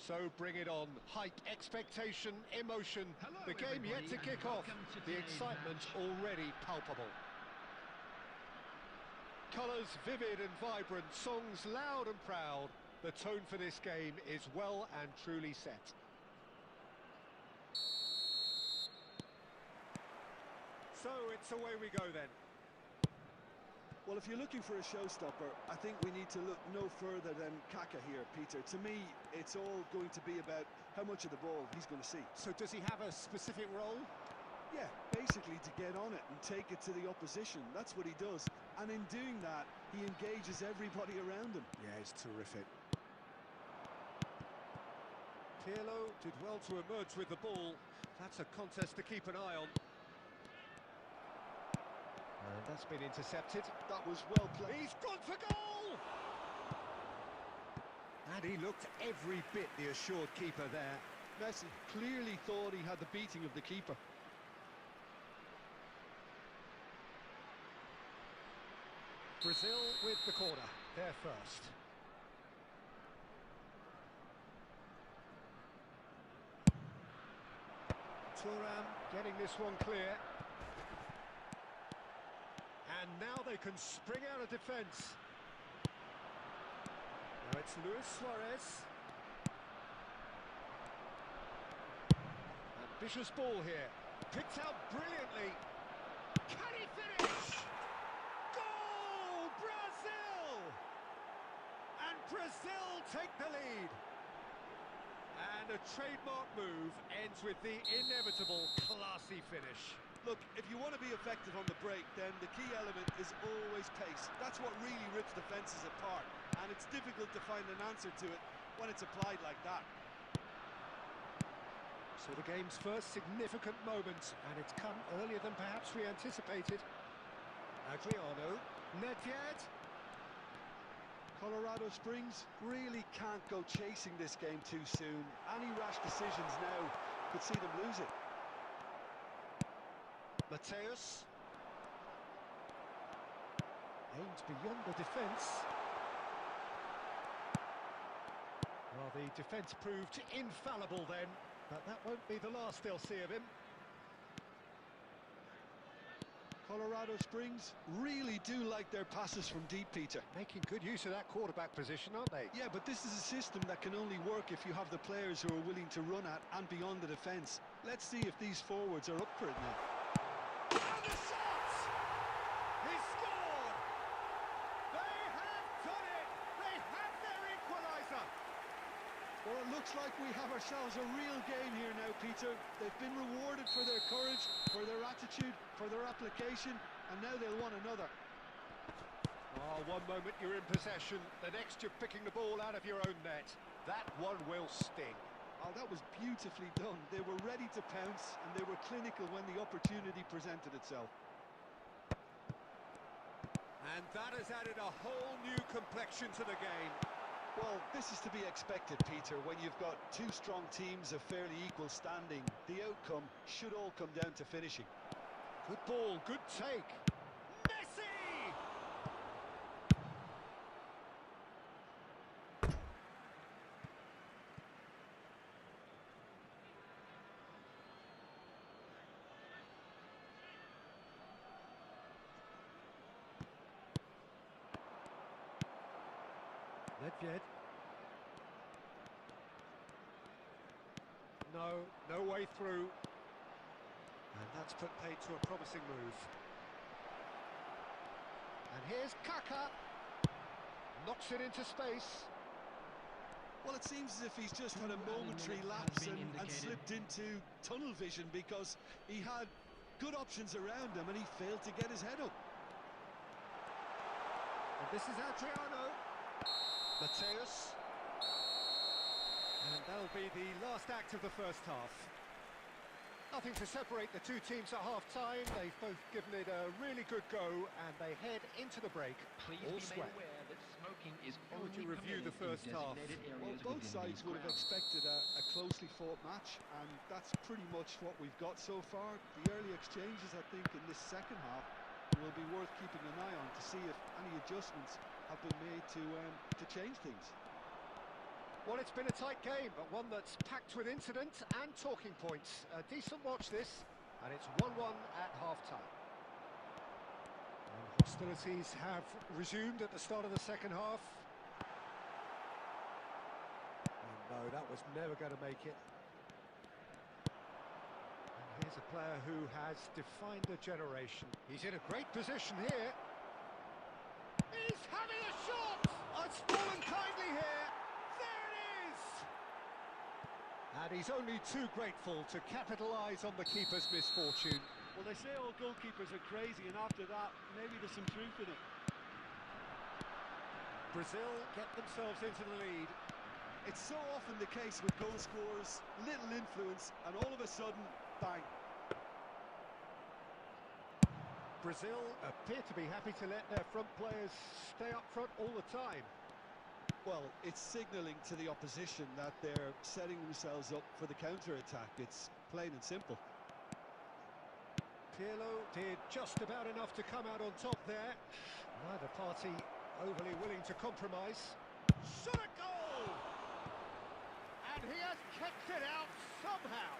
So bring it on. Hype, expectation, emotion. Hello, The game yet to everybody, kick and off. welcome to The today's excitement match. already palpable. Colours vivid and vibrant, songs loud and proud. The tone for this game is well and truly set. So it's away we go then. Well, if you're looking for a showstopper, I think we need to look no further than Kaka here, Peter. To me, it's all going to be about how much of the ball he's going to see. So does he have a specific role? Yeah, basically to get on it and take it to the opposition. That's what he does. And in doing that, he engages everybody around him. Yeah, it's terrific. Pirlo did well to emerge with the ball. That's a contest to keep an eye on. And that's been intercepted. That was well played. He's gone for goal! And he looked every bit the assured keeper there. Messi clearly thought he had the beating of the keeper. Brazil with the corner. They're first. Thuram getting this one clear. And now they can spring out of defence. Now it's Luis Suarez. Ambitious ball here. Picked out brilliantly. Can he finish? Goal! Brazil! And Brazil take the lead. And a trademark move ends with the inevitable classy finish. Look, if you want to be effective on the break, then the key element is always pace. That's what really rips defences apart. And it's difficult to find an answer to it when it's applied like that. So the game's first significant moment, and it's come earlier than perhaps we anticipated. Adriano, Nedved. Colorado Springs really can't go chasing this game too soon. Any rash decisions now could see them lose it. Mateus. Aimed beyond the defence. Well, the defence proved infallible then, but that won't be the last they'll see of him. Colorado Springs really do like their passes from deep, Peter. Making good use of that quarterback position, aren't they? Yeah, but this is a system that can only work if you have the players who are willing to run at and beyond the defence. Let's see if these forwards are up for it now. And the shot! He scored! They have done it! They have their equaliser! Well, it looks like we have ourselves a real game here now, Peter. They've been rewarded for their courage, for their attitude, for their application, and now they'll want another. Oh, one moment you're in possession, the next you're picking the ball out of your own net. That one will sting. Oh, that was beautifully done. They were ready to pounce, and they were clinical when the opportunity presented itself. And that has added a whole new complexion to the game. Well, this is to be expected, Peter. When you've got two strong teams of fairly equal standing, the outcome should all come down to finishing. Good ball, good take. Messi! Nedved. No way through. And that's put paid to a promising move. And here's Kaka. Knocks it into space. Well, it seems as if he's just had a momentary lapse and slipped into tunnel vision, because he had good options around him and he failed to get his head up. And this is Adriano. Mateus. And that'll be the last act of the first half. Nothing to separate the two teams at half-time. They've both given it a really good go, and they head into the break Please all be sweat. made aware that smoking is How would only you review the permitted first in half? designated Well, areas both within sides these would have grounds. expected a closely fought match, and that's pretty much what we've got so far. The early exchanges, I think, in this second half will be worth keeping an eye on to see if any adjustments have been made to change things. Well, it's been a tight game, but one that's packed with incident and talking points. A decent watch this, and it's 1-1 at half-time. And hostilities have resumed at the start of the second half. And no, that was never going to make it. And here's a player who has defined a generation. He's in a great position here. He's having a shot! Oh, it's fallen kindly here. There it is! And he's only too grateful to capitalise on the keeper's misfortune. Well, they say all goalkeepers are crazy, and after that, maybe there's some truth in it. Brazil get themselves into the lead. It's so often the case with goal scorers, little influence, and all of a sudden, bang. Brazil appear to be happy to let their front players stay up front all the time. Well, it's signalling to the opposition that they're setting themselves up for the counter-attack. It's plain and simple. Pirlo did just about enough to come out on top there. Neither party overly willing to compromise. Shot a goal! And he has kept it out somehow.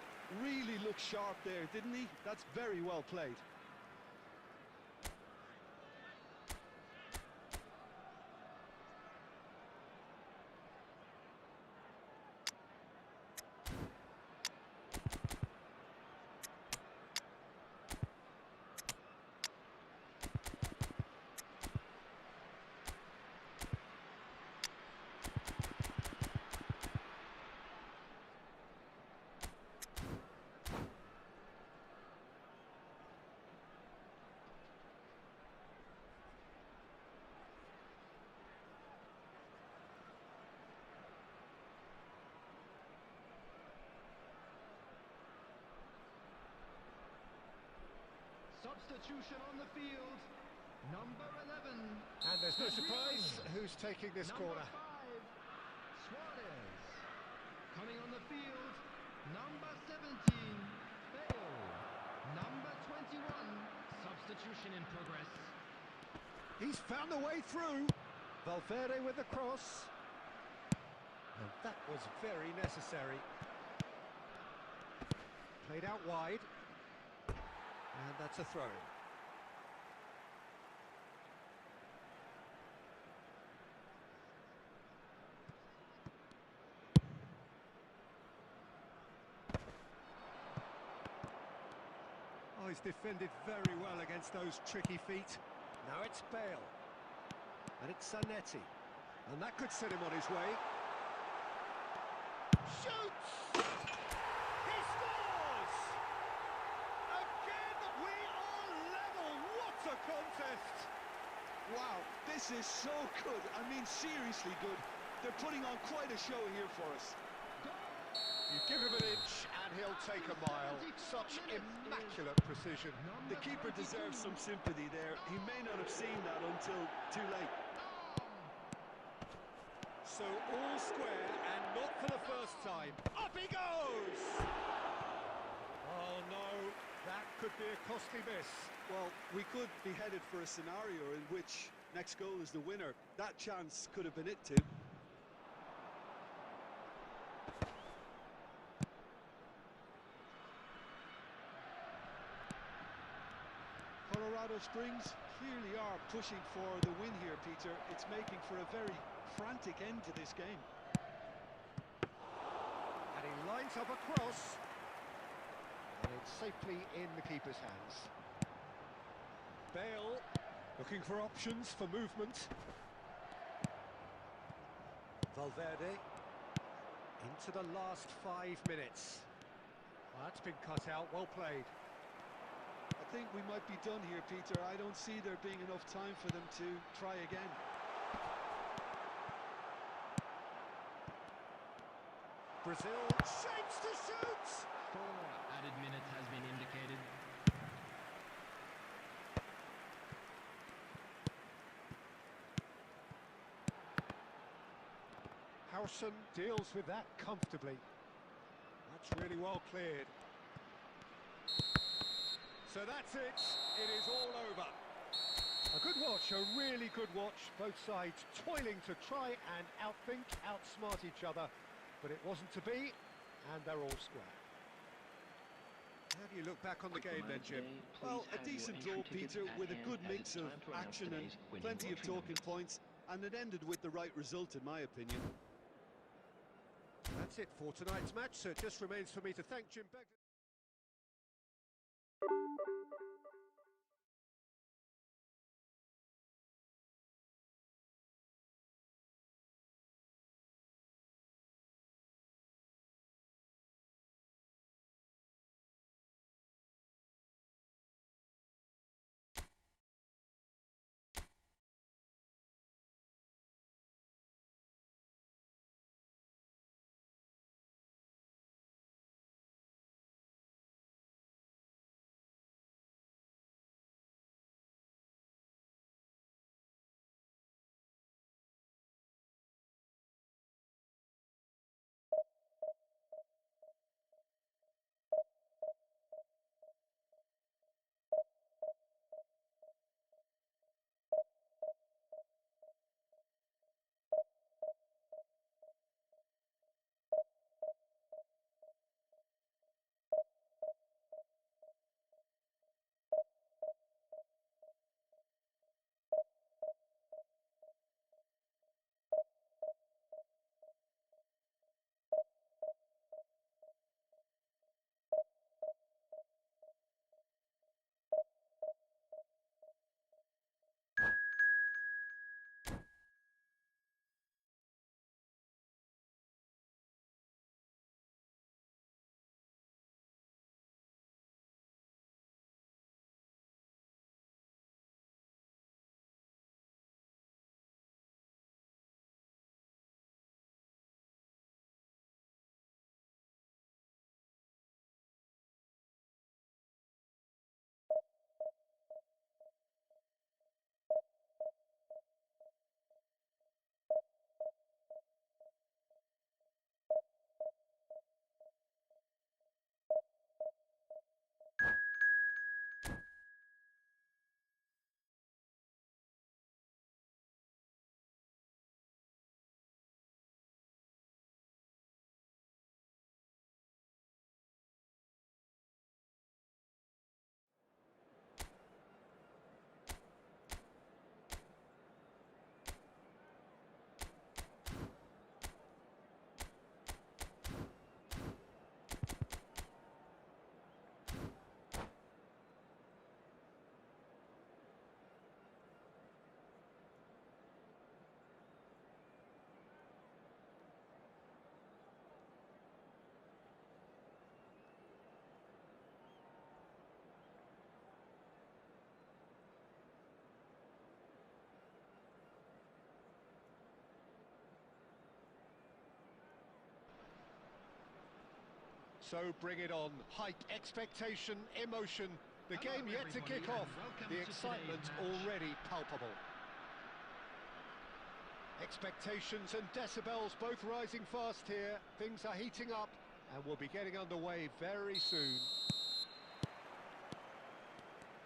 Really looked sharp there, didn't he? That's very well played. Substitution on the field. Number 11. And there's no surprise who's taking this Number corner. 5. Suarez. Coming on the field. Number 17. Bale. Number Substitution in progress. He's found a way through. Valverde with the cross. And that was very necessary. Played out wide. And that's a throw. Oh, he's defended very well against those tricky feet. Now it's Bale. And it's Zanetti. And that could set him on his way. Shoots! He scores! Again, we are level. What a contest! Wow, this is so good. I mean, seriously good. They're putting on quite a show here for us. You give him an inch and he'll take a mile. Such immaculate precision. The keeper deserves some sympathy there. He may not have seen that until too late. So all square and not for the first time. Up he goes! Oh no, that could be a costly miss. Well, we could be headed for a scenario in which next goal is the winner. That chance could have been it, Tim. Colorado Springs clearly are pushing for the win here, Peter. It's making for a very frantic end to this game. And he lines up a cross. And it's safely in the keeper's hands. Bale looking for options for movement. Valverde into the last 5 minutes. Well, that's been cut out, well played. I think we might be done here, Peter. I don't see there being enough time for them to try again. Brazil shapes to shoot! 4 added minutes has been indicated. Howson deals with that comfortably. That's really well cleared. So that's it. It is all over. A good watch, a really good watch. Both sides toiling to try and outthink, outsmart each other. But it wasn't to be, and they're all square. How do you look back on the game then, Jim? Well, a decent draw, Peter, with a good mix of action and plenty of talking points, and it ended with the right result, in my opinion. That's it for tonight's match, so it just remains for me to thank Jim Begley. So bring it on. Hype, expectation, emotion. The game yet to kick off. The excitement already palpable. Expectations and decibels both rising fast here. Things are heating up and we'll be getting underway very soon.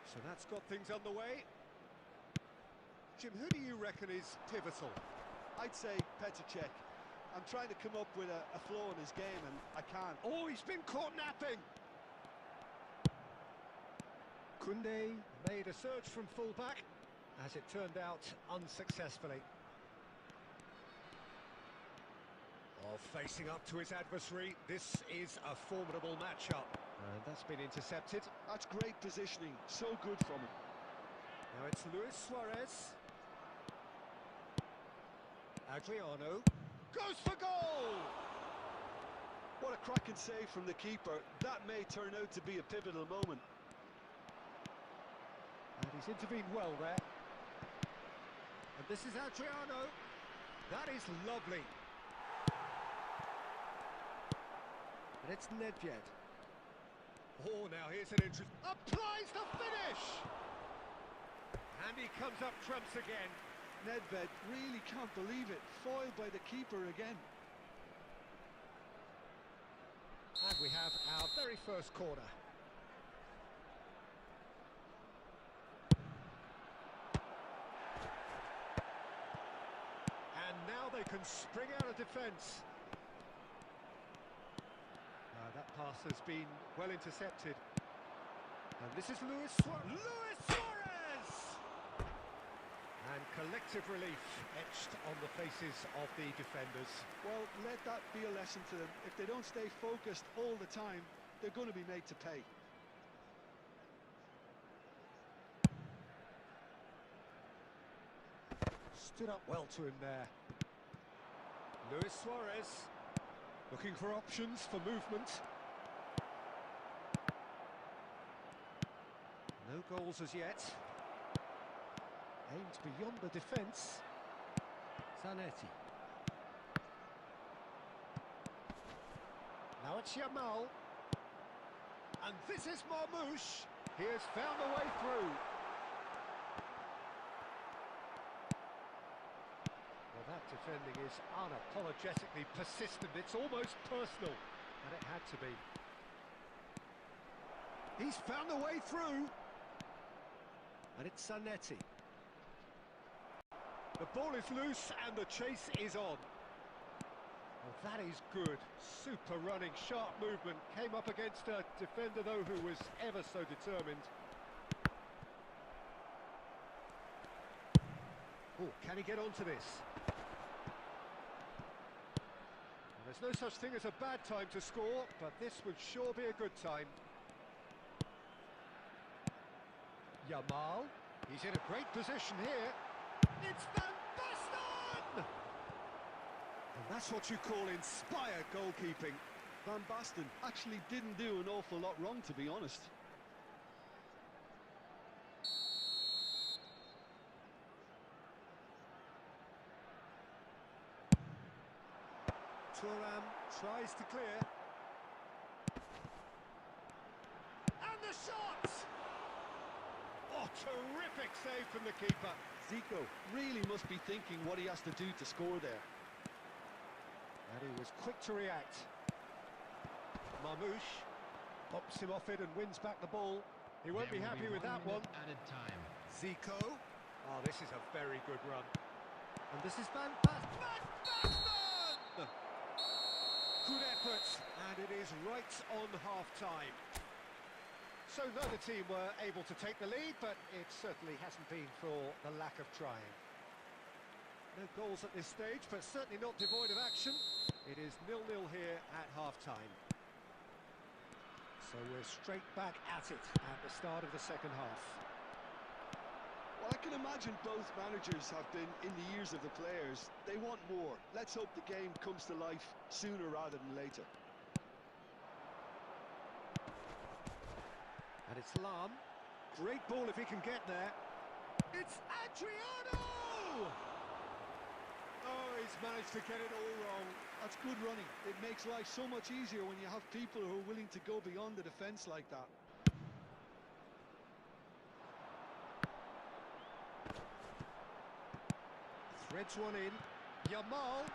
So that's got things underway. Jim, who do you reckon is pivotal? I'd say Petr Cech. I'm trying to come up with a flaw in his game and I can't. Oh, he's been caught napping! Koundé made a surge from full-back, as it turned out unsuccessfully. Oh, facing up to his adversary, this is a formidable matchup. And that's been intercepted. That's great positioning, so good from him. Now it's Luis Suarez. Adriano goes for goal! What a cracking save from the keeper. That may turn out to be a pivotal moment. And he's intervened well there. And this is Adriano. That is lovely. And it's Nedved. Oh, now here's an interest. Applies the finish! And he comes up trumps again. Nedved really can't believe it. Foiled by the keeper again. And we have our very first corner. And now they can spring out of defence. That pass has been well intercepted. And this is Luis Suarez! And collective relief etched on the faces of the defenders. Well, let that be a lesson to them. If they don't stay focused all the time, they're going to be made to pay. Stood up well to him there. Luis Suarez looking for options for movement. No goals as yet. Aimed beyond the defence. Zanetti. Now it's Yamal. And this is Marmoush. He has found the way through. Well, that defending is unapologetically persistent. It's almost personal. And it had to be. He's found the way through. And it's Zanetti. The ball is loose and the chase is on. Well, that is good. Super running, sharp movement. Came up against a defender, though, who was ever so determined. Oh, can he get onto this? Well, there's no such thing as a bad time to score, but this would sure be a good time. Yamal. He's in a great position here. It's Van Basten! And that's what you call inspired goalkeeping. Van Basten actually didn't do an awful lot wrong, to be honest. Thuram tries to clear. And the shot! Oh, terrific save from the keeper. Zico really must be thinking what he has to do to score there. And he was quick to react. Marmoush pops him off it and wins back the ball. He won't be happy with that one. Added time. Zico. Oh, this is a very good run. And this is Van Basten! Good effort, and it is right on half-time. So neither team were able to take the lead, but it certainly hasn't been for the lack of trying. No goals at this stage, but certainly not devoid of action. It is 0-0 here at half-time. So we're straight back at it at the start of the second half. Well, I can imagine both managers have been in the ears of the players. They want more. Let's hope the game comes to life sooner rather than later. And it's Lam. Great ball if he can get there. It's Adriano! Oh, he's managed managed to get it all wrong. That's good running. It makes life so much easier when you have people who are willing to go beyond the defence like that. Threads one in. Yamal.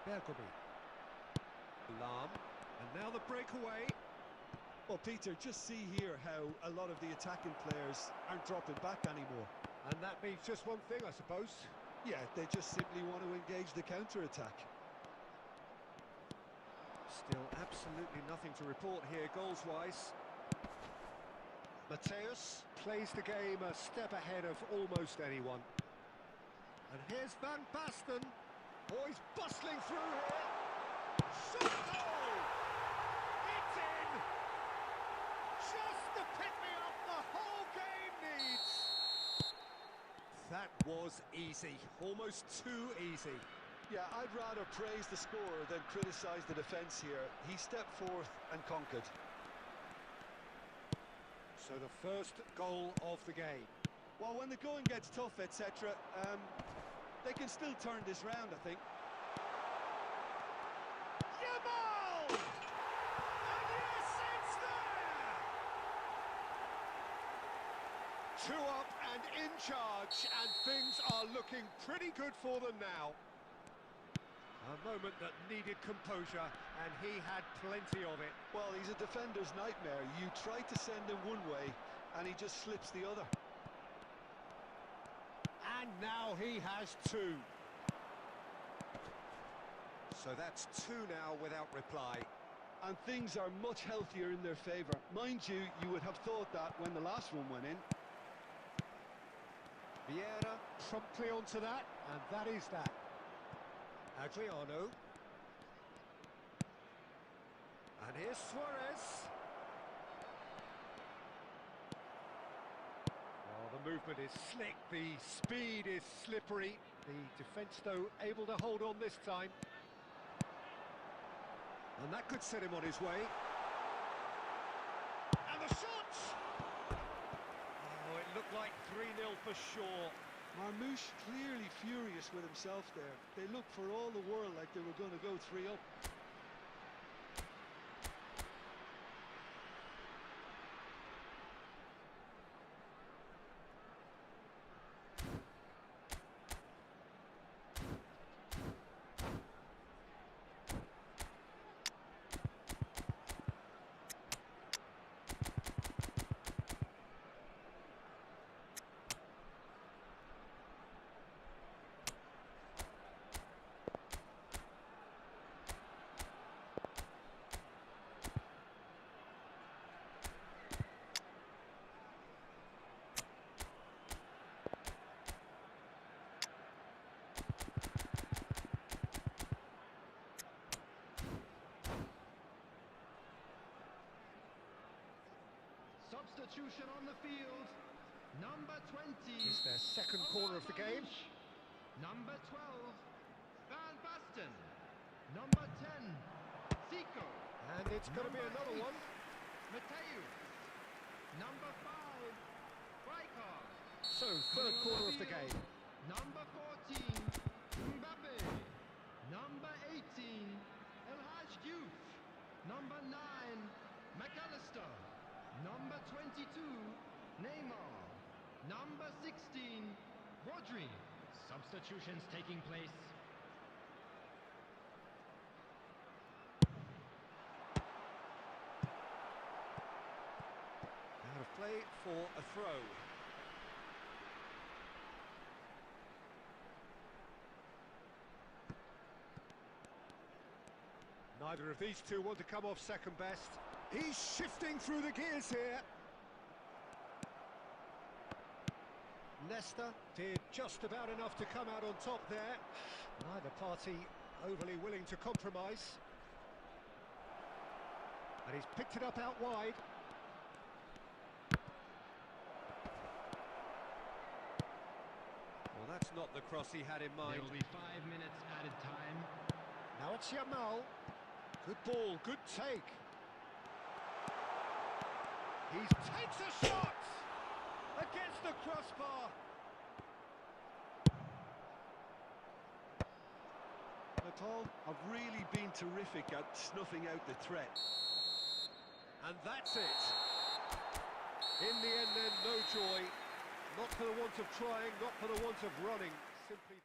Bergomi. Lam. And now the breakaway. Well, Peter, just see here how a lot of the attacking players aren't dropping back anymore. And that means just one thing, I suppose. Yeah, they just simply want to engage the counter-attack. Still absolutely nothing to report here, goals-wise. Mateus plays the game a step ahead of almost anyone. And here's Van Basten. Oh, he's bustling through here. Shot goal! It's in! Just the pick-me-up the whole game needs. That was easy, almost too easy. Yeah, I'd rather praise the scorer than criticise the defence here. He stepped forth and conquered. So the first goal of the game. Well, when the going gets tough, etc., they can still turn this round, I think. Yamal! And yes, it's there! 2 up and in charge, and things are looking pretty good for them now. A moment that needed composure, and he had plenty of it. Well, he's a defender's nightmare. You try to send him one way, and he just slips the other. And now he has 2. So that's 2 now without reply. And things are much healthier in their favour. Mind you, you would have thought that when the last one went in. Vieira promptly onto that, and that is that. Adriano. And here's Suarez. Well, the movement is slick, the speed is slippery. The defence, though, able to hold on this time. And that could set him on his way. And the shot! Oh, it looked like 3-0 for sure. Marmouche clearly furious with himself there. They looked for all the world like they were going to go 3 up. Substitution on the field. Number 20. It's their second corner of the game. Number 12, Van Basten. Number 10, Zico. And it's going to be another one. Mateus. Number 5, Rijkaard. So, third corner of the game. Number 14, Mbappe. Number 18, El Hadj Diouf. Number 9, McAllister. Number 22, Neymar. Number 16, Rodri. Substitutions taking place. Out of play for a throw. Neither of these two want to come off second best. He's shifting through the gears here. Nesta did just about enough to come out on top there. Neither party overly willing to compromise. And he's picked it up out wide. Well, that's not the cross he had in mind. There will be 5 minutes added time. Now it's Yamal. Good ball, good take. He takes a shot against the crossbar. Hall have really been terrific at snuffing out the threat. And that's it. In the end then, no joy. Not for the want of trying, not for the want of running. Simply...